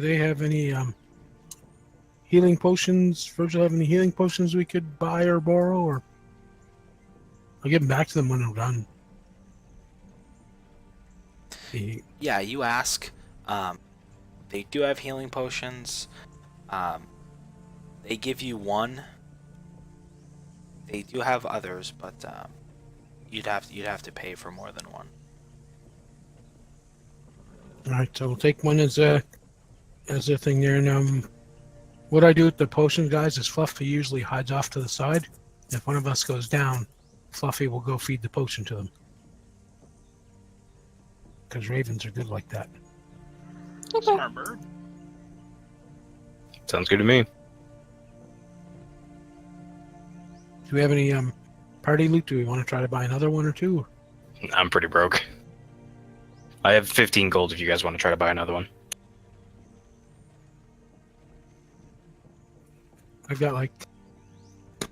[SPEAKER 3] they have any healing potions? Virgil have any healing potions we could buy or borrow, or I'll give them back to them when I'm done.
[SPEAKER 1] Yeah, you ask. They do have healing potions. They give you one. they do have others, but you'd have to pay for more than one.
[SPEAKER 3] All right, so we'll take one as a thing there. And what I do with the potion guys is Fluffy usually hides off to the side. If one of us goes down, Fluffy will go feed the potion to them. Because ravens are good like that.
[SPEAKER 5] Okay.
[SPEAKER 6] Smart bird.
[SPEAKER 2] Sounds good to me.
[SPEAKER 3] Do we have any party loot? Do we want to try to buy another one or two?
[SPEAKER 2] I'm pretty broke. I have 15 gold if you guys want to try to buy another one.
[SPEAKER 3] I've got like a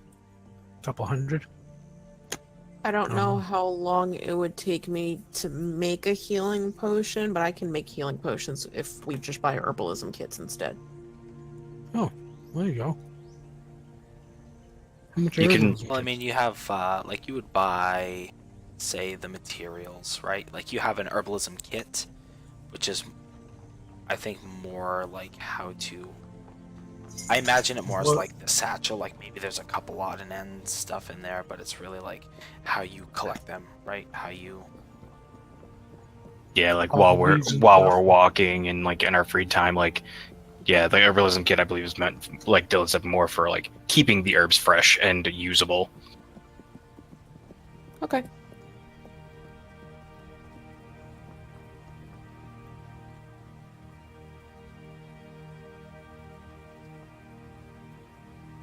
[SPEAKER 3] couple hundred.
[SPEAKER 5] I don't know how long it would take me to make a healing potion, but I can make healing potions if we just buy herbalism kits instead.
[SPEAKER 3] Oh, there you go. How much
[SPEAKER 2] You can-
[SPEAKER 3] herbalism
[SPEAKER 1] Well, I
[SPEAKER 3] kits?
[SPEAKER 1] mean, you have like you would buy, say, the materials, right? Like you have an herbalism kit, which is, I think, more like how to. I imagine it more as
[SPEAKER 3] Well-
[SPEAKER 1] like the satchel, like maybe there's a couple odd and end stuff in there, but it's really like how you collect them, right? How you.
[SPEAKER 2] Yeah, like
[SPEAKER 3] All
[SPEAKER 2] while
[SPEAKER 3] the
[SPEAKER 2] we're
[SPEAKER 3] leaves and
[SPEAKER 2] while
[SPEAKER 3] stuff.
[SPEAKER 2] we're walking and like in our free time, like yeah, the herbalism kit I believe is meant, like Dylan said, more for like keeping the herbs fresh and usable.
[SPEAKER 5] Okay.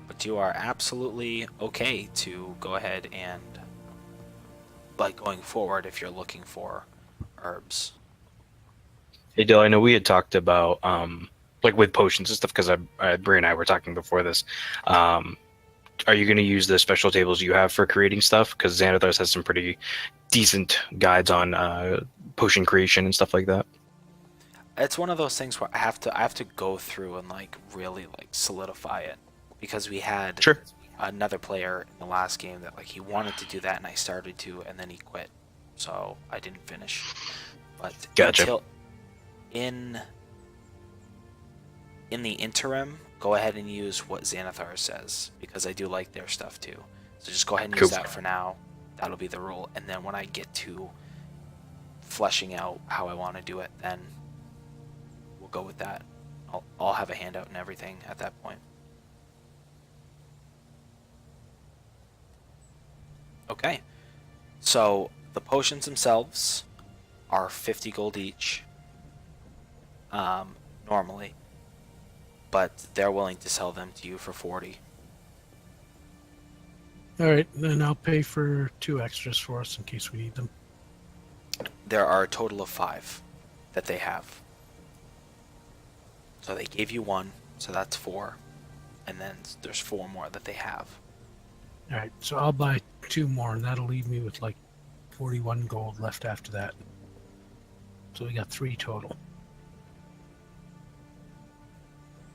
[SPEAKER 1] But you are absolutely okay to go ahead and, like, going forward if you're looking for herbs.
[SPEAKER 2] Hey Dylan, I know we had talked about like with potions and stuff because Brie and I were talking before this. Are you going to use the special tables you have for creating stuff? Because Xanathars has some pretty decent guides on potion creation and stuff like that.
[SPEAKER 1] It's one of those things where I have to go through and like really like solidify it, because we had
[SPEAKER 2] Sure.
[SPEAKER 1] another player in the last game that like he wanted to do that and I started to and then he quit, so I didn't finish. But
[SPEAKER 2] Gotcha.
[SPEAKER 1] until in the interim, go ahead and use what Xanathar says, because I do like their stuff too. So just go ahead and use
[SPEAKER 2] Cool.
[SPEAKER 1] that for now. That'll be the rule, and then when I get to fleshing out how I want to do it, then we'll go with that. I'll have a handout and everything at that point. Okay, so the potions themselves are 50 gold each, normally, but they're willing to sell them to you for 40.
[SPEAKER 3] All right, then I'll pay for 2 extras for us in case we need them.
[SPEAKER 1] There are a total of 5 that they have. So they gave you 1, so that's 4, and then there's 4 more that they have.
[SPEAKER 3] All right, so I'll buy 2 more, and that'll leave me with like 41 gold left after that. So we got 3 total.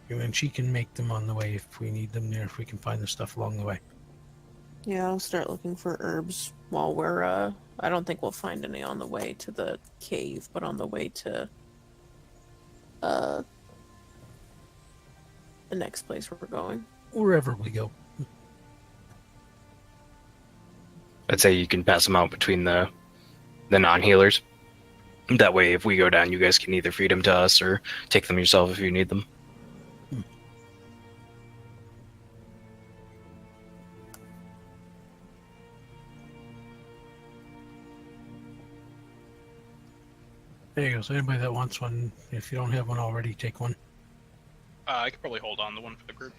[SPEAKER 3] And then she can make them on the way if we need them there, if we can find the stuff along the way.
[SPEAKER 5] Yeah, I'll start looking for herbs while we're I don't think we'll find any on the way to the cave, but on the way to the next place we're going.
[SPEAKER 3] Wherever we go.
[SPEAKER 2] I'd say you can pass them out between the non-healers. That way, if we go down, you guys can either feed them to us or take them yourself if you need them.
[SPEAKER 3] There you go. So anybody that wants one, if you don't have one already, take one.
[SPEAKER 6] I could probably hold on to one for the group.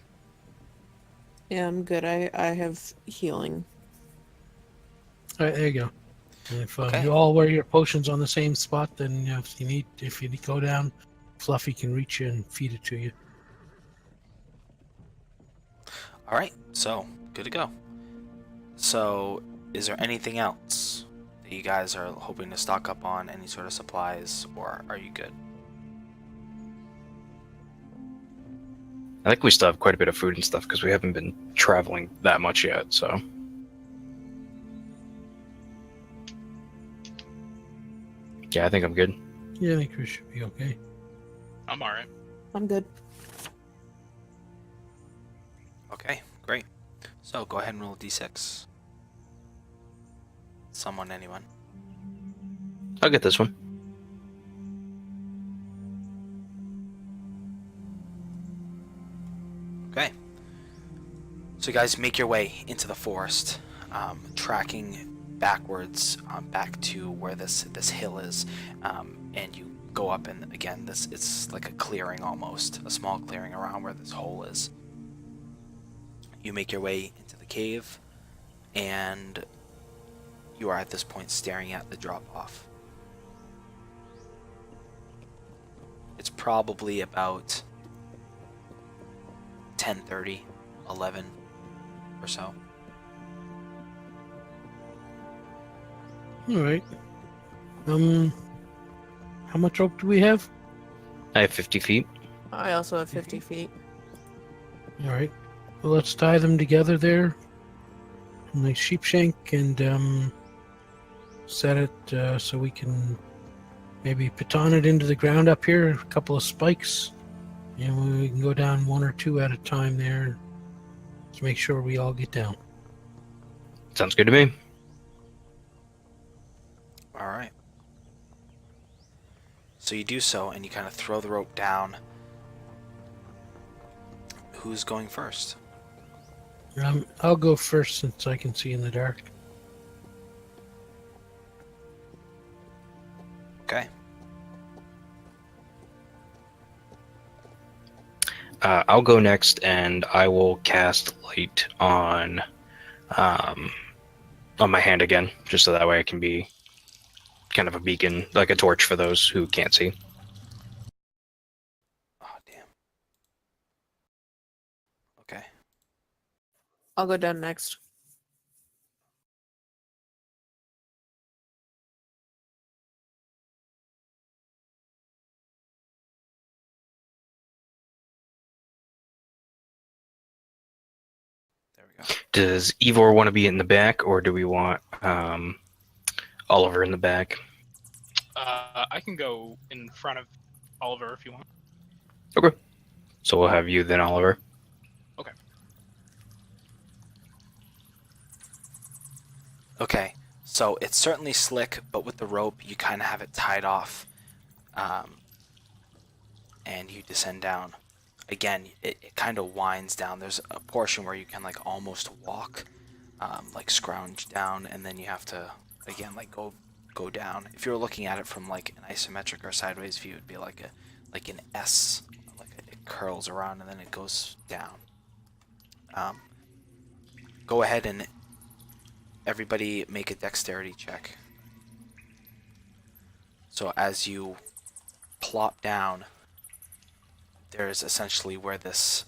[SPEAKER 5] Yeah, I'm good. I have healing.
[SPEAKER 3] All right, there you go. And if
[SPEAKER 1] Okay.
[SPEAKER 3] you all wear your potions on the same spot, then if you need to go down, Fluffy can reach you and feed it to you.
[SPEAKER 1] All right, so good to go. So, is there anything else that you guys are hoping to stock up on? Any sort of supplies, or are you good?
[SPEAKER 2] I think we still have quite a bit of food and stuff because we haven't been traveling that much yet, so. Yeah, I think I'm good.
[SPEAKER 3] Yeah, I think we should be okay.
[SPEAKER 6] I'm alright.
[SPEAKER 5] I'm good.
[SPEAKER 1] Okay, great. So go ahead and roll a d6. Someone, anyone.
[SPEAKER 2] I'll get this one.
[SPEAKER 1] Okay. So you guys make your way into the forest, tracking backwards back to where this hill is, and you go up, and again, it's like a clearing almost, a small clearing around where this hole is. You make your way into the cave, and you are at this point staring at the drop-off. It's probably about 10:30, 11 or so.
[SPEAKER 3] All right. How much rope do we have?
[SPEAKER 2] I have 50 feet.
[SPEAKER 5] I also have 50 feet.
[SPEAKER 3] All right. Well, let's tie them together there. Like sheepshank, and set it so we can maybe baton it into the ground up here. A couple of spikes, and we can go down one or two at a time there to make sure we all get down.
[SPEAKER 2] Sounds good to me.
[SPEAKER 1] All right. So you do so, and you kind of throw the rope down. Who's going first?
[SPEAKER 3] I'll go first since I can see in the dark.
[SPEAKER 1] Okay.
[SPEAKER 2] I'll go next, and I will cast light on my hand again, just so that way I can be kind of a beacon, like a torch for those who can't see.
[SPEAKER 1] Oh, damn. Okay.
[SPEAKER 5] I'll go down next.
[SPEAKER 1] There we go.
[SPEAKER 2] Does Ivor want to be in the back, or do we want Oliver in the back?
[SPEAKER 6] I can go in front of Oliver if you want.
[SPEAKER 2] Okay. So we'll have you then, Oliver.
[SPEAKER 6] Okay.
[SPEAKER 1] Okay. So it's certainly slick, but with the rope, you kind of have it tied off. And you descend down. Again, it kind of winds down. There's a portion where you can like almost walk, like scrounge down, and then you have to, again, like go down. If you were looking at it from like an isometric or sideways view, it'd be like an S, it curls around and then it goes down. Go ahead and everybody make a dexterity check. So as you plop down, there's essentially where this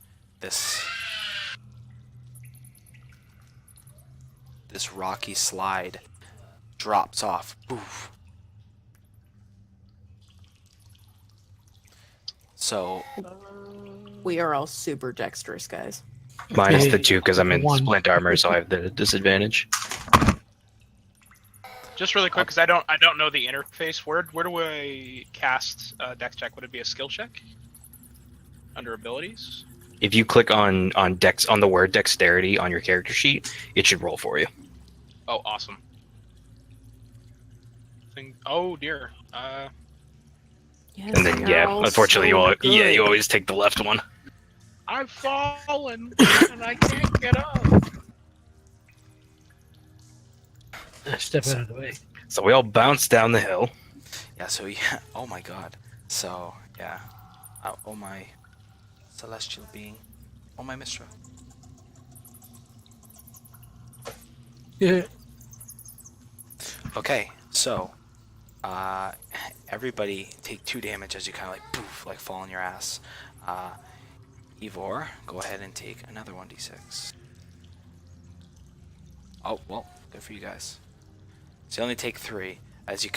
[SPEAKER 1] rocky slide drops off. Poof. So
[SPEAKER 5] We are all super dexterous, guys.
[SPEAKER 2] Minus the 2 because I'm in
[SPEAKER 3] One.
[SPEAKER 2] splint armor, so I have the disadvantage.
[SPEAKER 6] Just really quick, because I don't know the interface. Where do I cast dex check? Would it be a skill check under abilities?
[SPEAKER 2] If you click on dex on the word dexterity on your character sheet, it should roll for you.
[SPEAKER 6] Oh, awesome. Oh dear.
[SPEAKER 5] Yes,
[SPEAKER 2] And then
[SPEAKER 5] you're all
[SPEAKER 2] unfortunately
[SPEAKER 5] so
[SPEAKER 2] you
[SPEAKER 5] good.
[SPEAKER 2] always take the left one.
[SPEAKER 6] I've fallen and I can't get up.
[SPEAKER 3] Step out of the way.
[SPEAKER 2] So we all bounce down the hill.
[SPEAKER 1] yeah, so yeah, oh my god. So yeah, oh my celestial being, oh my Mistra.
[SPEAKER 3] Yeah.
[SPEAKER 1] Okay, so everybody take 2 damage as you kind of like poof, like fall on your ass. Ivor, go ahead and take another 1d6. Oh, well, good for you guys. So you only take 3 as you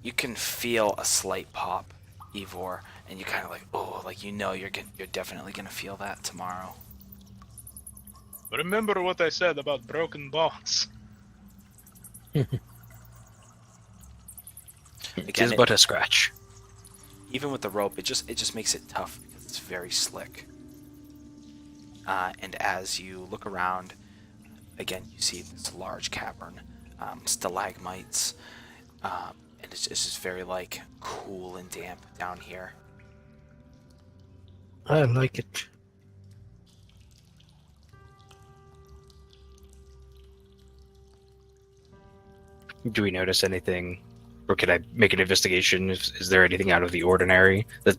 [SPEAKER 1] you can feel a slight pop, Ivor, and you kind of like, oh, like you're definitely gonna feel that tomorrow.
[SPEAKER 6] Remember what I said about broken bones.
[SPEAKER 2] It
[SPEAKER 1] Again,
[SPEAKER 2] is but a scratch.
[SPEAKER 1] even with the rope, it just makes it tough because it's very slick. And as you look around, again, you see this large cavern, stalagmites, and it's just very like cool and damp down here.
[SPEAKER 3] I like it.
[SPEAKER 2] Do we notice anything, or can I make an investigation? Is there anything out of the ordinary that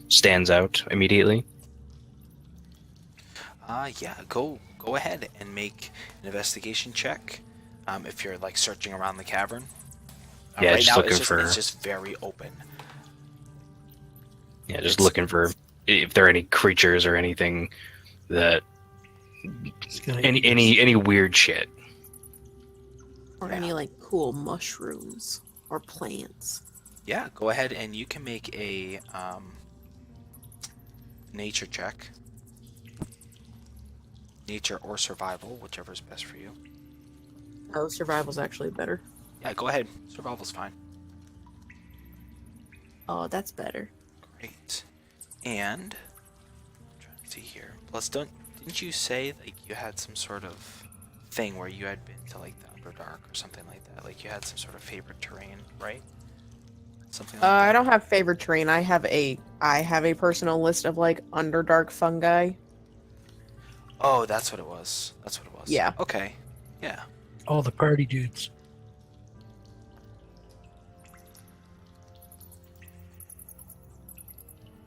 [SPEAKER 2] stands out immediately?
[SPEAKER 1] Yeah, go ahead and make an investigation check. If you're like searching around the cavern.
[SPEAKER 2] Yeah,
[SPEAKER 1] Right
[SPEAKER 2] just
[SPEAKER 1] now
[SPEAKER 2] looking
[SPEAKER 1] it's
[SPEAKER 2] for.
[SPEAKER 1] just very open.
[SPEAKER 2] Yeah, just
[SPEAKER 1] It's-
[SPEAKER 2] looking for if there are any creatures or anything that
[SPEAKER 3] It's gonna
[SPEAKER 2] any weird shit.
[SPEAKER 5] Or
[SPEAKER 1] Yeah.
[SPEAKER 5] any like cool mushrooms or plants.
[SPEAKER 1] Yeah, go ahead and you can make a nature check. Nature or survival, whichever is best for you.
[SPEAKER 5] Oh, survival's actually better.
[SPEAKER 1] Yeah, go ahead. Survival's fine.
[SPEAKER 5] Oh, that's better.
[SPEAKER 1] Great. And I'm trying to see here. Plus, didn't you say like you had some sort of thing where you had been to like the Underdark or something like that? Like you had some sort of favorite terrain, right? Something like that.
[SPEAKER 5] I don't have favorite terrain. I have a personal list of like Underdark fungi.
[SPEAKER 1] Oh, that's what it was.
[SPEAKER 5] Yeah.
[SPEAKER 1] Okay. Yeah.
[SPEAKER 3] all the party dudes.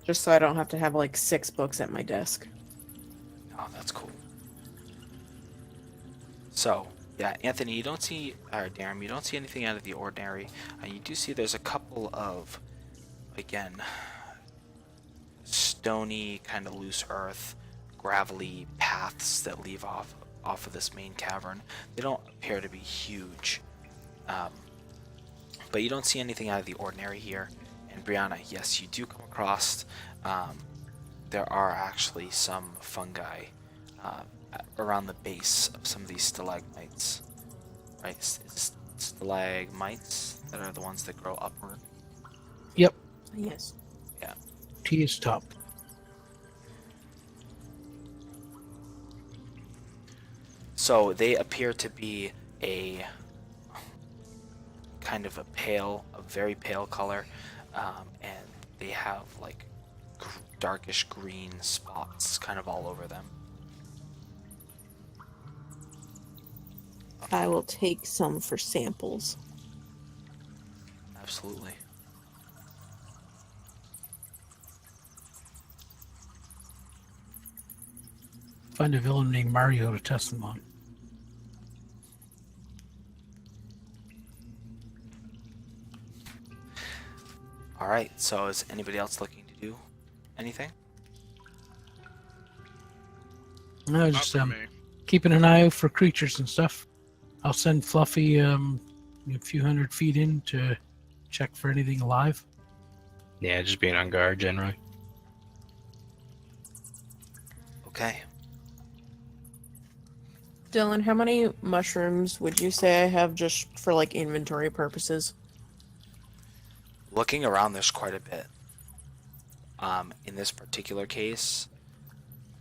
[SPEAKER 5] Just so I don't have to have like 6 books at my desk.
[SPEAKER 1] Oh, that's cool. So, yeah, Anthony, you don't see, or Darren, you don't see anything out of the ordinary. You do see there's a couple of, again, stony, kind of loose earth, gravelly paths that leave off of this main cavern. They don't appear to be huge, but you don't see anything out of the ordinary here. And Brianna, yes, you do come across. There are actually some fungi around the base of some of these stalagmites, right? Stalagmites that are the ones that grow upward.
[SPEAKER 3] Yep,
[SPEAKER 5] Yes.
[SPEAKER 3] T is top.
[SPEAKER 1] So they appear to be a kind of a very pale color, and they have like darkish green spots kind of all over them.
[SPEAKER 5] I will take some for samples.
[SPEAKER 1] Absolutely.
[SPEAKER 3] Find a villain named Mario to test them on.
[SPEAKER 1] All right. So is anybody else looking to do anything?
[SPEAKER 3] No,
[SPEAKER 4] Not
[SPEAKER 3] just
[SPEAKER 4] for me.
[SPEAKER 3] keeping an eye out for creatures and stuff. I'll send Fluffy a few 100 feet in to check for anything alive.
[SPEAKER 2] Yeah, just being on guard generally.
[SPEAKER 1] Okay.
[SPEAKER 5] Dylan, how many mushrooms would you say I have just for like inventory purposes?
[SPEAKER 1] Looking around, there's quite a bit. In this particular case,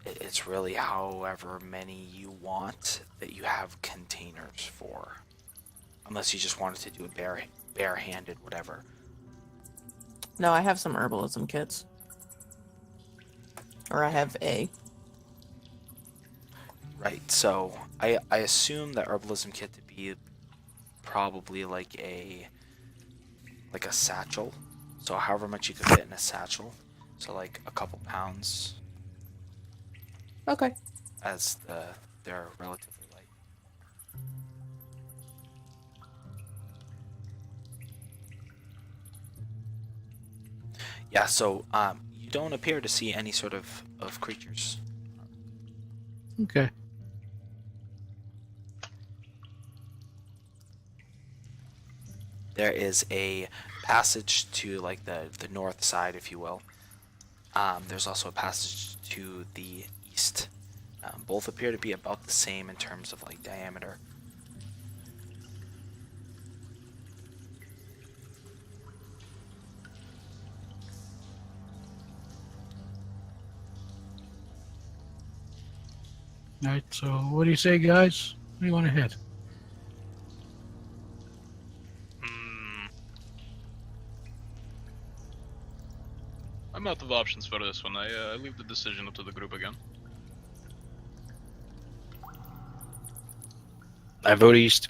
[SPEAKER 1] it's really however many you want that you have containers for. Unless you just wanted to do it barehanded, whatever.
[SPEAKER 5] No, I have some herbalism kits. Or I have a.
[SPEAKER 1] Right, so I assume the herbalism kit to be probably like a satchel. So however much you could fit in a satchel. So like a couple pounds,
[SPEAKER 5] Okay.
[SPEAKER 1] as they're relatively light. Yeah, so you don't appear to see any sort of creatures.
[SPEAKER 3] Okay.
[SPEAKER 1] There is a passage to like the north side, if you will. There's also a passage to the east. Both appear to be about the same in terms of like diameter.
[SPEAKER 3] All right. So, what do you say, guys? Where do you want to head?
[SPEAKER 6] Hmm.
[SPEAKER 4] I'm out of options for this one. I leave the decision up to the group again.
[SPEAKER 2] I vote east.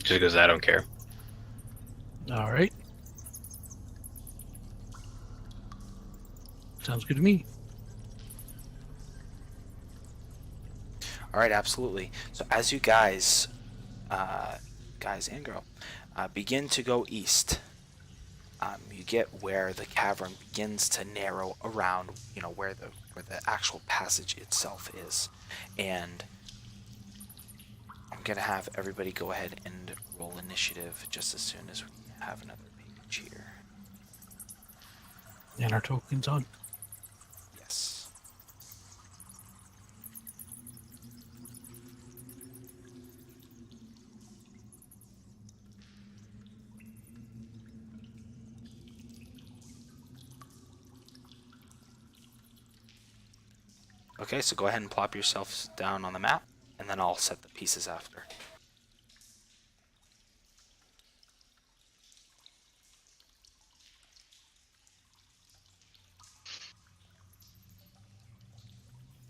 [SPEAKER 2] Just because I don't care.
[SPEAKER 3] All right. Sounds good to me.
[SPEAKER 1] All right, absolutely. So as you guys, guys and girl, begin to go east, you get where the cavern begins to narrow around, where the actual passage itself is, and I'm gonna have everybody go ahead and roll initiative just as soon as we have another page here.
[SPEAKER 3] And our tokens on.
[SPEAKER 1] Yes. Okay, so go ahead and plop yourselves down on the map, and then I'll set the pieces after.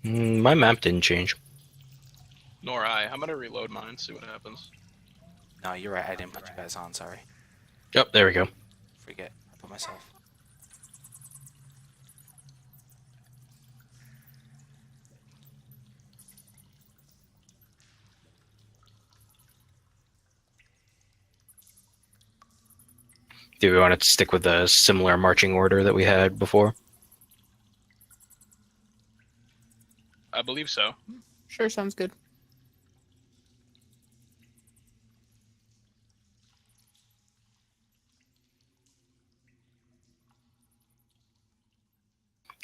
[SPEAKER 2] My map didn't change.
[SPEAKER 4] Nor I. I'm gonna reload mine, see what happens.
[SPEAKER 1] No, you're right. I didn't put you guys on. Sorry.
[SPEAKER 2] Yep, there we go.
[SPEAKER 1] Forget. I put myself.
[SPEAKER 2] Do we want to stick with a similar marching order that we had before?
[SPEAKER 4] I believe so.
[SPEAKER 5] Sure, sounds good.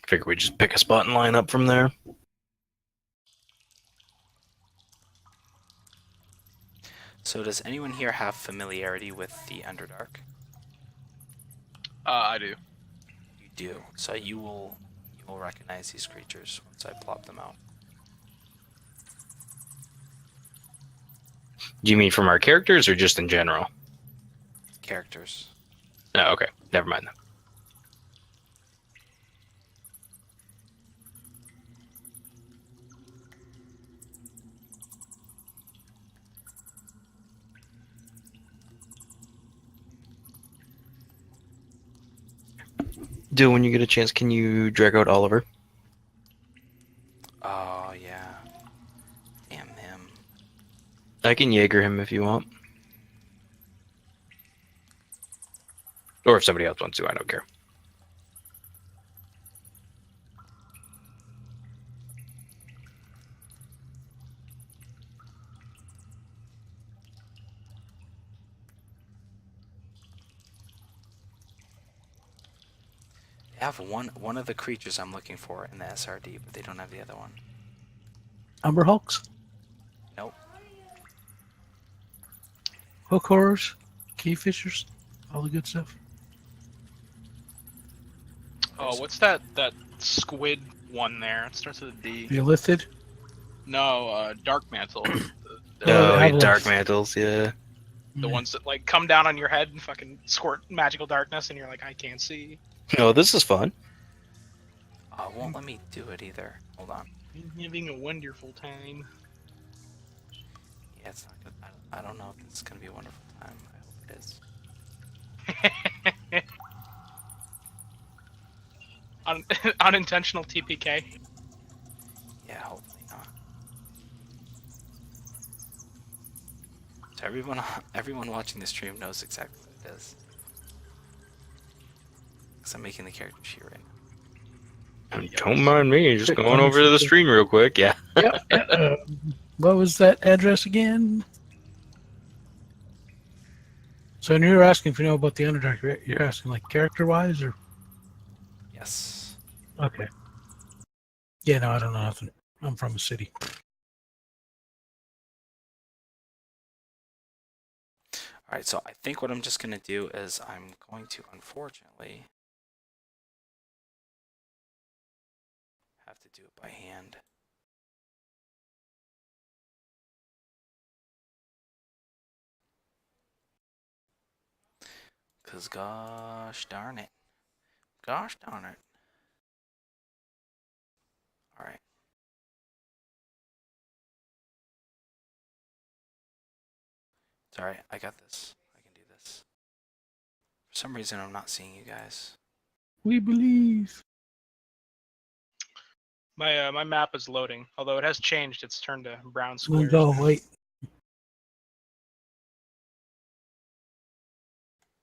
[SPEAKER 2] Figure we just pick a spot and line up from there.
[SPEAKER 1] So does anyone here have familiarity with the Underdark?
[SPEAKER 4] I do.
[SPEAKER 1] You do. So you will recognize these creatures once I plop them out.
[SPEAKER 2] Do you mean from our characters or just in general?
[SPEAKER 1] Characters.
[SPEAKER 2] Oh, okay. Never mind then. Do when you get a chance, can you drag out Oliver?
[SPEAKER 1] Oh yeah. Damn him.
[SPEAKER 2] I can Jaeger him if you want. Or if somebody else wants to, I don't care.
[SPEAKER 1] They have one of the creatures I'm looking for in the SRD, but they don't have the other one.
[SPEAKER 3] Umber Hulks,
[SPEAKER 1] Nope.
[SPEAKER 3] hook horrors, key fishers, all the good stuff.
[SPEAKER 6] Oh, what's that squid one there? It starts with a D.
[SPEAKER 3] The Illithid.
[SPEAKER 4] No, Dark Mantle.
[SPEAKER 3] Oh,
[SPEAKER 2] Oh,
[SPEAKER 3] Avalanche.
[SPEAKER 2] Dark Mantles, yeah.
[SPEAKER 4] The
[SPEAKER 3] Yeah.
[SPEAKER 4] ones that
[SPEAKER 6] Like come down on your head and fucking squirt magical darkness, and you're like, I can't see.
[SPEAKER 2] Oh, this is fun.
[SPEAKER 1] Oh, it won't let me do it either. Hold on.
[SPEAKER 6] I'm having a wonderful time.
[SPEAKER 1] Yeah, it's not good. I don't know if this is gonna be a wonderful time. I hope it is.
[SPEAKER 6] Unintentional TPK.
[SPEAKER 1] Yeah, hopefully not. So everyone watching the stream knows exactly what it is. Because I'm making the character sheet right now.
[SPEAKER 2] Don't mind me, just going over to the stream real quick, yeah.
[SPEAKER 3] Yep. What was that address again? So when you're asking if you know about the Underdark, you're asking like character-wise, or
[SPEAKER 1] Yes.
[SPEAKER 3] okay? Yeah, no, I don't know nothing. I'm from a city.
[SPEAKER 1] Alright, so I think what I'm just gonna do is I'm going to unfortunately have to to do it by hand. Cause gosh darn it. Gosh darn it. Alright. It's alright, I got this. I can do this. For some reason I'm not seeing you guys.
[SPEAKER 3] We believe.
[SPEAKER 6] My map is loading, although it has changed. It's turned to brown
[SPEAKER 3] Let's
[SPEAKER 6] squares.
[SPEAKER 3] go.
[SPEAKER 6] now.
[SPEAKER 3] Wait.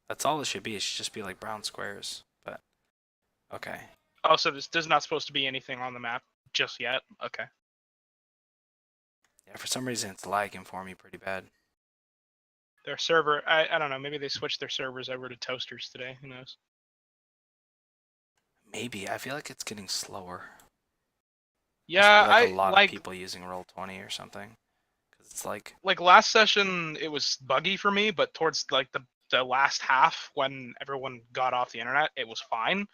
[SPEAKER 1] That's all it should be. It should just be like brown squares. But okay.
[SPEAKER 6] Oh, so there's not supposed to be anything on the map just yet? Okay.
[SPEAKER 1] Yeah, for some reason it's lagging for me pretty bad.
[SPEAKER 6] Their server, I don't know, maybe they switched their servers over to toasters today. Who knows?
[SPEAKER 1] Maybe. I feel like it's getting slower.
[SPEAKER 6] Yeah,
[SPEAKER 1] Must be like
[SPEAKER 6] I
[SPEAKER 1] a lot
[SPEAKER 6] like
[SPEAKER 1] of people using Roll20 or something. Because it's like
[SPEAKER 6] last session it was buggy for me, but towards like the last half when everyone got off the internet, it was fine.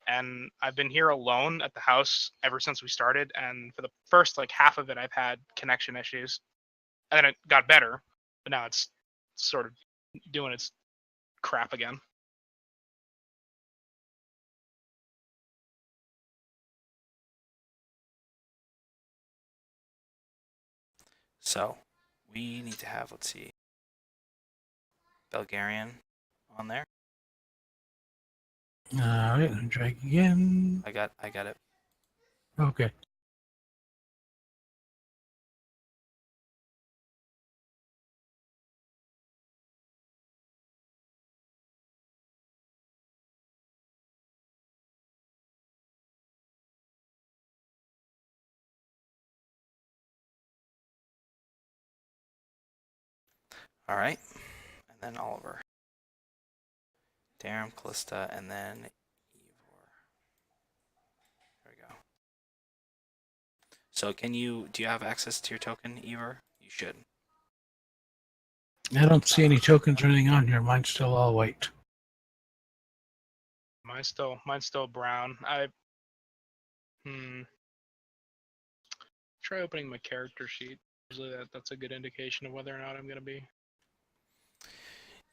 [SPEAKER 6] And I've been here alone at the house ever since we started, and for the first like half of it I've had connection issues. And then it got better, but now it's sort of doing its crap again.
[SPEAKER 1] so. We need to have, let's see, Bulgarian on there.
[SPEAKER 3] All right. Drag again.
[SPEAKER 1] I got it.
[SPEAKER 3] Okay.
[SPEAKER 1] All right, and then Oliver, Darum, Callista, and then Ivor. There we go. So do you have access to your token, Ivor? You should.
[SPEAKER 3] I don't see any tokens or anything on here. Mine's still all white.
[SPEAKER 6] Mine's still brown. Try opening my character sheet. Usually that's a good indication of whether or not I'm gonna be.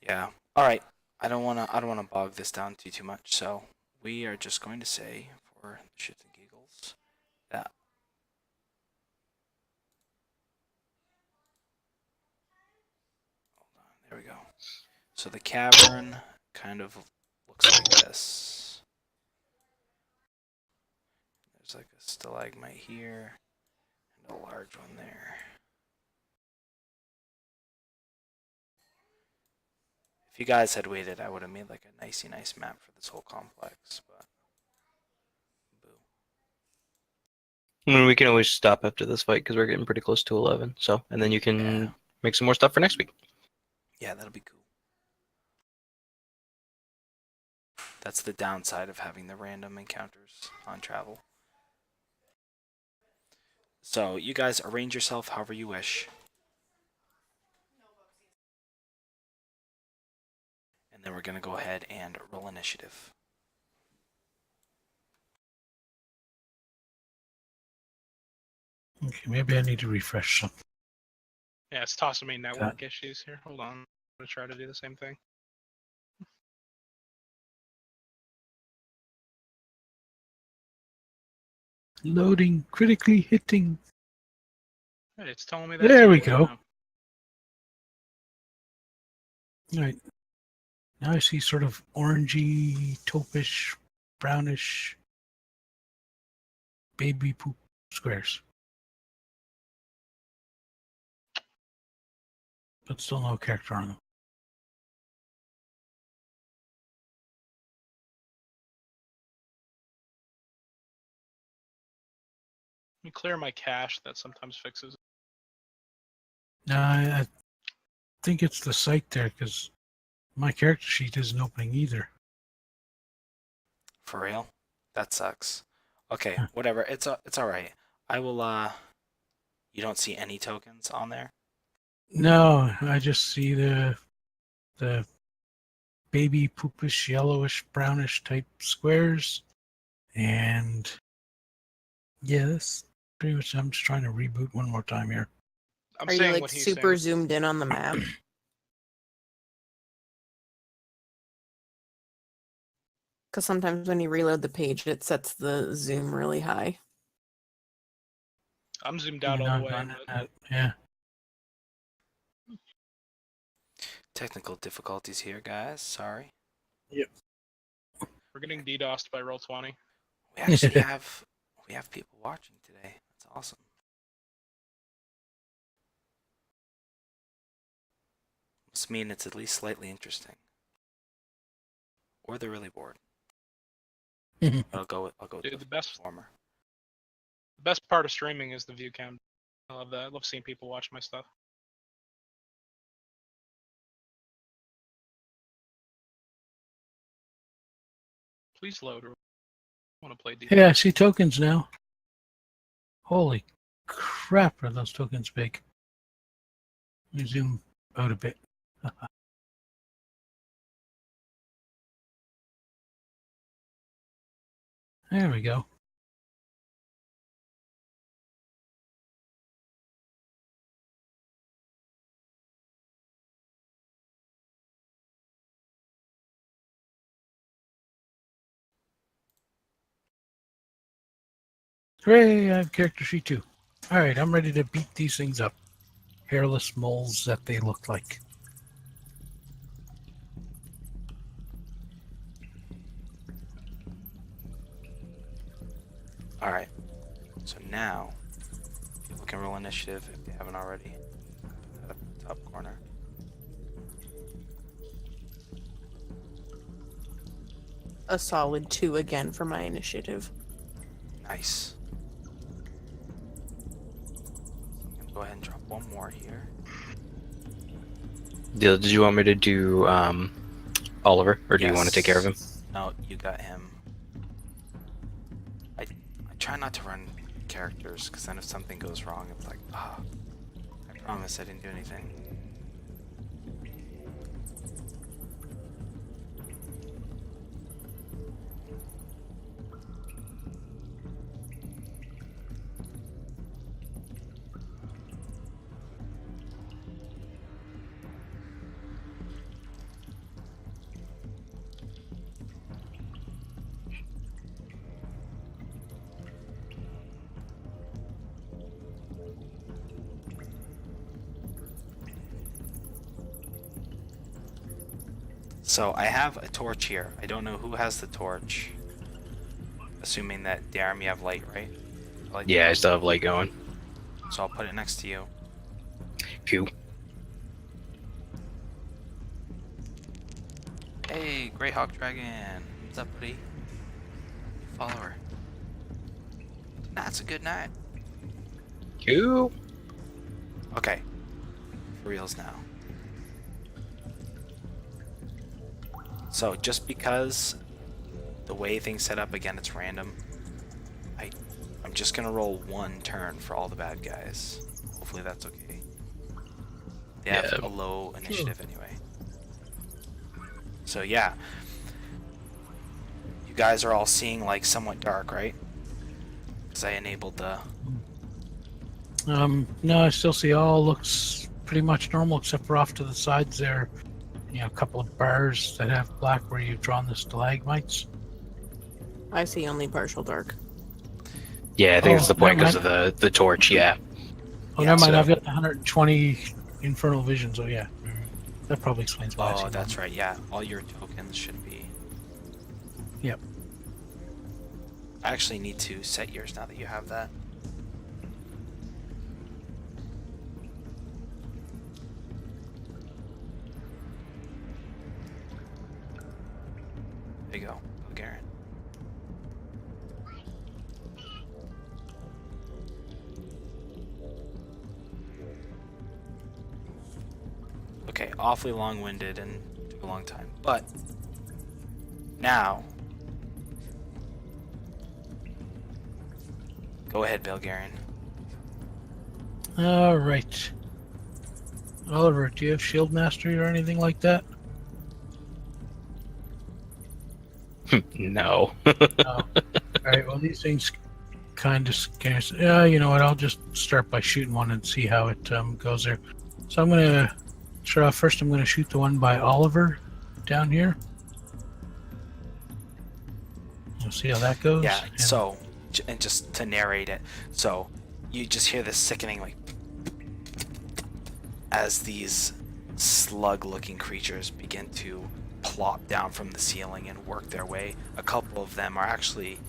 [SPEAKER 1] Yeah. All right. I don't wanna bog this down too much. So we are just going to say for shits and giggles that. Hold on. There we go. So the cavern kind of looks like this. There's like a stalagmite here and a large one there. If you guys had waited, I would have made like a nice map for this whole complex, but boo.
[SPEAKER 2] I mean, we can always stop after this fight because we're getting pretty close to 11. So, and then you can make some more stuff for next week.
[SPEAKER 1] Yeah, that'll be cool. That's the downside of having the random encounters on travel. So you guys arrange yourself however you wish. And then we're going to go ahead and roll initiative.
[SPEAKER 3] Okay, maybe I need to refresh something.
[SPEAKER 6] Yeah, it's tossing me network issues here. Hold on. I'm gonna try to do the same thing.
[SPEAKER 3] Loading, critically hitting.
[SPEAKER 6] Hey, it's telling me that.
[SPEAKER 3] There
[SPEAKER 6] too.
[SPEAKER 3] we go.
[SPEAKER 6] Wow.
[SPEAKER 3] All right. Now I see sort of orangey, taupish, brownish baby poop squares. But still no character on them.
[SPEAKER 6] Let me clear my cache. That sometimes fixes it.
[SPEAKER 3] No, I think it's the site there because my character sheet isn't opening either.
[SPEAKER 1] For real? That sucks. Okay,
[SPEAKER 3] Huh.
[SPEAKER 1] whatever. It's all right. I will. You don't see any tokens on there?
[SPEAKER 3] No, I just see the baby poopish, yellowish, brownish type squares, and Yeah, that's pretty much. I'm just trying to reboot one more time here.
[SPEAKER 6] I'm
[SPEAKER 5] Are you
[SPEAKER 6] saying
[SPEAKER 5] like
[SPEAKER 6] what he's
[SPEAKER 5] super
[SPEAKER 6] saying.
[SPEAKER 5] zoomed in on the map? Because sometimes when you reload the page, it sets the zoom really high.
[SPEAKER 6] I'm zoomed
[SPEAKER 3] Yeah,
[SPEAKER 6] out
[SPEAKER 3] no,
[SPEAKER 6] all
[SPEAKER 3] I'm
[SPEAKER 6] the way.
[SPEAKER 3] going in
[SPEAKER 6] But
[SPEAKER 3] that- yeah.
[SPEAKER 1] Technical difficulties here, guys. Sorry.
[SPEAKER 6] we're getting DDoSed by Roll20.
[SPEAKER 1] We actually have people watching today. That's awesome. Must mean it's at least slightly interesting. Or they're really bored. I'll go with
[SPEAKER 6] Dude,
[SPEAKER 1] the
[SPEAKER 6] the best
[SPEAKER 1] former.
[SPEAKER 6] the best part of streaming is the view cam. I love that. I love seeing people watch my stuff. Please load. I want to play D.
[SPEAKER 3] Hey, I see tokens now. Holy crap, are those tokens big? Let me zoom out a bit. There we go. Hooray, I have character sheet 2. Alright, I'm ready to beat these things up. Hairless moles that they look like.
[SPEAKER 1] Alright. So now, people can roll initiative if they haven't already. Put that up in the top corner.
[SPEAKER 5] A solid 2 again for my initiative.
[SPEAKER 1] Nice. I'm gonna go ahead and drop one more here.
[SPEAKER 2] Did you want me to do Oliver, or do you want to take care of him?
[SPEAKER 1] No, you got him. I try not to run characters, because then if something goes wrong, it's like, ah, I promise I didn't do anything. So I have a torch here. I don't know who has the torch. Assuming that Darren, you have light, right? Light.
[SPEAKER 2] Yeah, I still have light going.
[SPEAKER 1] So I'll put it next to you.
[SPEAKER 2] Pew.
[SPEAKER 1] Hey, Greyhawk Dragon. What's up, buddy? Follow her. That's a good night.
[SPEAKER 2] Pew.
[SPEAKER 1] Okay. For reals now. So just because the way things set up, again, it's random. I'm just gonna roll one turn for all the bad guys. Hopefully that's okay. They have a low initiative anyway. So yeah. You guys are all seeing like somewhat dark, right? Because I enabled the...
[SPEAKER 3] No, I still see all looks pretty much normal except for off to the sides there. You know, a couple of bars that have black where you've drawn the stalagmites.
[SPEAKER 5] I see only partial dark.
[SPEAKER 2] Yeah, I think it's the point
[SPEAKER 3] never
[SPEAKER 2] because of the torch. Yeah.
[SPEAKER 3] Oh,
[SPEAKER 2] Yeah,
[SPEAKER 3] never mind.
[SPEAKER 2] so-
[SPEAKER 3] I've got the 120 infernal vision, so yeah. That probably explains why I see
[SPEAKER 1] Oh, that's
[SPEAKER 3] them.
[SPEAKER 1] right, yeah. All your tokens should be...
[SPEAKER 3] Yep.
[SPEAKER 1] I actually need to set yours now that you have that. There you go, Garen. Okay, awfully long-winded and took a long time, but now go ahead, Belgarian.
[SPEAKER 3] All right. Oliver, do you have shield mastery or anything like that?
[SPEAKER 2] No.
[SPEAKER 3] No. All right. Well, these things kind of scares. Yeah, you know what? I'll just start by shooting one and see how it goes there. So I'm gonna start off first. I'm gonna shoot the one by Oliver down here. We'll see how that goes.
[SPEAKER 1] Yeah,
[SPEAKER 3] And-
[SPEAKER 1] so, and just to narrate it, so you just hear this sickening, like, as these slug-looking creatures begin to plop down from the ceiling and work their way. A couple of them are actually,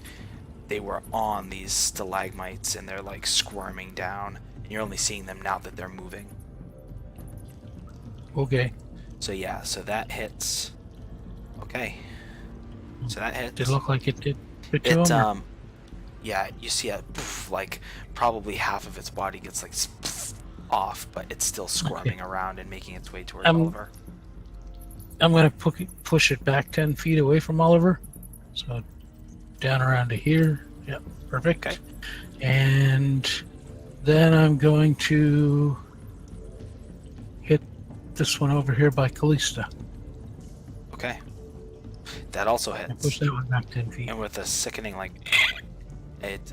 [SPEAKER 1] they were on these stalagmites and they're like squirming down, and you're only seeing them now that they're moving.
[SPEAKER 3] Okay.
[SPEAKER 1] So yeah, so that hits. Okay. So that hits.
[SPEAKER 3] Did it look like it did hit to
[SPEAKER 1] It
[SPEAKER 3] him? Or-
[SPEAKER 1] yeah, you see a poof, like probably half of its body gets like off, but it's still squirming around and making its way towards Oliver.
[SPEAKER 3] I'm gonna push it back 10 feet away from Oliver. So down around to here. Yep, perfect.
[SPEAKER 1] Okay.
[SPEAKER 3] And then I'm going to hit this one over here by Callista.
[SPEAKER 1] Okay. That also
[SPEAKER 3] And
[SPEAKER 1] hits.
[SPEAKER 3] push that one back 10 feet.
[SPEAKER 1] And with a sickening, like, it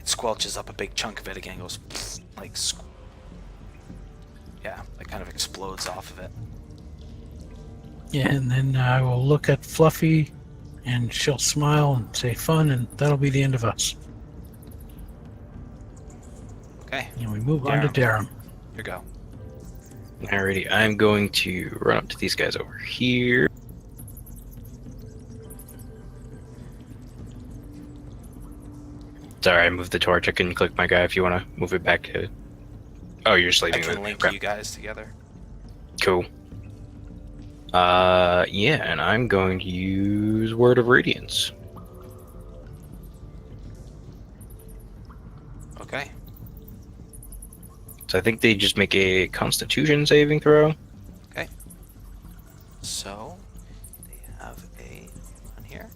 [SPEAKER 1] squelches up a big chunk of it again, goes like, yeah, it kind of explodes off of it.
[SPEAKER 3] Yeah, and then I will look at Fluffy, and she'll smile and say fun, and that'll be the end of us.
[SPEAKER 1] Okay,
[SPEAKER 3] And we move on to Darum.
[SPEAKER 1] here you go.
[SPEAKER 2] Alrighty, I'm going to run up to these guys over here. Sorry, I moved the torch. I can click my guy if you want to move it back to... Oh, you're just
[SPEAKER 1] I
[SPEAKER 2] leaving
[SPEAKER 1] can
[SPEAKER 2] it.
[SPEAKER 1] link
[SPEAKER 2] Okay.
[SPEAKER 1] you guys together.
[SPEAKER 2] Cool. Yeah, and I'm going to use Word of Radiance.
[SPEAKER 1] Okay.
[SPEAKER 2] So I think they just make a Constitution saving throw.
[SPEAKER 1] So, they have a one here.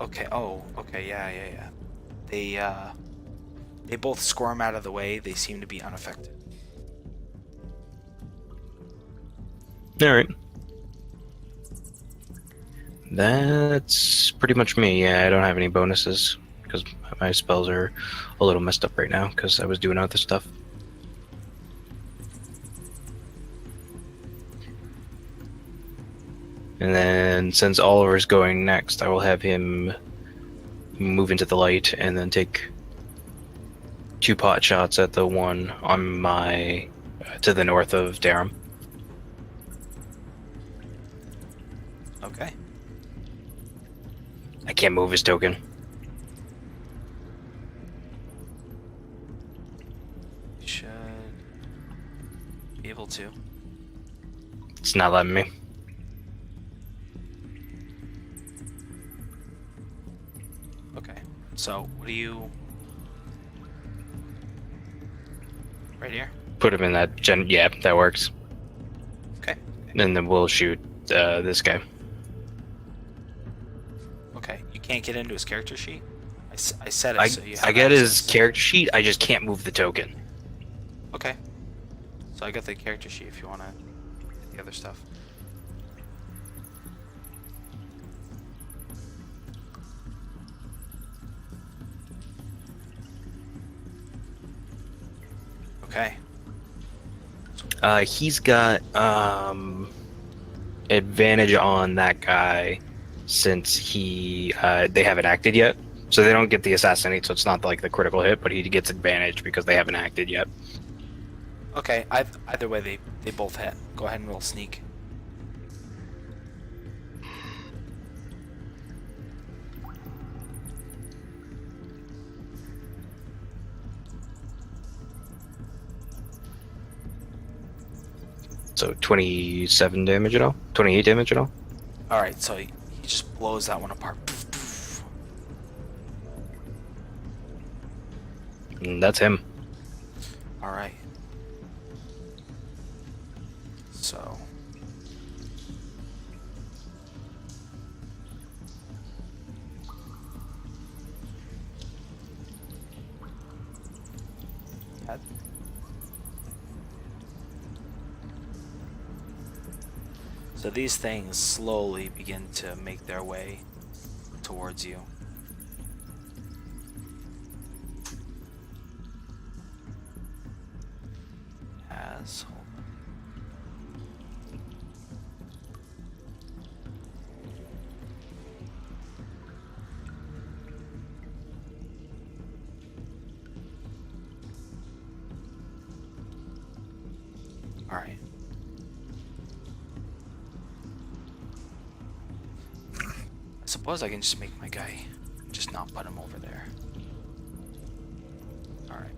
[SPEAKER 1] Okay, oh, okay, yeah. They both squirm out of the way. They seem to be unaffected.
[SPEAKER 2] Alright. That's pretty much me. Yeah, I don't have any bonuses because my spells are a little messed up right now because I was doing other stuff. And then since Oliver's going next, I will have him move into the light and then take 2 pot shots at the one on my to the north of Darum.
[SPEAKER 1] Okay.
[SPEAKER 2] I can't move his token.
[SPEAKER 1] Should be able to.
[SPEAKER 2] It's not letting me.
[SPEAKER 1] Okay. So, what do you... Right here?
[SPEAKER 2] Put him in that gen. Yeah, that works.
[SPEAKER 1] Okay.
[SPEAKER 2] And then we'll shoot this guy.
[SPEAKER 1] Okay. You can't get into his character sheet? I said it
[SPEAKER 2] I,
[SPEAKER 1] so you have
[SPEAKER 2] I get his
[SPEAKER 1] access.
[SPEAKER 2] character sheet. I just can't move the token.
[SPEAKER 1] Okay. So I got the character sheet if you want to get the other stuff. Okay.
[SPEAKER 2] He's got advantage on that guy since he they haven't acted yet, so they don't get the assassinate. So it's not like the critical hit, but he gets advantage because they haven't acted yet.
[SPEAKER 1] Okay, either way, they both hit. Go ahead and roll sneak.
[SPEAKER 2] So 27 damage at all? 28 damage at all?
[SPEAKER 1] Alright, so he just blows that one apart. Poof, poof.
[SPEAKER 2] And that's him.
[SPEAKER 1] Alright. So. ahead. So these things slowly begin to make their way towards you. Hold on. All right. I suppose I can just make my guy just not put him over there. All right.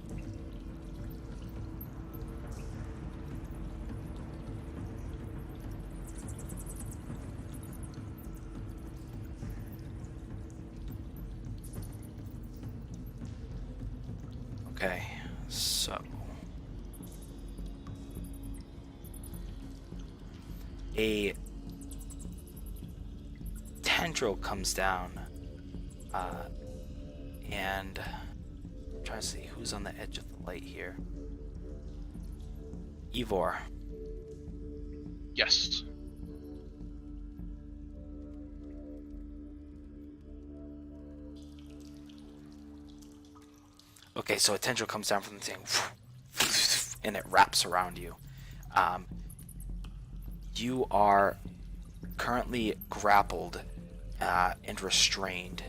[SPEAKER 1] Okay, so a tendril comes down, and I'm trying to see who's on the edge of the light here. Ivor.
[SPEAKER 4] Yes.
[SPEAKER 1] Okay, so a tendril comes down from the thing, and it wraps around you. You are currently grappled and restrained.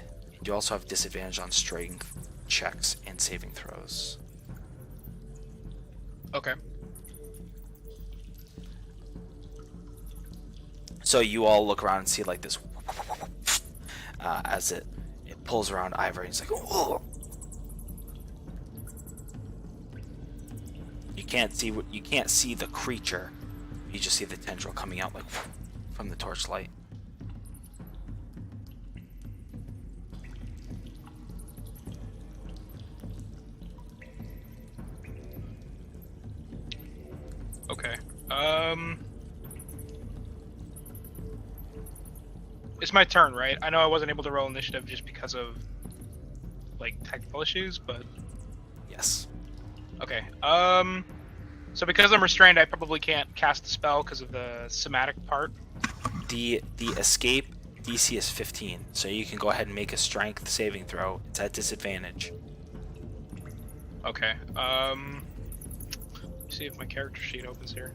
[SPEAKER 1] You also have disadvantage on strength checks and saving throws.
[SPEAKER 4] Okay.
[SPEAKER 1] So you all look around and see like this as it pulls around Ivor, and he's like, "Oh!" You can't see the creature. You just see the tendril coming out like from the torchlight.
[SPEAKER 6] Okay. It's my turn, right? I know I wasn't able to roll initiative just because of like technical issues, but
[SPEAKER 1] Yes.
[SPEAKER 6] okay. So because I'm restrained, I probably can't cast the spell because of the somatic part.
[SPEAKER 1] The escape DC is 15, so you can go ahead and make a strength saving throw. It's at disadvantage.
[SPEAKER 6] Okay. See if my character sheet opens here.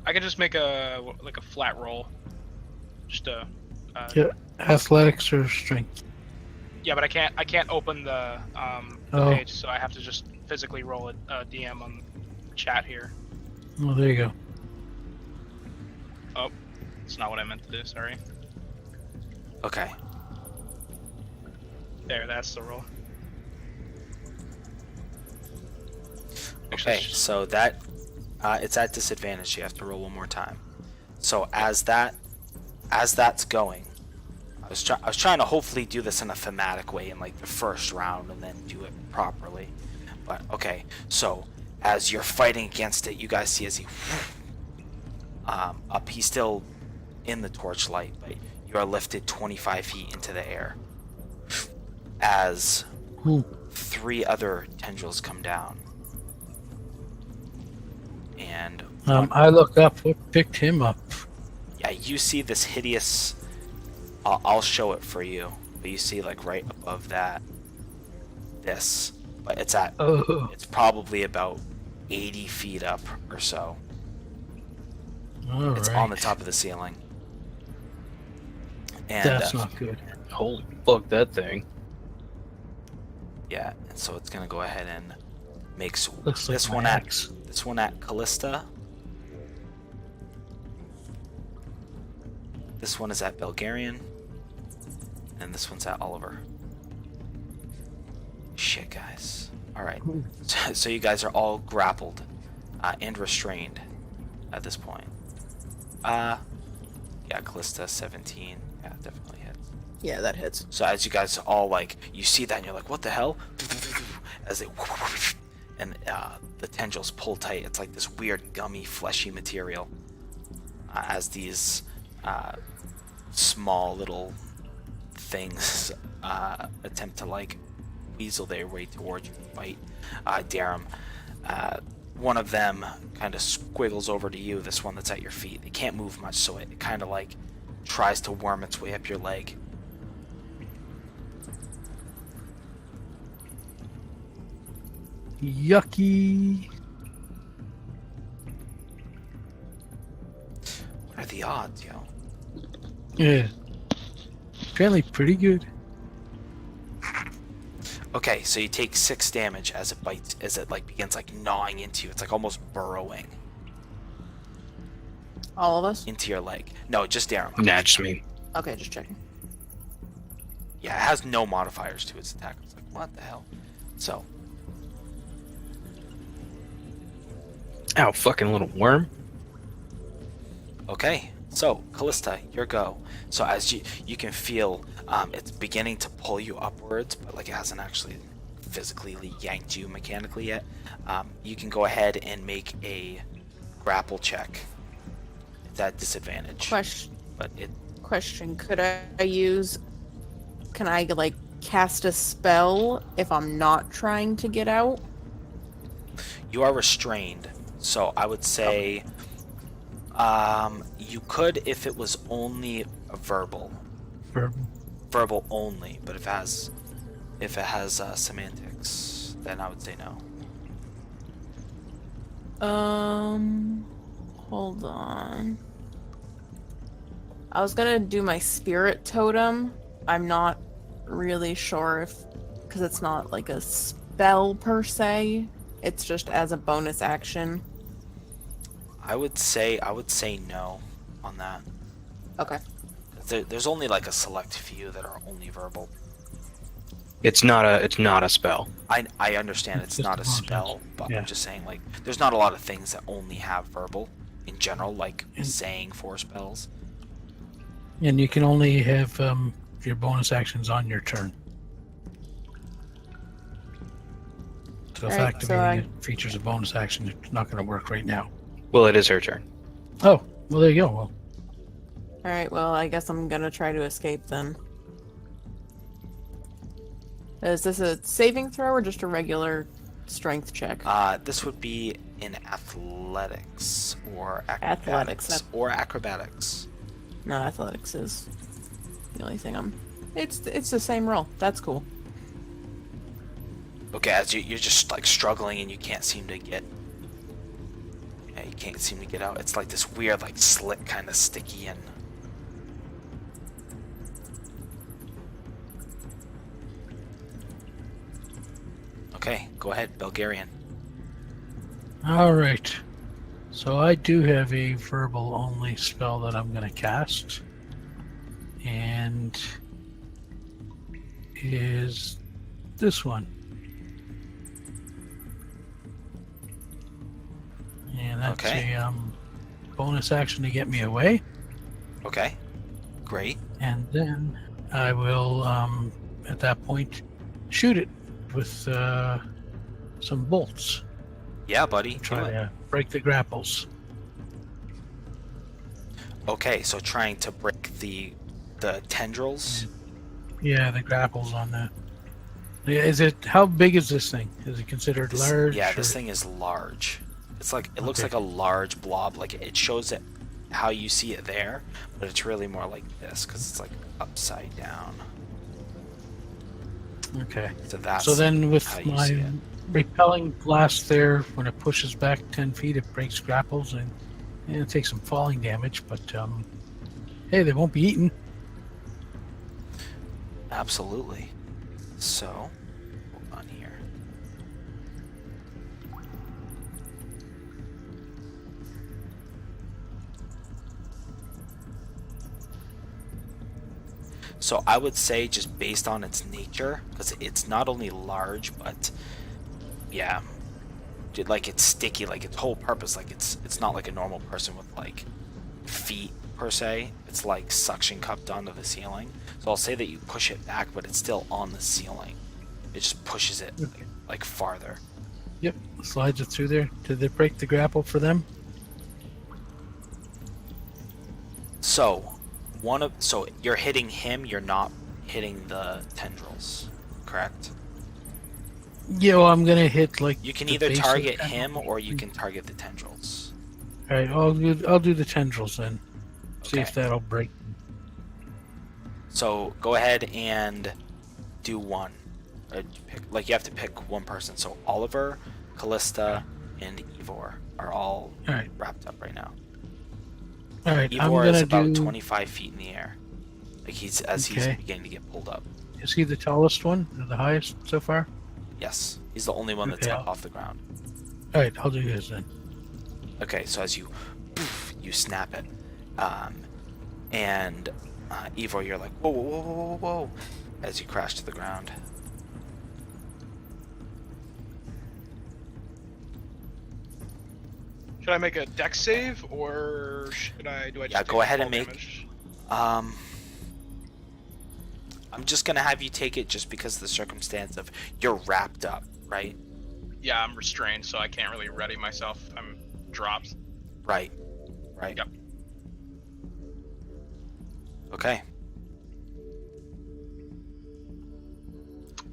[SPEAKER 6] I can just make a flat roll. Just a.
[SPEAKER 3] Yeah, athletics or strength.
[SPEAKER 6] Yeah, but I can't open the
[SPEAKER 3] Oh.
[SPEAKER 6] page, so I have to just physically roll a DM on chat here.
[SPEAKER 3] Oh, there you go.
[SPEAKER 6] Oh, it's not what I meant to do. Sorry.
[SPEAKER 1] Okay.
[SPEAKER 6] There, that's the roll. Actually,
[SPEAKER 1] Okay, so that it's at disadvantage. You have to roll one more time. So as that's going, I was trying to hopefully do this in a thematic way in like the first round and then do it properly. But okay, so as you're fighting against it, you guys see as he up. He's still in the torchlight, but you are lifted 25 feet into the air as 3 other tendrils come down. And
[SPEAKER 3] I look up. What picked him up?
[SPEAKER 1] yeah, you see this hideous. I'll show it for you, but you see like right above that. This, but it's at.
[SPEAKER 3] Oh,
[SPEAKER 1] It's probably about 80 feet up or so.
[SPEAKER 3] all
[SPEAKER 1] It's
[SPEAKER 3] right.
[SPEAKER 1] on the top of the ceiling. And
[SPEAKER 3] That's not good.
[SPEAKER 2] Holy fuck, that thing.
[SPEAKER 1] yeah, and so it's gonna go ahead and make
[SPEAKER 3] Looks like
[SPEAKER 1] this
[SPEAKER 3] my
[SPEAKER 1] one
[SPEAKER 3] axe.
[SPEAKER 1] this one at Callista. This one is at Belgarian, and this one's at Oliver. Shit, guys. All right, so you guys are all grappled and restrained at this point. Yeah, Callista 17. Yeah, definitely hits.
[SPEAKER 5] Yeah, that hits.
[SPEAKER 1] So as you guys all like, you see that and you're like, what the hell? As they and the tendrils pull tight. It's like this weird gummy, fleshy material. as these small little things attempt to like weasel their way towards you and bite Darum. One of them kind of squiggles over to you, this one that's at your feet. It can't move much, so it kind of like tries to worm its way up your leg.
[SPEAKER 3] Yucky.
[SPEAKER 1] What are the odds, yo?
[SPEAKER 3] Yeah. Apparently pretty good.
[SPEAKER 1] Okay, so you take 6 damage as it bites, as it like begins like gnawing into you. It's like almost burrowing
[SPEAKER 5] All of us?
[SPEAKER 1] into your leg. No, just Darum.
[SPEAKER 2] Nah, just me.
[SPEAKER 5] Okay, just checking.
[SPEAKER 1] Yeah, it has no modifiers to its attack. It's like, what the hell? So,
[SPEAKER 2] Ow, fucking little worm.
[SPEAKER 1] okay. So, Callista, your go. So as you can feel, it's beginning to pull you upwards, but like it hasn't actually physically yanked you mechanically yet. You can go ahead and make a grapple check. It's at disadvantage. But it
[SPEAKER 5] Question. Could I use... Can I, like, cast a spell if I'm not trying to get out?
[SPEAKER 1] You are restrained, so I would say you could if it was only verbal. Verbal only, but if it has semantics, then I would say no.
[SPEAKER 5] Hold on. I was gonna do my spirit totem. I'm not really sure if, because it's not like a spell per se. It's just as a bonus action.
[SPEAKER 1] I would say no on that.
[SPEAKER 5] Okay.
[SPEAKER 1] There's only like a select few that are only verbal.
[SPEAKER 2] It's not a spell.
[SPEAKER 1] I understand
[SPEAKER 3] It's
[SPEAKER 1] it's
[SPEAKER 3] just
[SPEAKER 1] not
[SPEAKER 3] a
[SPEAKER 1] a
[SPEAKER 3] bonus
[SPEAKER 1] spell,
[SPEAKER 3] action.
[SPEAKER 1] but
[SPEAKER 3] Yeah.
[SPEAKER 1] I'm just saying like there's not a lot of things that only have verbal in general, like
[SPEAKER 3] And-
[SPEAKER 1] saying 4 spells.
[SPEAKER 3] And you can only have your bonus actions on your turn. So if
[SPEAKER 5] Alright,
[SPEAKER 3] activating
[SPEAKER 5] so
[SPEAKER 3] it features a bonus action, it's not going to work right now.
[SPEAKER 2] Well, it is her turn.
[SPEAKER 3] Oh, well, there you go. Well,
[SPEAKER 5] Alright, well, I guess I'm gonna try to escape then. Is this a saving throw or just a regular strength check?
[SPEAKER 1] This would be in athletics or
[SPEAKER 5] Athletics,
[SPEAKER 1] acrobatics or acrobatics.
[SPEAKER 5] No, athletics is the only thing I'm... It's the same roll. That's cool.
[SPEAKER 1] Okay, as you're just like struggling and you can't seem to get. Yeah, you can't seem to get out. It's like this weird, like slit, kind of sticky and. Okay, go ahead, Belgarian.
[SPEAKER 3] all right. So I do have a verbal only spell that I'm going to cast. And is this one. And that's
[SPEAKER 1] Okay.
[SPEAKER 3] a bonus action to get me away.
[SPEAKER 1] Okay, great.
[SPEAKER 3] And then I will, at that point, shoot it with some bolts.
[SPEAKER 1] Yeah, buddy. do
[SPEAKER 3] Try
[SPEAKER 1] it.
[SPEAKER 3] to break the grapples.
[SPEAKER 1] Okay, so trying to break the tendrils.
[SPEAKER 3] Yeah, the grapples on that. Yeah, is it? How big is this thing? Is it considered large?
[SPEAKER 1] Yeah,
[SPEAKER 3] or-
[SPEAKER 1] this thing is large. It's like it looks
[SPEAKER 3] Okay.
[SPEAKER 1] like a large blob. Like it shows it how you see it there, but it's really more like this because it's like upside down.
[SPEAKER 3] Okay.
[SPEAKER 1] So that's
[SPEAKER 3] So then, with
[SPEAKER 1] how you see
[SPEAKER 3] my
[SPEAKER 1] it.
[SPEAKER 3] repelling blast there, when it pushes back 10 feet, it breaks grapples and it takes some falling damage. But hey, they won't be eaten.
[SPEAKER 1] Absolutely. So, hold on here. So I would say just based on its nature, because it's not only large, but yeah, like it's sticky, like its whole purpose, like it's not like a normal person with like feet per se. It's like suction cupped onto the ceiling. So I'll say that you push it back, but it's still on the ceiling. It just pushes it
[SPEAKER 3] Okay.
[SPEAKER 1] like farther.
[SPEAKER 3] Yep, slides it through there. Did they break the grapple for them?
[SPEAKER 1] So, so you're hitting him. You're not hitting the tendrils, correct?
[SPEAKER 3] Yeah, well, I'm gonna hit like.
[SPEAKER 1] You can
[SPEAKER 3] the
[SPEAKER 1] either
[SPEAKER 3] base of
[SPEAKER 1] target
[SPEAKER 3] the
[SPEAKER 1] him
[SPEAKER 3] tendril.
[SPEAKER 1] or you can target the tendrils.
[SPEAKER 3] All right, I'll do the tendrils then. See
[SPEAKER 1] Okay.
[SPEAKER 3] if that'll break.
[SPEAKER 1] So go ahead and do one. You have to pick one person. So Oliver, Callista, and Ivor are all
[SPEAKER 3] Alright.
[SPEAKER 1] wrapped up right now.
[SPEAKER 3] All right, I'm
[SPEAKER 1] Ivor is
[SPEAKER 3] gonna
[SPEAKER 1] about
[SPEAKER 3] do.
[SPEAKER 1] 25 feet in the air. Like he's
[SPEAKER 3] Okay.
[SPEAKER 1] beginning to get pulled up.
[SPEAKER 3] Is he the tallest one, or the highest so far?
[SPEAKER 1] Yes, he's the only one that's
[SPEAKER 3] Okay,
[SPEAKER 1] up off the ground.
[SPEAKER 3] All right, I'll do his then.
[SPEAKER 1] Okay, so as you snap it, and Ivor, you're like whoa, whoa, whoa, whoa, whoa, whoa, as you crash to the ground.
[SPEAKER 6] Should I make a dex save, or should I? Do I just
[SPEAKER 1] Yeah,
[SPEAKER 6] take
[SPEAKER 1] go ahead
[SPEAKER 6] full
[SPEAKER 1] and make-
[SPEAKER 6] damage?
[SPEAKER 1] I'm just gonna have you take it just because of the circumstance of you're wrapped up, right?
[SPEAKER 7] Yeah, I'm restrained, so I can't really ready myself. I'm dropped.
[SPEAKER 1] Right.
[SPEAKER 7] Yep.
[SPEAKER 1] Okay.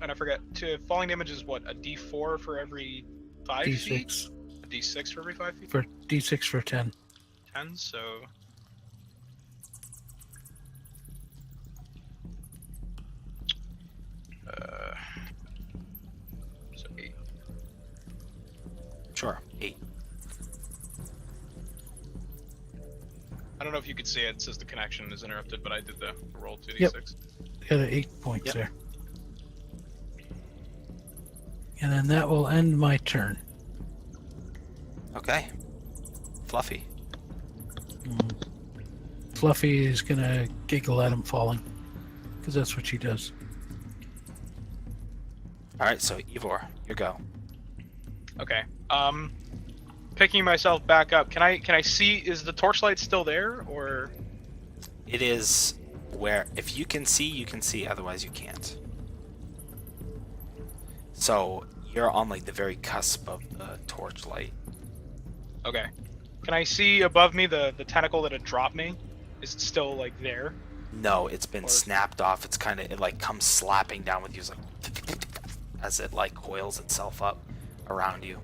[SPEAKER 6] And I forget. Falling damage is what, a D4 for every 5 feet?
[SPEAKER 3] D6
[SPEAKER 6] A D6 for every 5 feet?
[SPEAKER 3] for D6 for 10.
[SPEAKER 6] 10. So so 8.
[SPEAKER 1] Sure. 8.
[SPEAKER 6] I don't know if you could see it. It says the connection is interrupted, but I did the roll 2d6.
[SPEAKER 3] Yep. Got an 8 points
[SPEAKER 1] Yep.
[SPEAKER 3] there. And then that will end my turn.
[SPEAKER 1] Okay. Fluffy.
[SPEAKER 3] Fluffy is gonna giggle at him falling, because that's what she does.
[SPEAKER 1] All right. So Ivor, your go.
[SPEAKER 6] Okay. Picking myself back up. Can I see? Is the torchlight still there, or?
[SPEAKER 1] It is where if you can see, you can see. Otherwise, you can't. So you're on like the very cusp of the torchlight.
[SPEAKER 6] Okay. Can I see above me the tentacle that had dropped me? Is it still like there?
[SPEAKER 1] No, it's been
[SPEAKER 6] Or-
[SPEAKER 1] snapped off. It's kind of it like comes slapping down with you, it's like as it like coils itself up around you.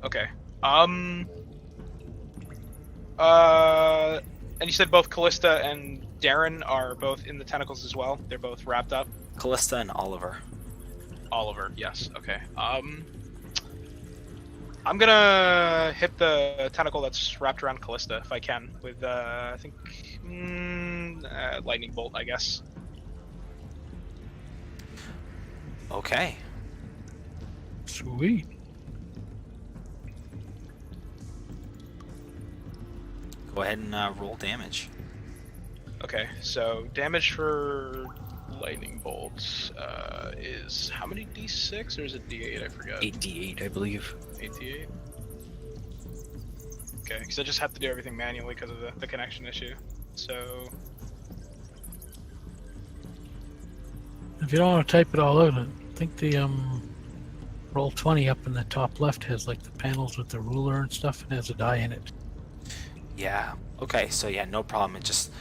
[SPEAKER 6] Okay. And you said both Callista and Darren are both in the tentacles as well. They're both wrapped up.
[SPEAKER 1] Callista and Oliver.
[SPEAKER 6] Oliver, yes. Okay. I'm gonna hit the tentacle that's wrapped around Callista if I can with I think lightning bolt, I guess.
[SPEAKER 1] Okay.
[SPEAKER 3] Sweet.
[SPEAKER 1] Go ahead and roll damage.
[SPEAKER 6] Okay, so damage for lightning bolts is how many d6 or is it d8? I forgot.
[SPEAKER 2] 8d8, I believe.
[SPEAKER 6] 8d8. Okay, because I just have to do everything manually because of the connection issue. So
[SPEAKER 3] If you don't want to type it all out, I think the roll 20 up in the top left has like the panels with the ruler and stuff, and has a die in it.
[SPEAKER 1] Yeah. Okay. So yeah, no problem. It just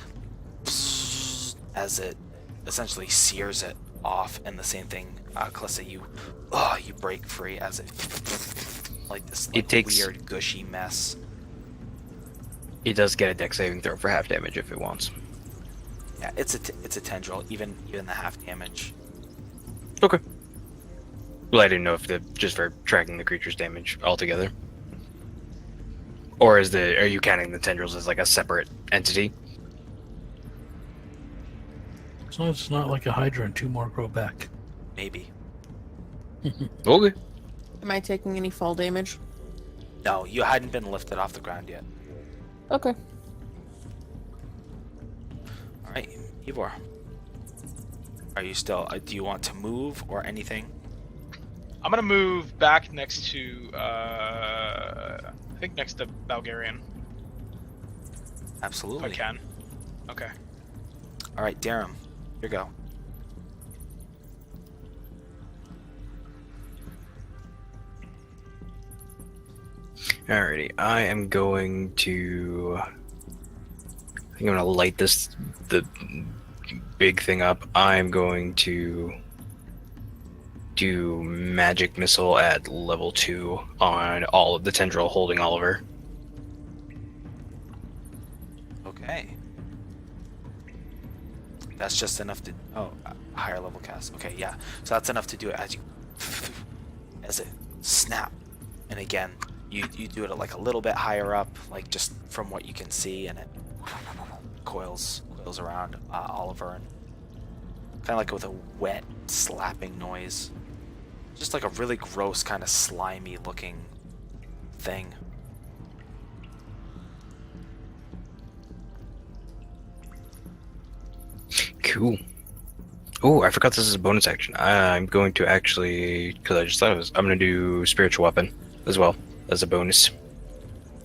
[SPEAKER 1] as it essentially sears it off, and the same thing, Callista, you break free as it like this like,
[SPEAKER 2] It takes-
[SPEAKER 1] weird gushy mess.
[SPEAKER 2] It does get a dex saving throw for half damage if it wants.
[SPEAKER 1] Yeah, it's a tendril, even the half damage.
[SPEAKER 2] Okay. Well, I didn't know if just for tracking the creature's damage altogether, or are you counting the tendrils as like a separate entity?
[SPEAKER 3] As long as it's not like a Hydra and 2 more grow back.
[SPEAKER 1] Maybe.
[SPEAKER 2] Okay.
[SPEAKER 5] Am I taking any fall damage?
[SPEAKER 1] No, you hadn't been lifted off the ground yet.
[SPEAKER 5] Okay.
[SPEAKER 1] All right, Ivor. Are you still? Do you want to move or anything?
[SPEAKER 6] I'm gonna move back next to I think next to Bulgarian if
[SPEAKER 1] Absolutely.
[SPEAKER 6] I can. Okay.
[SPEAKER 1] All right, Darum, your go.
[SPEAKER 2] Alrighty, I am going to I'm gonna light the big thing up. I'm going to do magic missile at level 2 on all of the tendril holding Oliver.
[SPEAKER 1] Okay. That's just enough to... Oh, higher level cast. Okay, yeah. So that's enough to do it as you... As it snap. And again, you do it like a little bit higher up, like just from what you can see, and it coils around Oliver, and kind of like with a wet slapping noise. Just like a really gross, kind of slimy looking thing.
[SPEAKER 2] Cool. Oh, I forgot this is a bonus action. I'm going to actually, because I just thought it was, I'm going to do spiritual weapon as well as a bonus.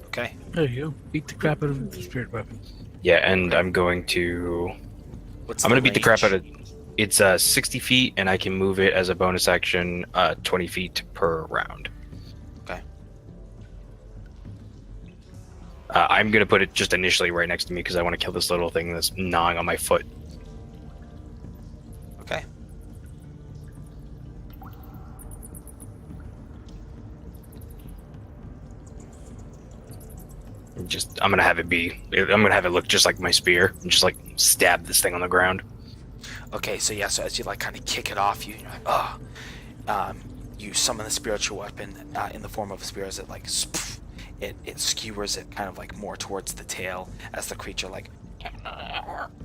[SPEAKER 1] Okay.
[SPEAKER 3] There you go. Beat the crap out of the spirit weapon.
[SPEAKER 2] Yeah, and I'm going to...
[SPEAKER 1] What's
[SPEAKER 2] I'm going to beat the crap out
[SPEAKER 1] range?
[SPEAKER 2] of... It's 60 feet, and I can move it as a bonus action 20 feet per round.
[SPEAKER 1] Okay.
[SPEAKER 2] I'm going to put it just initially right next to me because I want to kill this little thing that's gnawing on my foot.
[SPEAKER 1] Okay.
[SPEAKER 2] I'm going to have it be... I'm going to have it look just like my spear and just like stab this thing on the ground.
[SPEAKER 1] Okay, so yeah, so as you like kind of kick it off, you're like, oh. You summon the spiritual weapon in the form of a spear as it like, it skewers it kind of like more towards the tail as the creature like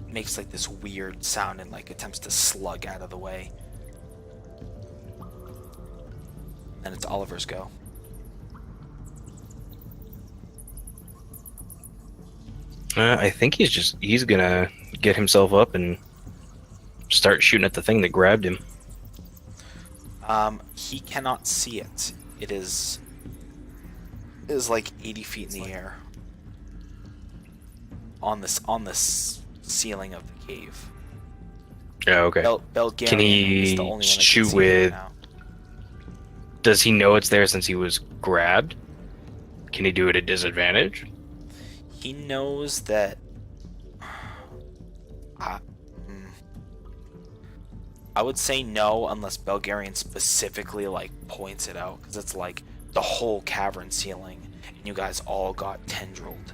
[SPEAKER 1] makes like this weird sound and like attempts to slug out of the way. And it's Oliver's go.
[SPEAKER 2] I think he's gonna get himself up and start shooting at the thing that grabbed him.
[SPEAKER 1] He cannot see it. It is like 80 feet in the air. On this ceiling of the cave.
[SPEAKER 2] Yeah, okay.
[SPEAKER 1] Belgarian
[SPEAKER 2] Can
[SPEAKER 1] is
[SPEAKER 2] he
[SPEAKER 1] the only one that can
[SPEAKER 2] shoot
[SPEAKER 1] see it
[SPEAKER 2] with...
[SPEAKER 1] now.
[SPEAKER 2] Does he know it's there since he was grabbed? Can he do it at disadvantage?
[SPEAKER 1] He knows that. I would say no unless Belgarian specifically like points it out, because it's like the whole cavern ceiling, and you guys all got tendrilled.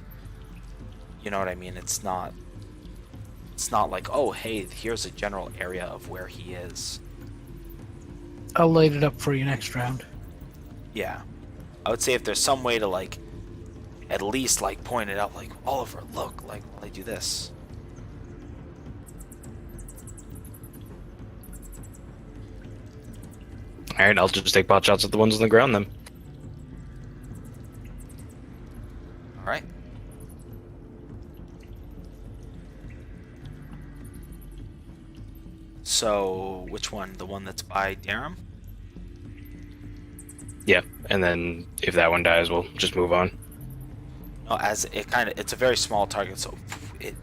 [SPEAKER 1] You know what I mean? It's not like, oh hey, here's a general area of where he is.
[SPEAKER 3] I'll light it up for you next round.
[SPEAKER 1] Yeah, I would say if there's some way to like at least like point it out, like Oliver, look, like while I do this.
[SPEAKER 2] Alright, I'll just take pot shots at the ones on the ground then.
[SPEAKER 1] Alright. So, which one? The one that's by Darum?
[SPEAKER 2] Yeah, and then if that one dies, we'll just move on.
[SPEAKER 1] No, as it's a very small target, so it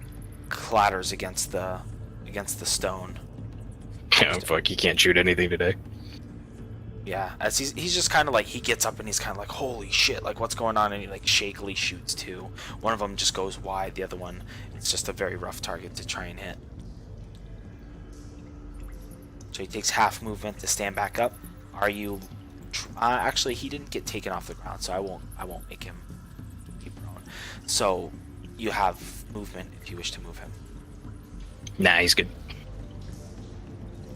[SPEAKER 1] clatters against the stone.
[SPEAKER 2] Yeah, fuck, you can't shoot anything today.
[SPEAKER 1] Yeah, as he's just kind of like, he gets up and he's kind of like, holy shit, like what's going on? And he like shakily shoots two. One of them just goes wide, the other one, it's just a very rough target to try and hit. So he takes half movement to stand back up. Are you... actually, he didn't get taken off the ground, so I won't make him be prone. So you have movement if you wish to move him.
[SPEAKER 2] Nah, he's good.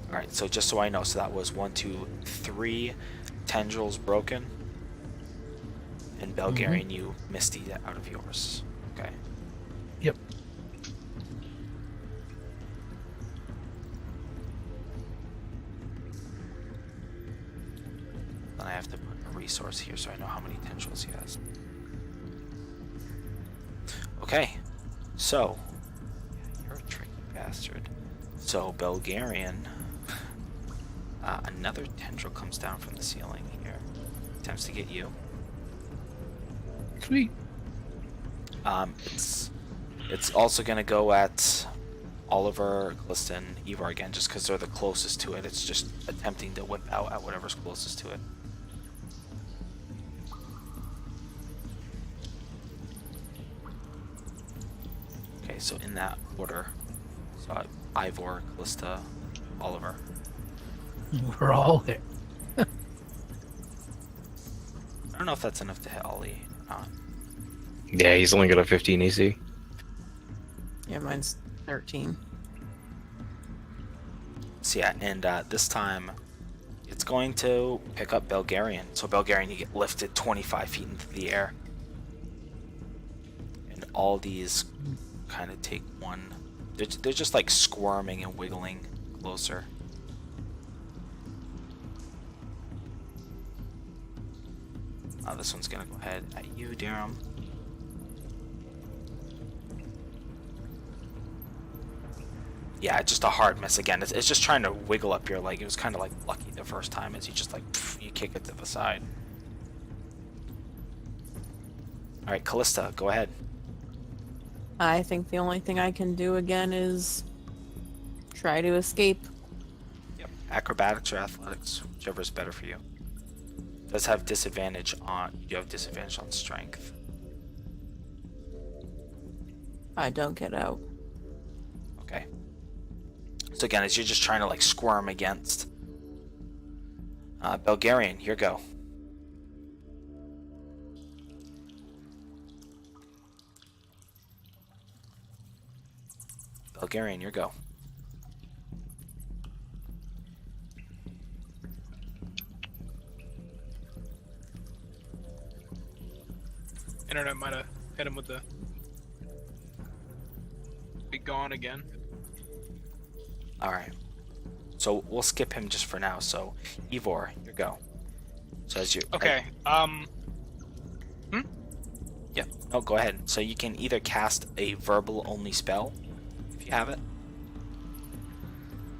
[SPEAKER 1] Alright, so just so I know, so that was 1, 2, 3 tendrils broken. And Belgarian, you misty out of yours. Okay.
[SPEAKER 3] Yep.
[SPEAKER 1] Then I have to put a resource here so I know how many tendrils he has. Okay. So. You're a tricky bastard. So, Belgarian. Another tendril comes down from the ceiling here. Attempts to get you.
[SPEAKER 3] Sweet.
[SPEAKER 1] It's also gonna go at Oliver, Gliston, Ivar again, just because they're the closest to it. It's just attempting to whip out at whatever's closest to it. Okay, so in that order. So Ivor, Callista, Oliver.
[SPEAKER 3] We're all hit.
[SPEAKER 1] I don't know if that's enough to hit Ollie or not.
[SPEAKER 2] Yeah, he's only got a 15 AC.
[SPEAKER 5] Yeah, mine's 13.
[SPEAKER 1] So yeah, and this time it's going to pick up Belgarian. So Belgarian, you get lifted 25 feet into the air. And all these kind of take one. They're just like squirming and wiggling closer. This one's gonna go ahead at you, Durham. Yeah, just a hard miss again. It's just trying to wiggle up your leg. It was kind of like lucky the first time as you just like, you kick it to the side. Alright, Callista, go ahead.
[SPEAKER 5] I think the only thing I can do again is try to escape.
[SPEAKER 1] Yep. Acrobatics or athletics, whichever is better for you. Does have disadvantage on, you have disadvantage on strength.
[SPEAKER 5] I don't get out.
[SPEAKER 1] Okay. So again, as you're just trying to like squirm against Belgarian, here go. Belgarian, your go.
[SPEAKER 7] Internet might have hit him with the. Be gone again.
[SPEAKER 1] Alright. So we'll skip him just for now. So Ivor, your go. So as you
[SPEAKER 7] Okay.
[SPEAKER 1] Yeah. No, go ahead. So you can either cast a verbal only spell if you have it.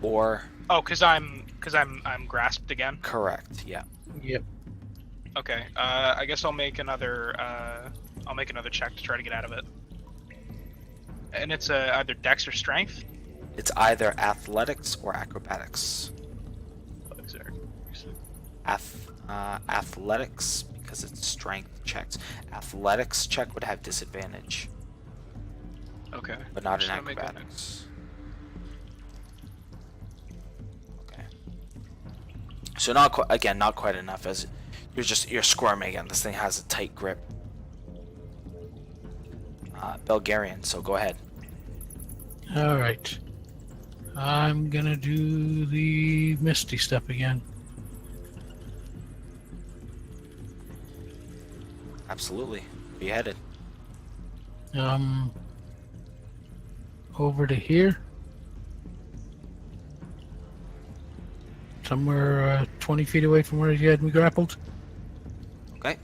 [SPEAKER 1] Or
[SPEAKER 7] Oh, cause I'm grasped again.
[SPEAKER 1] correct, yeah.
[SPEAKER 3] Yep.
[SPEAKER 7] Okay. I guess I'll make another. I'll make another check to try to get out of it. And it's either Dex or Strength.
[SPEAKER 1] It's either athletics or acrobatics. Athletics, because it's strength checks. Athletics check would have disadvantage,
[SPEAKER 7] Okay.
[SPEAKER 1] but not in
[SPEAKER 7] Just gonna make it-
[SPEAKER 1] acrobatics. Okay. So not quite enough, as you're squirming again. This thing has a tight grip. Belgarian, so go ahead.
[SPEAKER 3] All right. I'm gonna do the Misty Step again.
[SPEAKER 1] Absolutely. Where you headed?
[SPEAKER 3] Over to here. Somewhere 20 feet away from where he had me grappled.
[SPEAKER 1] Okay.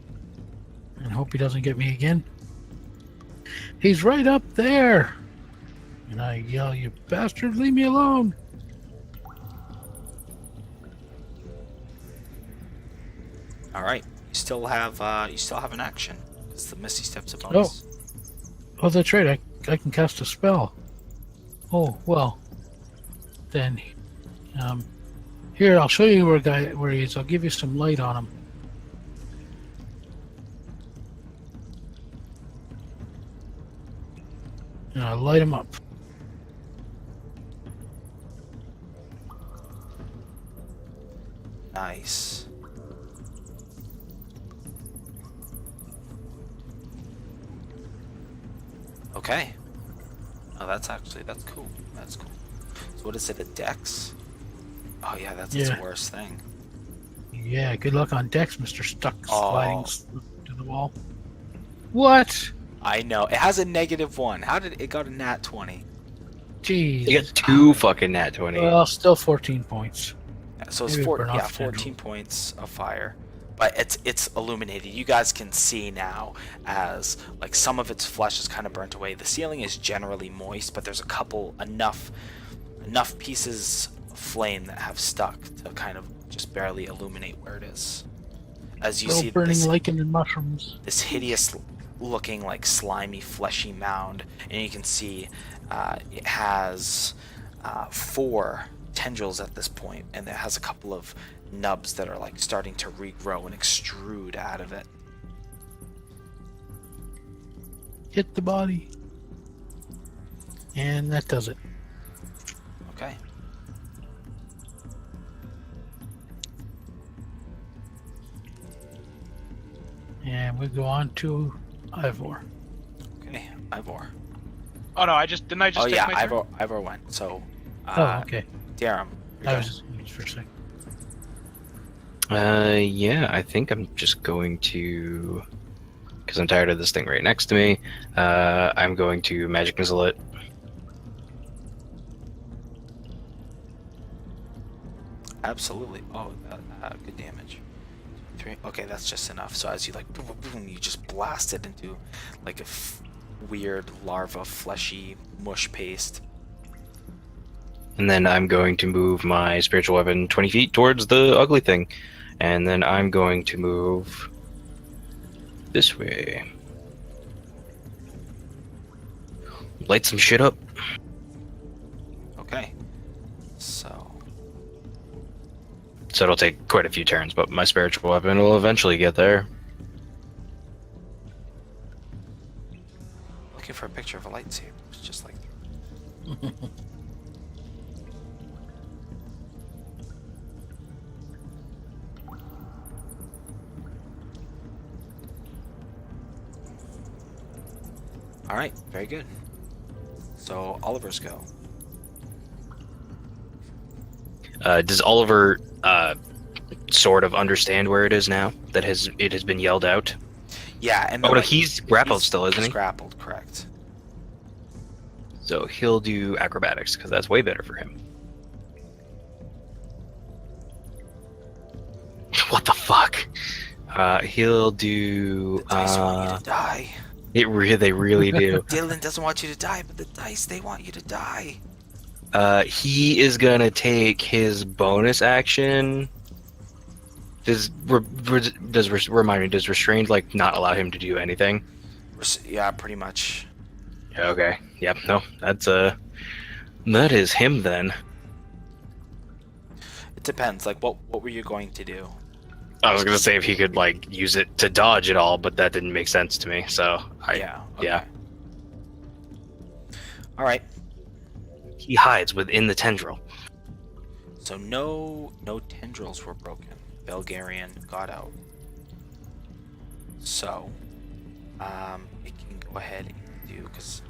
[SPEAKER 3] And hope he doesn't get me again. He's right up there! And I yell, "You bastard, leave me alone!"
[SPEAKER 1] All right. You still have an action. It's the Misty Steps a bonus.
[SPEAKER 3] Oh, that's right. I can cast a spell. Oh well. Then, here I'll show you where he is. I'll give you some light on him. And I'll light him up.
[SPEAKER 1] Nice. Okay. Oh, that's cool. That's cool. So what is it, a dex? Oh yeah, that's its
[SPEAKER 3] Yeah.
[SPEAKER 1] worst thing.
[SPEAKER 3] Yeah, good luck on Dex, Mr. Stuck
[SPEAKER 1] Oh.
[SPEAKER 3] sliding to the wall. What?
[SPEAKER 1] I know. It has a -1. How did it got a nat 20?
[SPEAKER 3] Jeez.
[SPEAKER 2] You got two fucking nat 20.
[SPEAKER 3] Well, still 14 points.
[SPEAKER 1] Yeah, so it's
[SPEAKER 3] Maybe burn off
[SPEAKER 1] 14 points of fire. But it's illuminated. You guys can see now as like some of its flesh is kind of burnt away. The ceiling is generally moist, but there's enough pieces of flame that have stuck to kind of just barely illuminate where it is. As you
[SPEAKER 3] Little
[SPEAKER 1] see
[SPEAKER 3] burning
[SPEAKER 1] this,
[SPEAKER 3] lichen and mushrooms.
[SPEAKER 1] this hideous looking like slimy fleshy mound, and you can see it has 4 tendrils at this point, and it has a couple of nubs that are like starting to regrow and extrude out of it.
[SPEAKER 3] Hit the body. And that does it.
[SPEAKER 1] Okay.
[SPEAKER 3] And we go on to Ivor.
[SPEAKER 1] Okay, Ivor.
[SPEAKER 7] Oh no, I just take
[SPEAKER 1] Oh yeah,
[SPEAKER 7] my turn?
[SPEAKER 1] Ivor went. So,
[SPEAKER 3] Oh, okay.
[SPEAKER 1] Darum.
[SPEAKER 3] I was just confused for a second.
[SPEAKER 2] Yeah, I think I'm just going to, because I'm tired of this thing right next to me. I'm going to magic missile it.
[SPEAKER 1] Absolutely. Oh, good damage. 3. Okay, that's just enough. So as you like, boom, boom, boom, you just blast it into like a weird larva, fleshy mush paste.
[SPEAKER 2] And then I'm going to move my spiritual weapon 20 feet towards the ugly thing. And then I'm going to move this way. Light some shit up.
[SPEAKER 1] Okay. So
[SPEAKER 2] It'll take quite a few turns, but my spiritual weapon will eventually get there.
[SPEAKER 1] looking for a picture of a lightsaber. It's just like. All right, very good. So Oliver's go.
[SPEAKER 2] Does Oliver sort of understand where it is now that it has been yelled out?
[SPEAKER 1] Yeah, and
[SPEAKER 2] Oh,
[SPEAKER 1] then,
[SPEAKER 2] no,
[SPEAKER 1] like,
[SPEAKER 2] he's grappled still, isn't
[SPEAKER 1] he's
[SPEAKER 2] he?
[SPEAKER 1] grappled, correct.
[SPEAKER 2] So he'll do acrobatics because that's way better for him. What the fuck? He'll do.
[SPEAKER 1] The dice want you to die.
[SPEAKER 2] They really do.
[SPEAKER 1] Dylan doesn't want you to die, but the dice, they want you to die.
[SPEAKER 2] He is gonna take his bonus action. Remind me? Does restrained like not allow him to do anything?
[SPEAKER 1] Yeah, pretty much.
[SPEAKER 2] Okay. Yep. No. That is him then.
[SPEAKER 1] It depends. Like, what were you going to do?
[SPEAKER 2] I was gonna say if he could like use it to dodge it all, but that didn't make sense to me. So
[SPEAKER 1] Yeah. Okay.
[SPEAKER 2] yeah.
[SPEAKER 1] All right.
[SPEAKER 2] He hides within the tendril.
[SPEAKER 1] So no tendrils were broken. Belgarian got out. So, it can go ahead and do, because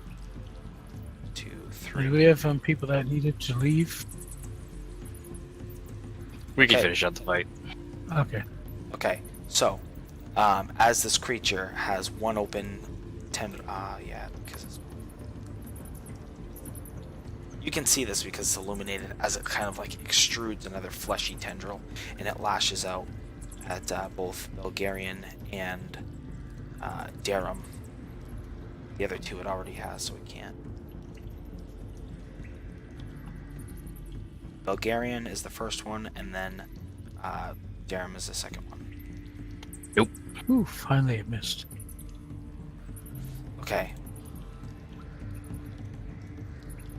[SPEAKER 1] 2, 3.
[SPEAKER 3] Do we have people that needed to leave?
[SPEAKER 2] We can
[SPEAKER 1] Okay.
[SPEAKER 2] finish out the fight.
[SPEAKER 3] Okay.
[SPEAKER 1] Okay, so, as this creature has one open tendril, yeah, because it's, you can see this because it's illuminated as it kind of like extrudes another fleshy tendril, and it lashes out at both Belgarian and Darum. The other two it already has, so it can't. Belgarian is the first one, and then Darum is the second one.
[SPEAKER 3] Ooh, finally it missed.
[SPEAKER 1] Okay.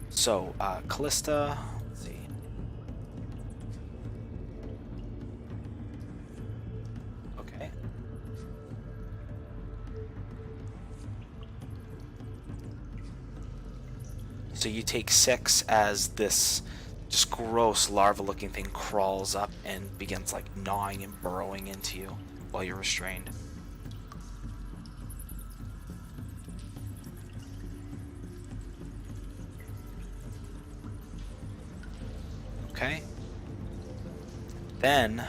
[SPEAKER 1] So, Callista, let's see. Okay. So you take 6 as this just gross larva-looking thing crawls up and begins like gnawing and burrowing into you while you're restrained. Okay. Then,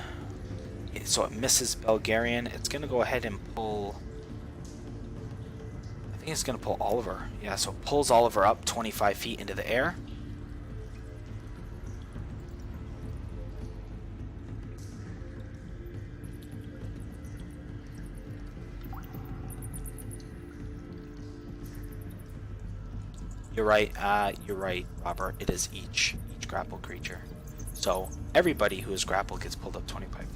[SPEAKER 1] so it misses Belgarian. It's going to go ahead and pull... I think it's going to pull Oliver. Yeah, so it pulls Oliver up 25 feet into the air. You're right, Robert. It is each grappled creature. So everybody who is grappled gets pulled up 25 feet.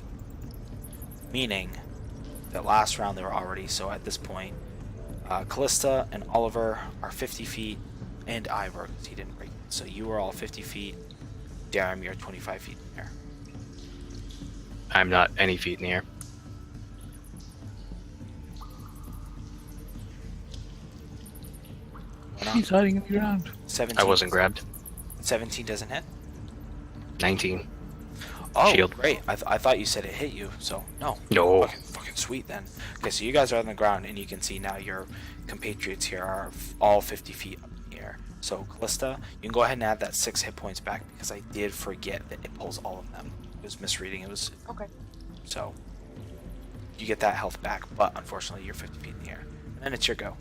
[SPEAKER 1] Meaning that last round they were already, so at this point, Callista and Oliver are 50 feet, and Ivor, because he didn't break it. So you are all 50 feet. Darum, you're 25 feet in the air.
[SPEAKER 2] I'm not any feet in the air.
[SPEAKER 3] He's hiding in the ground.
[SPEAKER 1] 17.
[SPEAKER 2] I wasn't grabbed.
[SPEAKER 1] 17 doesn't hit.
[SPEAKER 2] 19.
[SPEAKER 1] Oh,
[SPEAKER 2] Shield.
[SPEAKER 1] great. I thought you said it hit you, so no.
[SPEAKER 2] No.
[SPEAKER 1] Fucking sweet then. Okay, so you guys are on the ground, and you can see now your compatriots here are all 50 feet up in the air. So, Callista, you can go ahead and add that 6 hit points back because I did forget that it pulls all of them. It was misreading. It was.
[SPEAKER 5] Okay.
[SPEAKER 1] So, you get that health back, but unfortunately, you're 50 feet in the air. And then it's your go.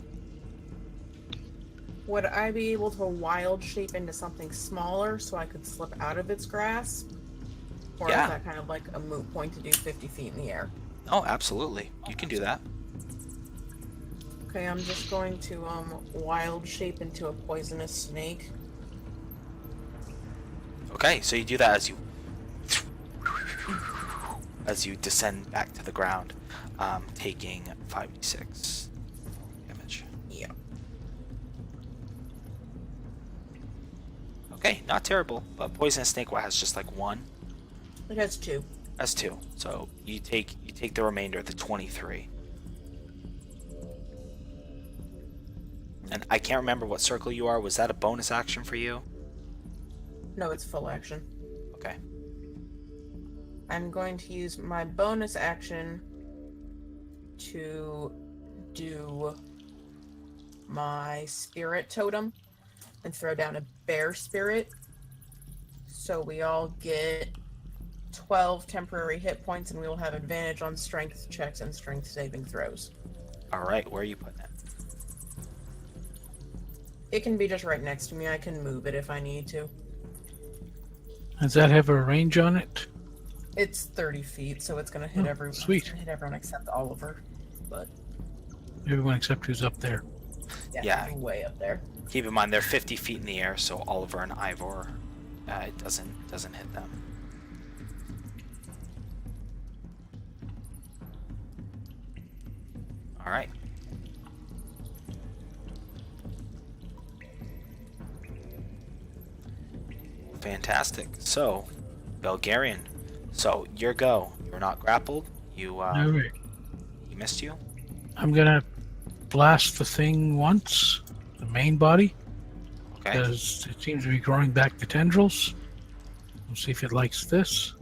[SPEAKER 5] Would I be able to wild shape into something smaller so I could slip out of its grasp? Or
[SPEAKER 1] Yeah.
[SPEAKER 5] is that kind of like a moot point to do 50 feet in the air?
[SPEAKER 1] Oh, absolutely. You can do that.
[SPEAKER 5] Okay, I'm just going to wild shape into a poisonous snake.
[SPEAKER 1] Okay, so you do that as you descend back to the ground, taking 5d6 damage.
[SPEAKER 5] Yeah.
[SPEAKER 1] Okay, not terrible, but poisonous snake has just like 1.
[SPEAKER 5] It has 2.
[SPEAKER 1] That's 2. So you take the remainder, the 23. And I can't remember what circle you are. Was that a bonus action for you?
[SPEAKER 5] No, it's full action.
[SPEAKER 1] Okay.
[SPEAKER 5] I'm going to use my bonus action to do my spirit totem and throw down a bear spirit. So we all get 12 temporary hit points, and we will have advantage on strength checks and strength saving throws.
[SPEAKER 1] All right, where are you putting it?
[SPEAKER 5] It can be just right next to me. I can move it if I need to.
[SPEAKER 3] Does that have a range on it?
[SPEAKER 5] It's 30 feet, so it's going to hit
[SPEAKER 3] Oh,
[SPEAKER 5] everyone.
[SPEAKER 3] sweet.
[SPEAKER 5] It's gonna hit everyone except Oliver. But
[SPEAKER 3] Everyone except who's up there.
[SPEAKER 1] Yeah.
[SPEAKER 5] he's way up there.
[SPEAKER 1] Keep in mind they're 50 feet in the air, so Oliver and Ivor, it doesn't hit them. All right. Fantastic. So, Belgarian. So your go. You're not grappled. You
[SPEAKER 3] All right.
[SPEAKER 1] he missed you.
[SPEAKER 3] I'm gonna blast the thing once, the main body,
[SPEAKER 1] Okay.
[SPEAKER 3] because it seems to be growing back the tendrils. We'll see if it likes this.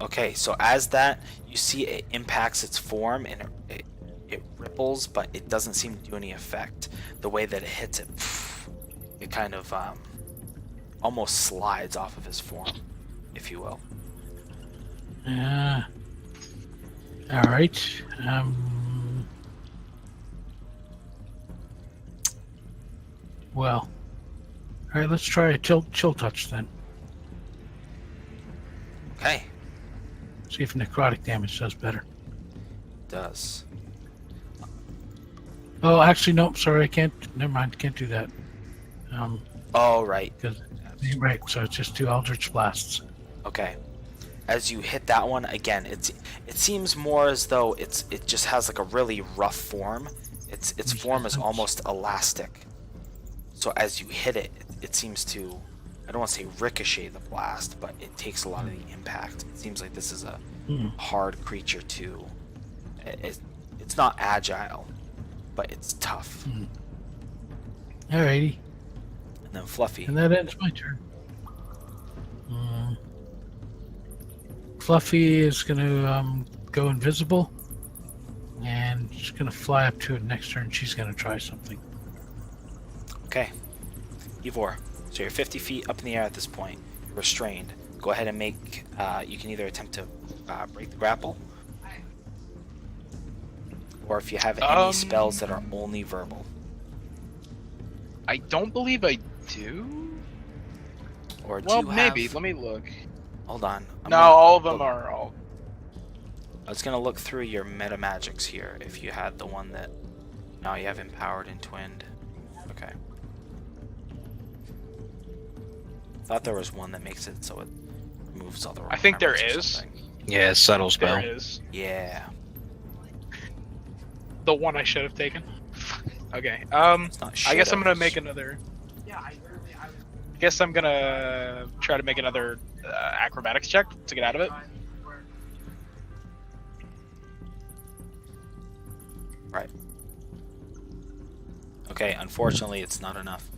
[SPEAKER 1] Okay. So as that, you see it impacts its form and it ripples, but it doesn't seem to do any effect. The way that it hits it, it kind of almost slides off of his form, if you will.
[SPEAKER 3] All right. Well. All right. Let's try a chill touch then.
[SPEAKER 1] Okay.
[SPEAKER 3] See if necrotic damage does better.
[SPEAKER 1] Does.
[SPEAKER 3] Oh, actually, no. Sorry, I can't. Never mind. Can't do that.
[SPEAKER 1] Oh, right.
[SPEAKER 3] Right. So it's just 2 Eldritch blasts.
[SPEAKER 1] Okay. As you hit that one again, it seems more as though it just has like a really rough form. Its form is almost elastic. So as you hit it, it seems to, I don't want to say ricochet the blast, but it takes a lot of the impact. It seems like this is a hard creature too. It's not agile, but it's tough.
[SPEAKER 3] Alrighty.
[SPEAKER 1] And then Fluffy.
[SPEAKER 3] And that ends my turn. Fluffy is going to go invisible. And she's going to fly up to it next turn. She's going to try something.
[SPEAKER 1] Okay. Ivor. So you're 50 feet up in the air at this point. You're restrained. Go ahead and make, you can either attempt to break the grapple, or if you have any spells that are only verbal.
[SPEAKER 7] I don't believe I do.
[SPEAKER 1] Or do
[SPEAKER 7] Well,
[SPEAKER 1] you
[SPEAKER 7] maybe.
[SPEAKER 1] have...
[SPEAKER 7] Let me look.
[SPEAKER 1] Hold on.
[SPEAKER 7] No, all of them are all.
[SPEAKER 1] I was gonna look through your meta magics here. If you had the one that... No, you have empowered and twinned. Okay. Thought there was one that makes it so it removes all the
[SPEAKER 7] I think there
[SPEAKER 1] requirements or
[SPEAKER 7] is.
[SPEAKER 1] something.
[SPEAKER 2] Yeah, subtle spell.
[SPEAKER 7] There is.
[SPEAKER 1] Yeah.
[SPEAKER 6] The one I should have taken.
[SPEAKER 7] Okay.
[SPEAKER 1] It's not
[SPEAKER 7] I guess I'm gonna
[SPEAKER 1] should've.
[SPEAKER 7] make another. I guess I'm gonna try to make another acrobatics check to get out of it.
[SPEAKER 1] Right. Okay, unfortunately, it's not enough.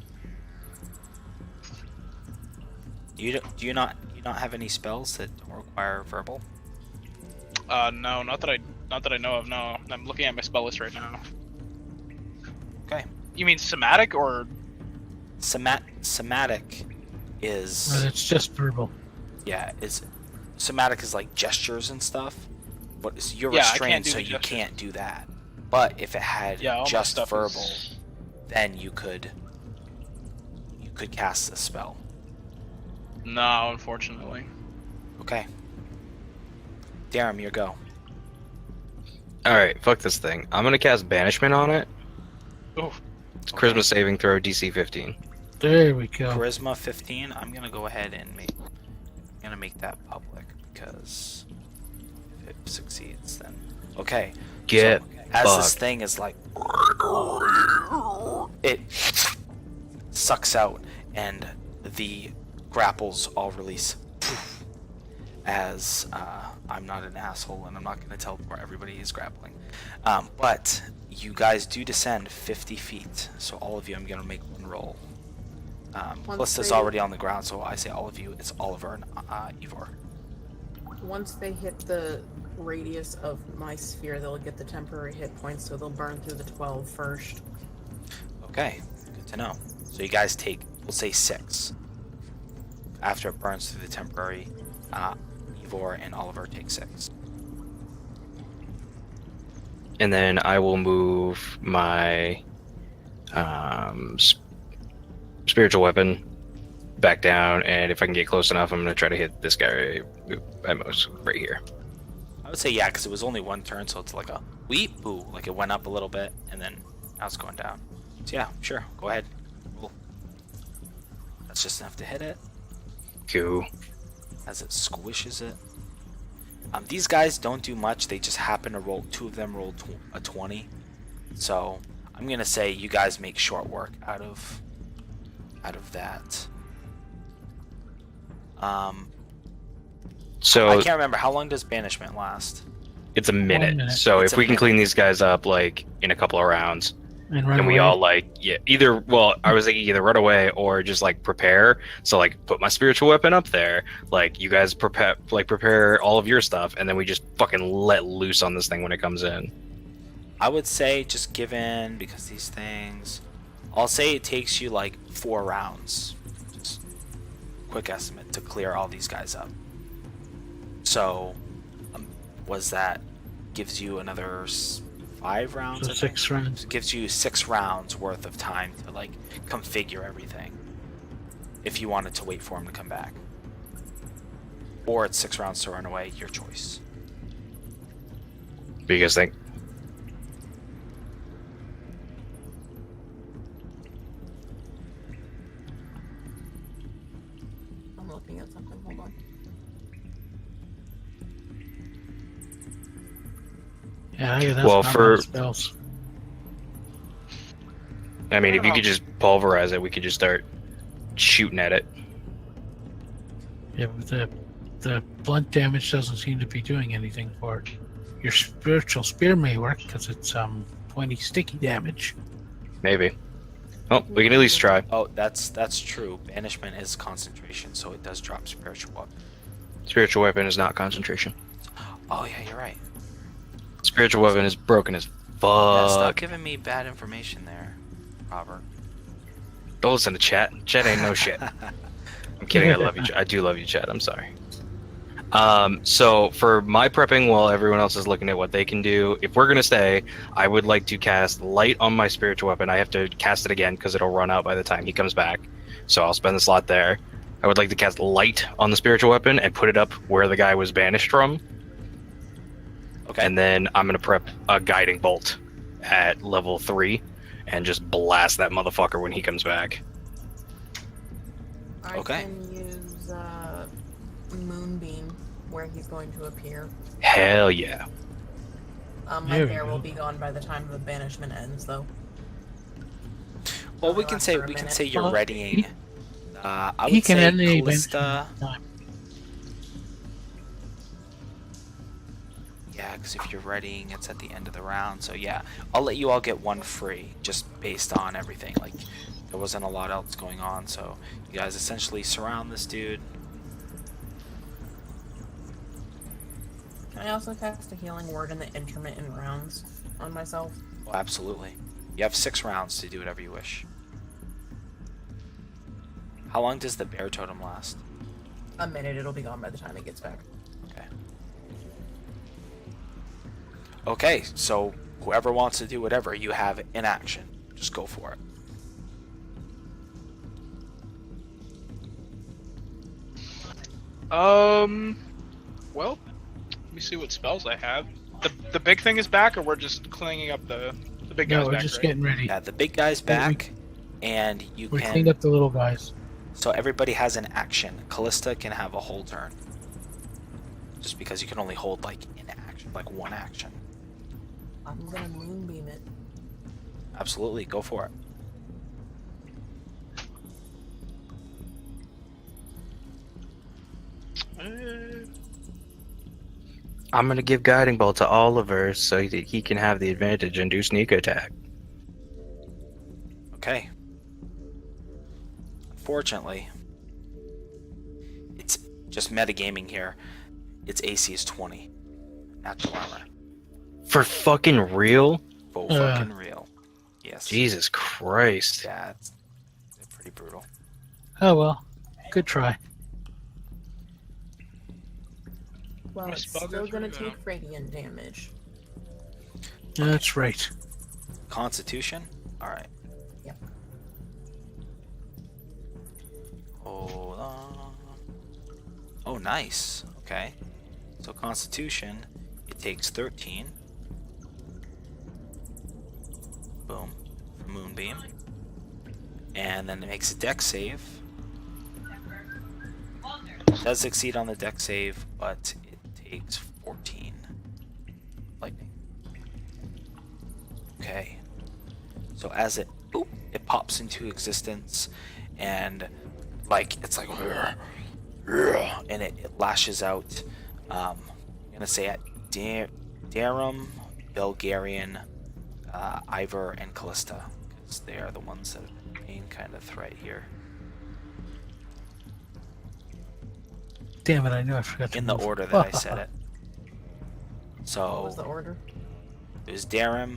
[SPEAKER 1] Do you not have any spells that don't require verbal?
[SPEAKER 7] No, not that I know of. No, I'm looking at my spell list right now.
[SPEAKER 1] Okay.
[SPEAKER 7] You mean somatic or?
[SPEAKER 1] Somatic is
[SPEAKER 3] It's just verbal.
[SPEAKER 1] somatic is like gestures and stuff. But you're
[SPEAKER 7] Yeah, I
[SPEAKER 1] restrained,
[SPEAKER 7] can't do
[SPEAKER 1] so
[SPEAKER 7] the
[SPEAKER 1] you
[SPEAKER 7] gestures.
[SPEAKER 1] can't do that. But if it had
[SPEAKER 7] Yeah, all my
[SPEAKER 1] just
[SPEAKER 7] stuff
[SPEAKER 1] verbal,
[SPEAKER 7] is-
[SPEAKER 1] then you could cast this spell.
[SPEAKER 7] No, unfortunately.
[SPEAKER 1] Okay. Darum, your go.
[SPEAKER 2] All right, fuck this thing. I'm gonna cast Banishment on it.
[SPEAKER 7] Ooh.
[SPEAKER 2] It's Charisma saving throw DC 15.
[SPEAKER 3] There we go.
[SPEAKER 1] Charisma 15. I'm gonna go ahead and make that public because if it succeeds, then okay.
[SPEAKER 2] Get
[SPEAKER 1] so, as this
[SPEAKER 2] fucked.
[SPEAKER 1] thing is like, it sucks out and the grapples all release. As I'm not an asshole and I'm not going to teleport everybody is grappling. But you guys do descend 50 feet, so all of you, I'm going to make one roll. Callista's already on the ground, so I say all of you, it's Oliver and Ivor.
[SPEAKER 5] Once they hit the radius of my sphere, they'll get the temporary hit points, so they'll burn through the 12 first.
[SPEAKER 1] Okay, good to know. So you guys take, we'll say 6. After it burns through the temporary, Ivor and Oliver take 6.
[SPEAKER 2] And then I will move my spiritual weapon back down, and if I can get close enough, I'm going to try to hit this guy at most right here.
[SPEAKER 1] I would say yeah, because it was only one turn, so it's like a weep, boo, like it went up a little bit, and then now it's going down. So yeah, sure, go ahead. Roll. That's just enough to hit it.
[SPEAKER 2] Cool.
[SPEAKER 1] As it squishes it. These guys don't do much. They just happen to roll. 2 of them rolled a 20. So I'm gonna say you guys make short work out of that.
[SPEAKER 2] So
[SPEAKER 1] I can't remember how long does banishment last.
[SPEAKER 2] it's a minute.
[SPEAKER 3] 1 minute.
[SPEAKER 2] So
[SPEAKER 1] It's
[SPEAKER 2] if
[SPEAKER 1] a
[SPEAKER 2] we can
[SPEAKER 1] minute.
[SPEAKER 2] clean these guys up like in a couple of rounds,
[SPEAKER 3] And run
[SPEAKER 2] and we
[SPEAKER 3] away.
[SPEAKER 2] all like either I was thinking either run away or just like prepare. So like put my spiritual weapon up there, like you guys prepare all of your stuff, and then we just fucking let loose on this thing when it comes in.
[SPEAKER 1] I would say just given because these things, I'll say it takes you like 4 rounds. Just quick estimate to clear all these guys up. So was that gives you another 5 rounds?
[SPEAKER 3] So
[SPEAKER 1] I think?
[SPEAKER 3] 6 rounds.
[SPEAKER 1] It gives you 6 rounds worth of time to like configure everything. If you wanted to wait for him to come back, or it's 6 rounds to run away, your choice.
[SPEAKER 2] What do you guys think?
[SPEAKER 5] I'm looking at something. Hold on.
[SPEAKER 3] Yeah, that's
[SPEAKER 2] Well,
[SPEAKER 3] not
[SPEAKER 2] for-
[SPEAKER 3] bad spells.
[SPEAKER 2] I mean, if you could just pulverize it, we could just start shooting at it.
[SPEAKER 3] Yeah, but the blunt damage doesn't seem to be doing anything for it. Your spiritual spear may work because it's pointy sticky damage.
[SPEAKER 2] Maybe. Oh, we can at least try.
[SPEAKER 1] Oh, that's true. Banishment is concentration, so it does drop spiritual weapon.
[SPEAKER 2] Spiritual weapon is not concentration.
[SPEAKER 1] Oh yeah, you're right.
[SPEAKER 2] Spiritual weapon is broken as
[SPEAKER 1] Yeah, stop
[SPEAKER 2] fuck.
[SPEAKER 1] giving me bad information there, Robert.
[SPEAKER 2] Don't listen to chat. Chat ain't no shit. I'm kidding. I love you. I do love you, chat. I'm sorry. So for my prepping, while everyone else is looking at what they can do, if we're gonna stay, I would like to cast light on my spiritual weapon. I have to cast it again because it'll run out by the time he comes back. So I'll spend the slot there. I would like to cast light on the spiritual weapon and put it up where the guy was banished from.
[SPEAKER 1] Okay.
[SPEAKER 2] And then I'm gonna prep a guiding bolt at level 3 and just blast that motherfucker when he comes back.
[SPEAKER 5] I
[SPEAKER 1] Okay.
[SPEAKER 5] can use Moonbeam where he's going to appear.
[SPEAKER 2] Hell yeah.
[SPEAKER 5] My
[SPEAKER 3] There we
[SPEAKER 5] hair will
[SPEAKER 3] go.
[SPEAKER 5] be gone by the time the banishment ends, though.
[SPEAKER 1] Well, we
[SPEAKER 5] Last
[SPEAKER 1] can say
[SPEAKER 5] for a minute.
[SPEAKER 1] you're
[SPEAKER 3] Well,
[SPEAKER 1] readying. I
[SPEAKER 3] he
[SPEAKER 1] would
[SPEAKER 3] can
[SPEAKER 1] say
[SPEAKER 3] end the
[SPEAKER 1] Callista.
[SPEAKER 3] time.
[SPEAKER 1] Yeah, because if you're readying, it's at the end of the round. So yeah, I'll let you all get one free, just based on everything. Like, there wasn't a lot else going on, so you guys essentially surround this dude.
[SPEAKER 5] Can I also cast a healing word in the intermittent rounds on myself?
[SPEAKER 1] Oh, absolutely. You have 6 rounds to do whatever you wish. How long does the bear totem last?
[SPEAKER 5] A minute, it'll be gone by the time it gets back.
[SPEAKER 1] Okay. Okay, so whoever wants to do whatever you have in action, just go for it.
[SPEAKER 7] Well, let me see what spells I have. The big thing is back, or we're just cleaning up the big guys
[SPEAKER 3] No, we're
[SPEAKER 7] back,
[SPEAKER 3] just
[SPEAKER 7] right?
[SPEAKER 3] getting ready.
[SPEAKER 1] Yeah, the big guy's back, and you
[SPEAKER 3] We
[SPEAKER 1] can...
[SPEAKER 3] cleaned up the little guys.
[SPEAKER 1] So everybody has an action. Callista can have a whole turn. Just because you can only hold, like, an action, like one action.
[SPEAKER 5] I'm gonna moonbeam it.
[SPEAKER 1] Absolutely, go for it.
[SPEAKER 2] I'm gonna give Guiding Bolt to Oliver so that he can have the advantage and do sneak attack.
[SPEAKER 1] Okay. Unfortunately, it's just metagaming here. Its AC is 20. Natural armor.
[SPEAKER 2] For fucking real?
[SPEAKER 1] For fucking real. Yes.
[SPEAKER 2] Jesus Christ.
[SPEAKER 1] Yeah, it's pretty brutal.
[SPEAKER 3] Oh well, good try.
[SPEAKER 5] Well,
[SPEAKER 7] My
[SPEAKER 5] it's
[SPEAKER 7] spell
[SPEAKER 5] still
[SPEAKER 7] goes
[SPEAKER 5] gonna
[SPEAKER 7] through
[SPEAKER 5] take radiant damage.
[SPEAKER 3] That's right.
[SPEAKER 1] Constitution? Alright.
[SPEAKER 5] Yep.
[SPEAKER 1] Hold on. Oh, nice. Okay. So Constitution, it takes 13. Boom. For Moonbeam. And then it makes a dex save. It does succeed on the dex save, but it takes 14 lightning. Okay. So as it pops into existence, and like it's like, and it lashes out. I'm gonna say at Darum, Belgarian, Ivor, and Callista, because they are the ones that are the main kind of threat here.
[SPEAKER 3] Damn it! I knew I forgot to
[SPEAKER 1] In the
[SPEAKER 3] move.
[SPEAKER 1] order that I said it.
[SPEAKER 5] What was
[SPEAKER 1] So
[SPEAKER 5] the order?
[SPEAKER 1] it was Darum,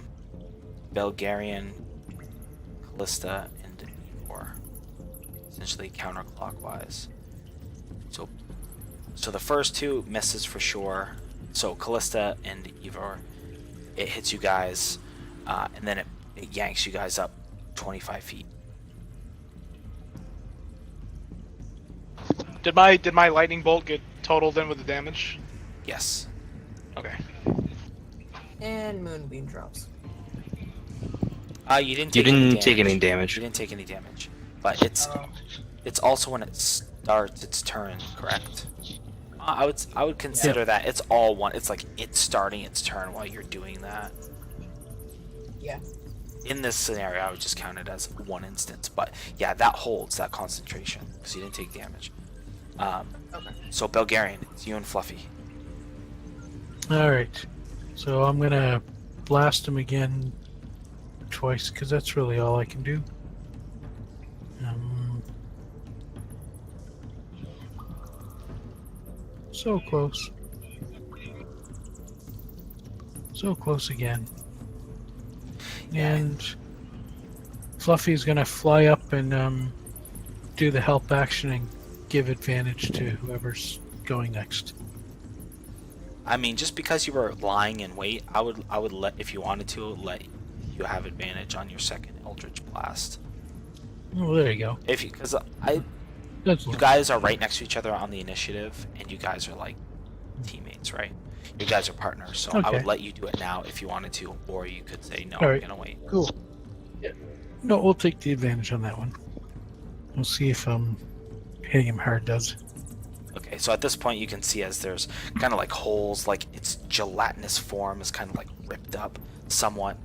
[SPEAKER 1] Belgarian, Callista, and Ivor. Essentially counterclockwise. So the first two misses for sure. So Callista and Ivor, it hits you guys, and then it yanks you guys up 25 feet.
[SPEAKER 7] Did my lightning bolt get totaled in with the damage?
[SPEAKER 1] Yes.
[SPEAKER 7] Okay.
[SPEAKER 5] And moonbeam drops.
[SPEAKER 1] You didn't
[SPEAKER 2] You
[SPEAKER 1] take any
[SPEAKER 2] didn't take any
[SPEAKER 1] You
[SPEAKER 2] damage.
[SPEAKER 1] didn't take any damage, but it's also when it starts its turn, correct? I would consider that it's all one. It's like it's starting its turn while you're doing that.
[SPEAKER 5] Yeah.
[SPEAKER 1] In this scenario, I would just count it as one instance. But yeah, that holds that concentration because you didn't take damage.
[SPEAKER 5] Okay.
[SPEAKER 1] So Belgarian, it's you and Fluffy.
[SPEAKER 3] All right. So I'm gonna blast him again twice because that's really all I can do. So close. So close again. And Fluffy's gonna fly up and do the help action and give advantage to whoever's going next.
[SPEAKER 1] I mean, just because you were lying in wait, I would let, if you wanted to, let you have advantage on your second Eldritch Blast.
[SPEAKER 3] Oh, there you go.
[SPEAKER 1] If because
[SPEAKER 3] That's
[SPEAKER 1] you guys are right next to each other on the initiative, and you guys are like teammates, right? You guys are partners, so I would
[SPEAKER 3] Okay.
[SPEAKER 1] let you do it now if you wanted to, or you could say no,
[SPEAKER 3] All
[SPEAKER 1] I'm
[SPEAKER 3] right.
[SPEAKER 1] gonna wait.
[SPEAKER 3] cool. Yeah. No, we'll take the advantage on that one. We'll see if hitting him hard does.
[SPEAKER 1] Okay, so at this point you can see as there's kind of like holes, like its gelatinous form is kind of like ripped up somewhat.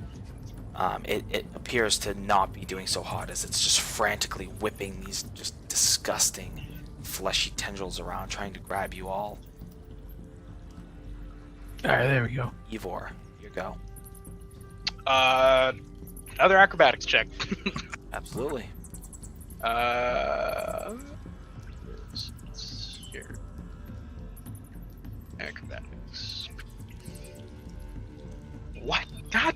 [SPEAKER 1] It appears to not be doing so hot as it's just frantically whipping these just disgusting fleshy tendrils around trying to grab you all.
[SPEAKER 3] All right, there we go.
[SPEAKER 1] Ivor, you go.
[SPEAKER 6] Another acrobatics check.
[SPEAKER 1] Absolutely.
[SPEAKER 6] Here. Acrobatics. What? God.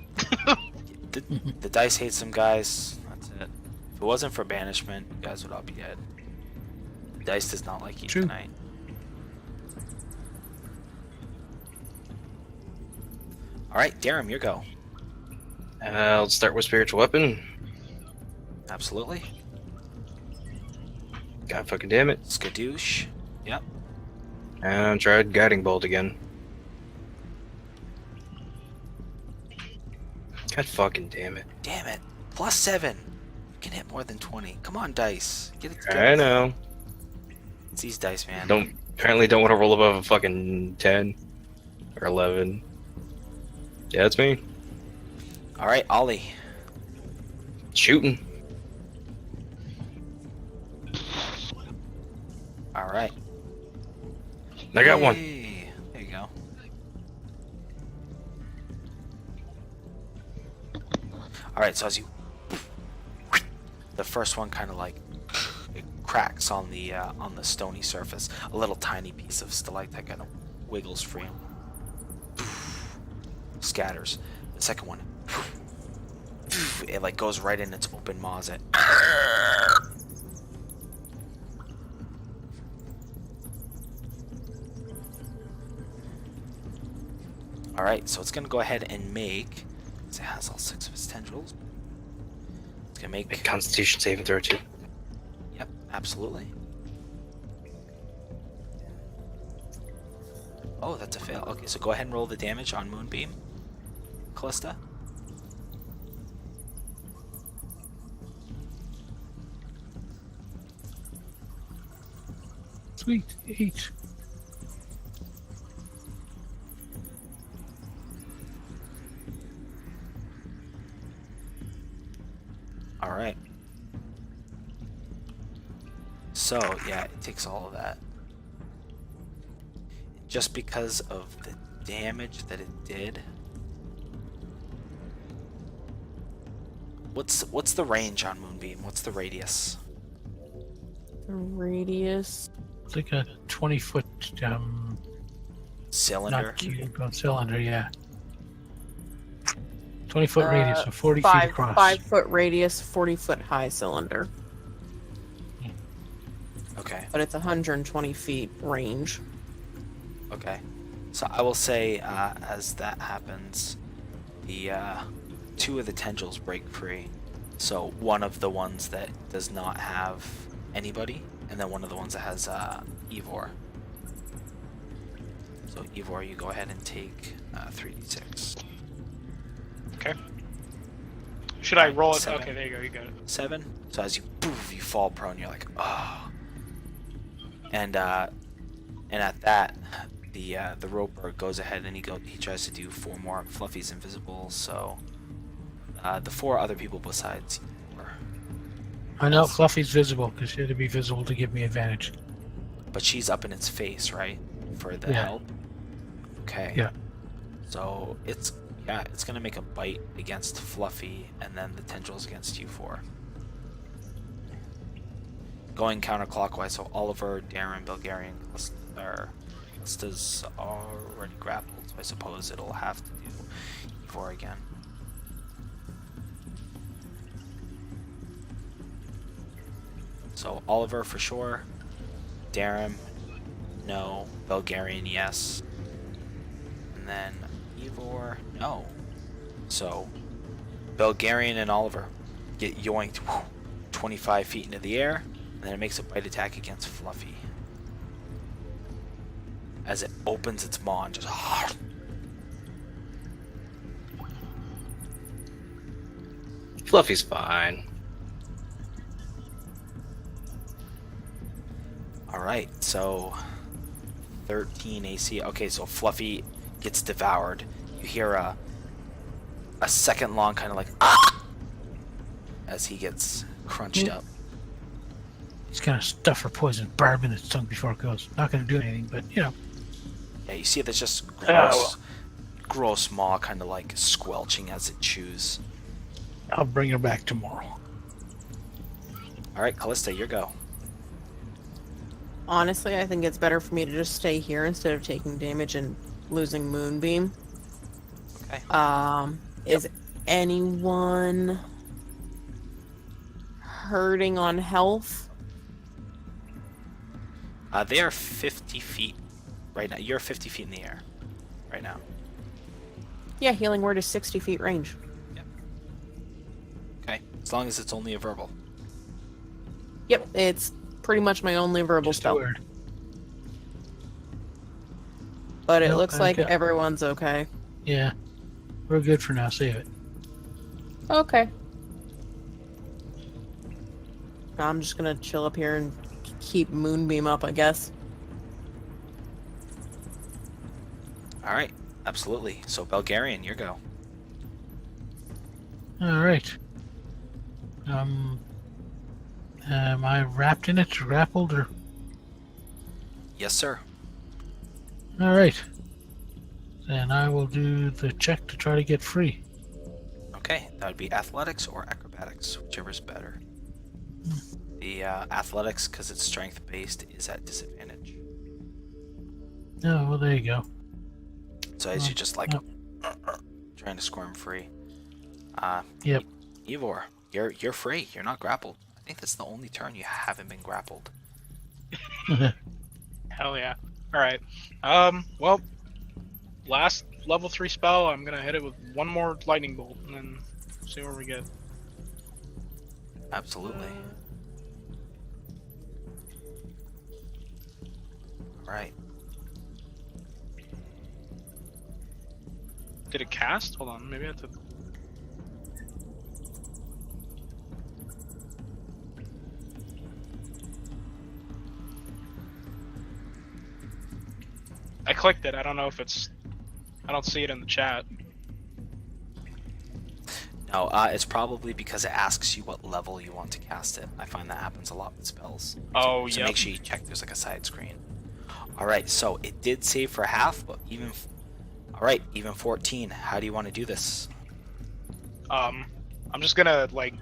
[SPEAKER 1] The dice hate some guys. That's it. If it wasn't for banishment, you guys would all be dead. The dice does not like you
[SPEAKER 3] True.
[SPEAKER 1] tonight. All right, Darum, your go.
[SPEAKER 2] Let's start with spiritual weapon.
[SPEAKER 1] Absolutely.
[SPEAKER 2] God fucking damn it.
[SPEAKER 1] Skadoosh. Yep.
[SPEAKER 2] And tried guiding bolt again. God fucking damn it.
[SPEAKER 1] Damn it. +7. You can hit more than 20. Come on, dice. Get it together.
[SPEAKER 2] I know.
[SPEAKER 1] It's these dice, man.
[SPEAKER 2] Apparently don't want to roll above a fucking 10 or 11. Yeah, that's me.
[SPEAKER 1] All right, Ollie.
[SPEAKER 2] Shooting.
[SPEAKER 1] All right.
[SPEAKER 2] I got one.
[SPEAKER 1] Hey, there you go. All right, so as you, the first one kind of like it cracks on the stony surface. A little tiny piece of stalactite kind of wiggles free, scatters. The second one, it like goes right in its open maws. It. All right, so it's gonna go ahead and make. It has all 6 of its tendrils. It's gonna make.
[SPEAKER 2] A Constitution saving throw too.
[SPEAKER 1] Yep, absolutely. Oh, that's a fail. Okay, so go ahead and roll the damage on Moonbeam, Callista.
[SPEAKER 3] Sweet. 8.
[SPEAKER 1] All right. So, yeah, it takes all of that. Just because of the damage that it did. What's the range on Moonbeam? What's the radius?
[SPEAKER 5] The radius.
[SPEAKER 3] It's like a 20-foot
[SPEAKER 1] Cylinder?
[SPEAKER 3] not cube, but cylinder, yeah. 20-foot radius, so 40 feet across.
[SPEAKER 5] 5-foot radius, 40-foot high cylinder.
[SPEAKER 1] Okay.
[SPEAKER 5] But it's 120 feet range.
[SPEAKER 1] Okay. So I will say, as that happens, the 2 of the tendrils break free. So one of the ones that does not have anybody, and then one of the ones that has Ivor. So Ivor, you go ahead and take 3d6.
[SPEAKER 6] Okay. Should I roll it?
[SPEAKER 1] 7.
[SPEAKER 6] Okay, there you go. You got it.
[SPEAKER 1] 7. So as you poof, you fall prone. You're like, oh. And at that, the roper goes ahead and he tries to do 4 more. Fluffy's invisible, so the 4 other people besides you are.
[SPEAKER 3] I know Fluffy's visible because she had to be visible to give me advantage.
[SPEAKER 1] But she's up in its face, right? For the
[SPEAKER 3] Yeah.
[SPEAKER 1] help. Okay.
[SPEAKER 3] Yeah.
[SPEAKER 1] So it's gonna make a bite against Fluffy, and then the tendrils against you 4. Going counterclockwise, so Oliver, Darren, Bulgarian, Callista's already grappled, so I suppose it'll have to do E4 again. So Oliver for sure, Darren, no, Bulgarian, yes, and then Ivor, no. So Bulgarian and Oliver get yoinked 25 feet into the air, and then it makes a bite attack against Fluffy. As it opens its maw and just
[SPEAKER 2] Fluffy's fine.
[SPEAKER 1] Alright, so 13 AC. Okay, so Fluffy gets devoured. You hear a second long kind of like as he gets crunched up.
[SPEAKER 3] He's gonna stuff her poison barb in its tongue before it goes. Not gonna do anything, but you know.
[SPEAKER 1] Yeah, you see there's just gross, gross maw kind of like squelching as it chews.
[SPEAKER 3] I'll bring her back tomorrow.
[SPEAKER 1] All right, Callista, your go.
[SPEAKER 5] Honestly, I think it's better for me to just stay here instead of taking damage and losing Moonbeam.
[SPEAKER 1] Okay.
[SPEAKER 5] Is anyone hurting on health?
[SPEAKER 1] They are 50 feet right now. You're 50 feet in the air right now.
[SPEAKER 5] Yeah, healing word is 60 feet range.
[SPEAKER 1] Okay, as long as it's only a verbal.
[SPEAKER 5] Yep, it's pretty much my only verbal
[SPEAKER 3] Just a
[SPEAKER 5] spell.
[SPEAKER 3] word.
[SPEAKER 5] But it
[SPEAKER 3] Nope,
[SPEAKER 5] looks like
[SPEAKER 3] okay.
[SPEAKER 5] everyone's okay.
[SPEAKER 3] Yeah. We're good for now. Save it.
[SPEAKER 5] Okay. I'm just gonna chill up here and keep Moonbeam up, I guess.
[SPEAKER 1] All right, absolutely. So Belgarian, your go.
[SPEAKER 3] All right. Am I wrapped in it, grappled, or?
[SPEAKER 1] Yes, sir.
[SPEAKER 3] All right. Then I will do the check to try to get free.
[SPEAKER 1] Okay, that would be athletics or acrobatics, whichever's better. The athletics, because it's strength based, is at disadvantage.
[SPEAKER 3] Oh, well, there you go.
[SPEAKER 1] So as you just like
[SPEAKER 3] Yep.
[SPEAKER 1] trying to squirm free.
[SPEAKER 3] Yep.
[SPEAKER 1] Ivor, you're free. You're not grappled. I think that's the only turn you haven't been grappled.
[SPEAKER 6] Hell yeah. Alright. Well, last level 3 spell, I'm gonna hit it with one more lightning bolt and then see where we get.
[SPEAKER 1] Absolutely. All right.
[SPEAKER 6] Did it cast? Hold on, maybe I have to. I clicked it. I don't know if it's. I don't see it in the chat.
[SPEAKER 1] No, it's probably because it asks you what level you want to cast it. I find that happens a lot with spells.
[SPEAKER 6] Oh,
[SPEAKER 1] So
[SPEAKER 6] yep.
[SPEAKER 1] make sure you check there's like a side screen. All right, so it did save for half, but even... All right, even 14. How do you want to do this?
[SPEAKER 6] I'm just gonna like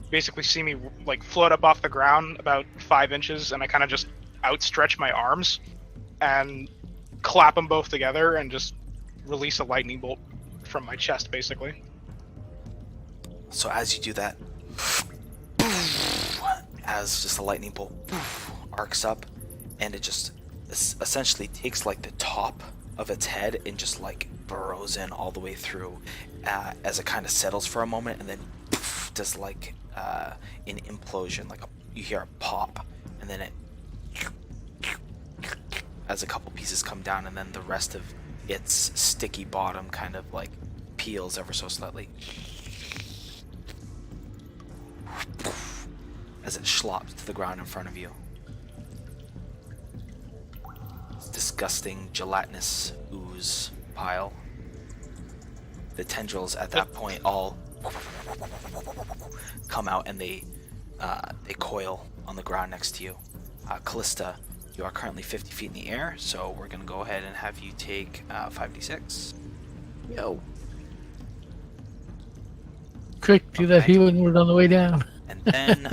[SPEAKER 6] basically see me like float up off the ground about 5 inches, and I kind of just outstretch my arms and clap them both together and just release a lightning bolt from my chest, basically.
[SPEAKER 1] So as you do that, as just a lightning bolt arcs up, and it just essentially takes like the top of its head and just like burrows in all the way through, as it kind of settles for a moment, and then does like an implosion, like you hear a pop, and then it as a couple pieces come down, and then the rest of its sticky bottom kind of like peels ever so slightly as it slops to the ground in front of you. It's disgusting gelatinous ooze pile. The tendrils at that point all come out, and they coil on the ground next to you. Callista, you are currently 50 feet in the air, so we're gonna go ahead and have you take 5d6.
[SPEAKER 5] Yo.
[SPEAKER 3] Quick, do that
[SPEAKER 1] Okay.
[SPEAKER 3] healing word on the way down.
[SPEAKER 1] And then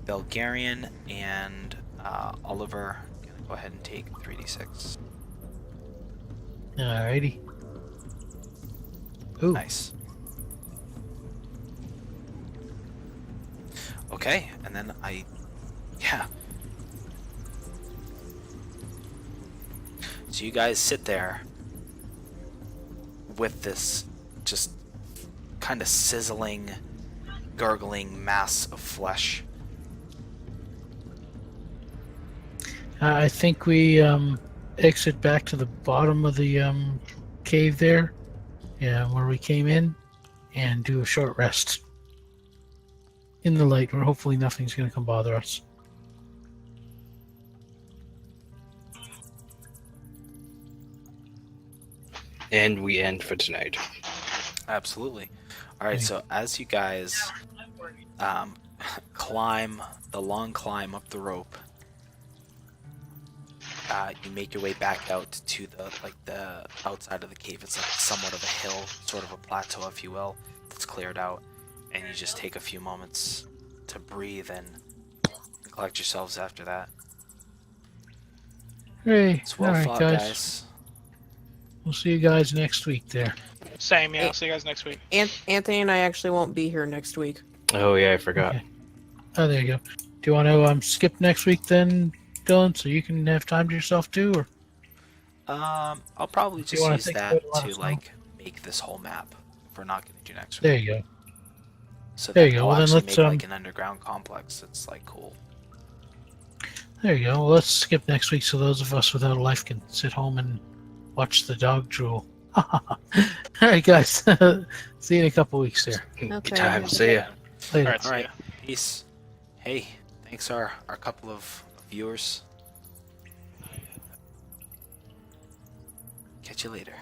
[SPEAKER 1] Belgarian and Oliver gonna go ahead and take 3d6.
[SPEAKER 3] Alrighty. Ooh.
[SPEAKER 1] Nice. Okay, and then yeah. So you guys sit there with this just kind of sizzling, gurgling mass of flesh.
[SPEAKER 3] I think we exit back to the bottom of the cave there, where we came in, and do a short rest in the light, where hopefully nothing's going to come bother us.
[SPEAKER 2] And we end for tonight.
[SPEAKER 1] Absolutely. All right, so as you guys climb the long climb up the rope, you make your way back out to the outside of the cave. It's like somewhat of a hill, sort of a plateau, if you will. It's cleared out, and you just take a few moments to breathe and collect yourselves after that.
[SPEAKER 3] Hey,
[SPEAKER 1] It's well
[SPEAKER 3] all right,
[SPEAKER 1] fought,
[SPEAKER 3] guys. We'll see you guys next week there.
[SPEAKER 6] Same, yeah.
[SPEAKER 5] Hey.
[SPEAKER 6] I'll see you guys next week.
[SPEAKER 5] Anthony and I actually won't be here next week.
[SPEAKER 2] Oh yeah, I forgot.
[SPEAKER 3] Okay. Oh, there you go. Do you want to skip next week then, Dylan, so you can have time to yourself too, or
[SPEAKER 1] I'll probably
[SPEAKER 3] Do you
[SPEAKER 1] just
[SPEAKER 3] wanna
[SPEAKER 1] use
[SPEAKER 3] think
[SPEAKER 1] that
[SPEAKER 3] about it, let
[SPEAKER 1] to
[SPEAKER 3] us know?
[SPEAKER 1] like make this whole map if we're not going to do next week.
[SPEAKER 3] there you go.
[SPEAKER 1] So
[SPEAKER 3] there
[SPEAKER 1] then
[SPEAKER 3] you go.
[SPEAKER 1] I'll
[SPEAKER 3] Well, then
[SPEAKER 1] actually
[SPEAKER 3] let's,
[SPEAKER 1] make like an underground complex that's like cool.
[SPEAKER 3] There you go. Well, let's skip next week so those of us without a life can sit home and watch the dog drool. All right, guys. See you in a couple weeks there.
[SPEAKER 2] Good
[SPEAKER 5] Okay.
[SPEAKER 2] time. See ya.
[SPEAKER 3] Later.
[SPEAKER 6] All right, see
[SPEAKER 1] All right,
[SPEAKER 6] ya.
[SPEAKER 1] peace. Hey, thanks our couple of viewers. Catch you later.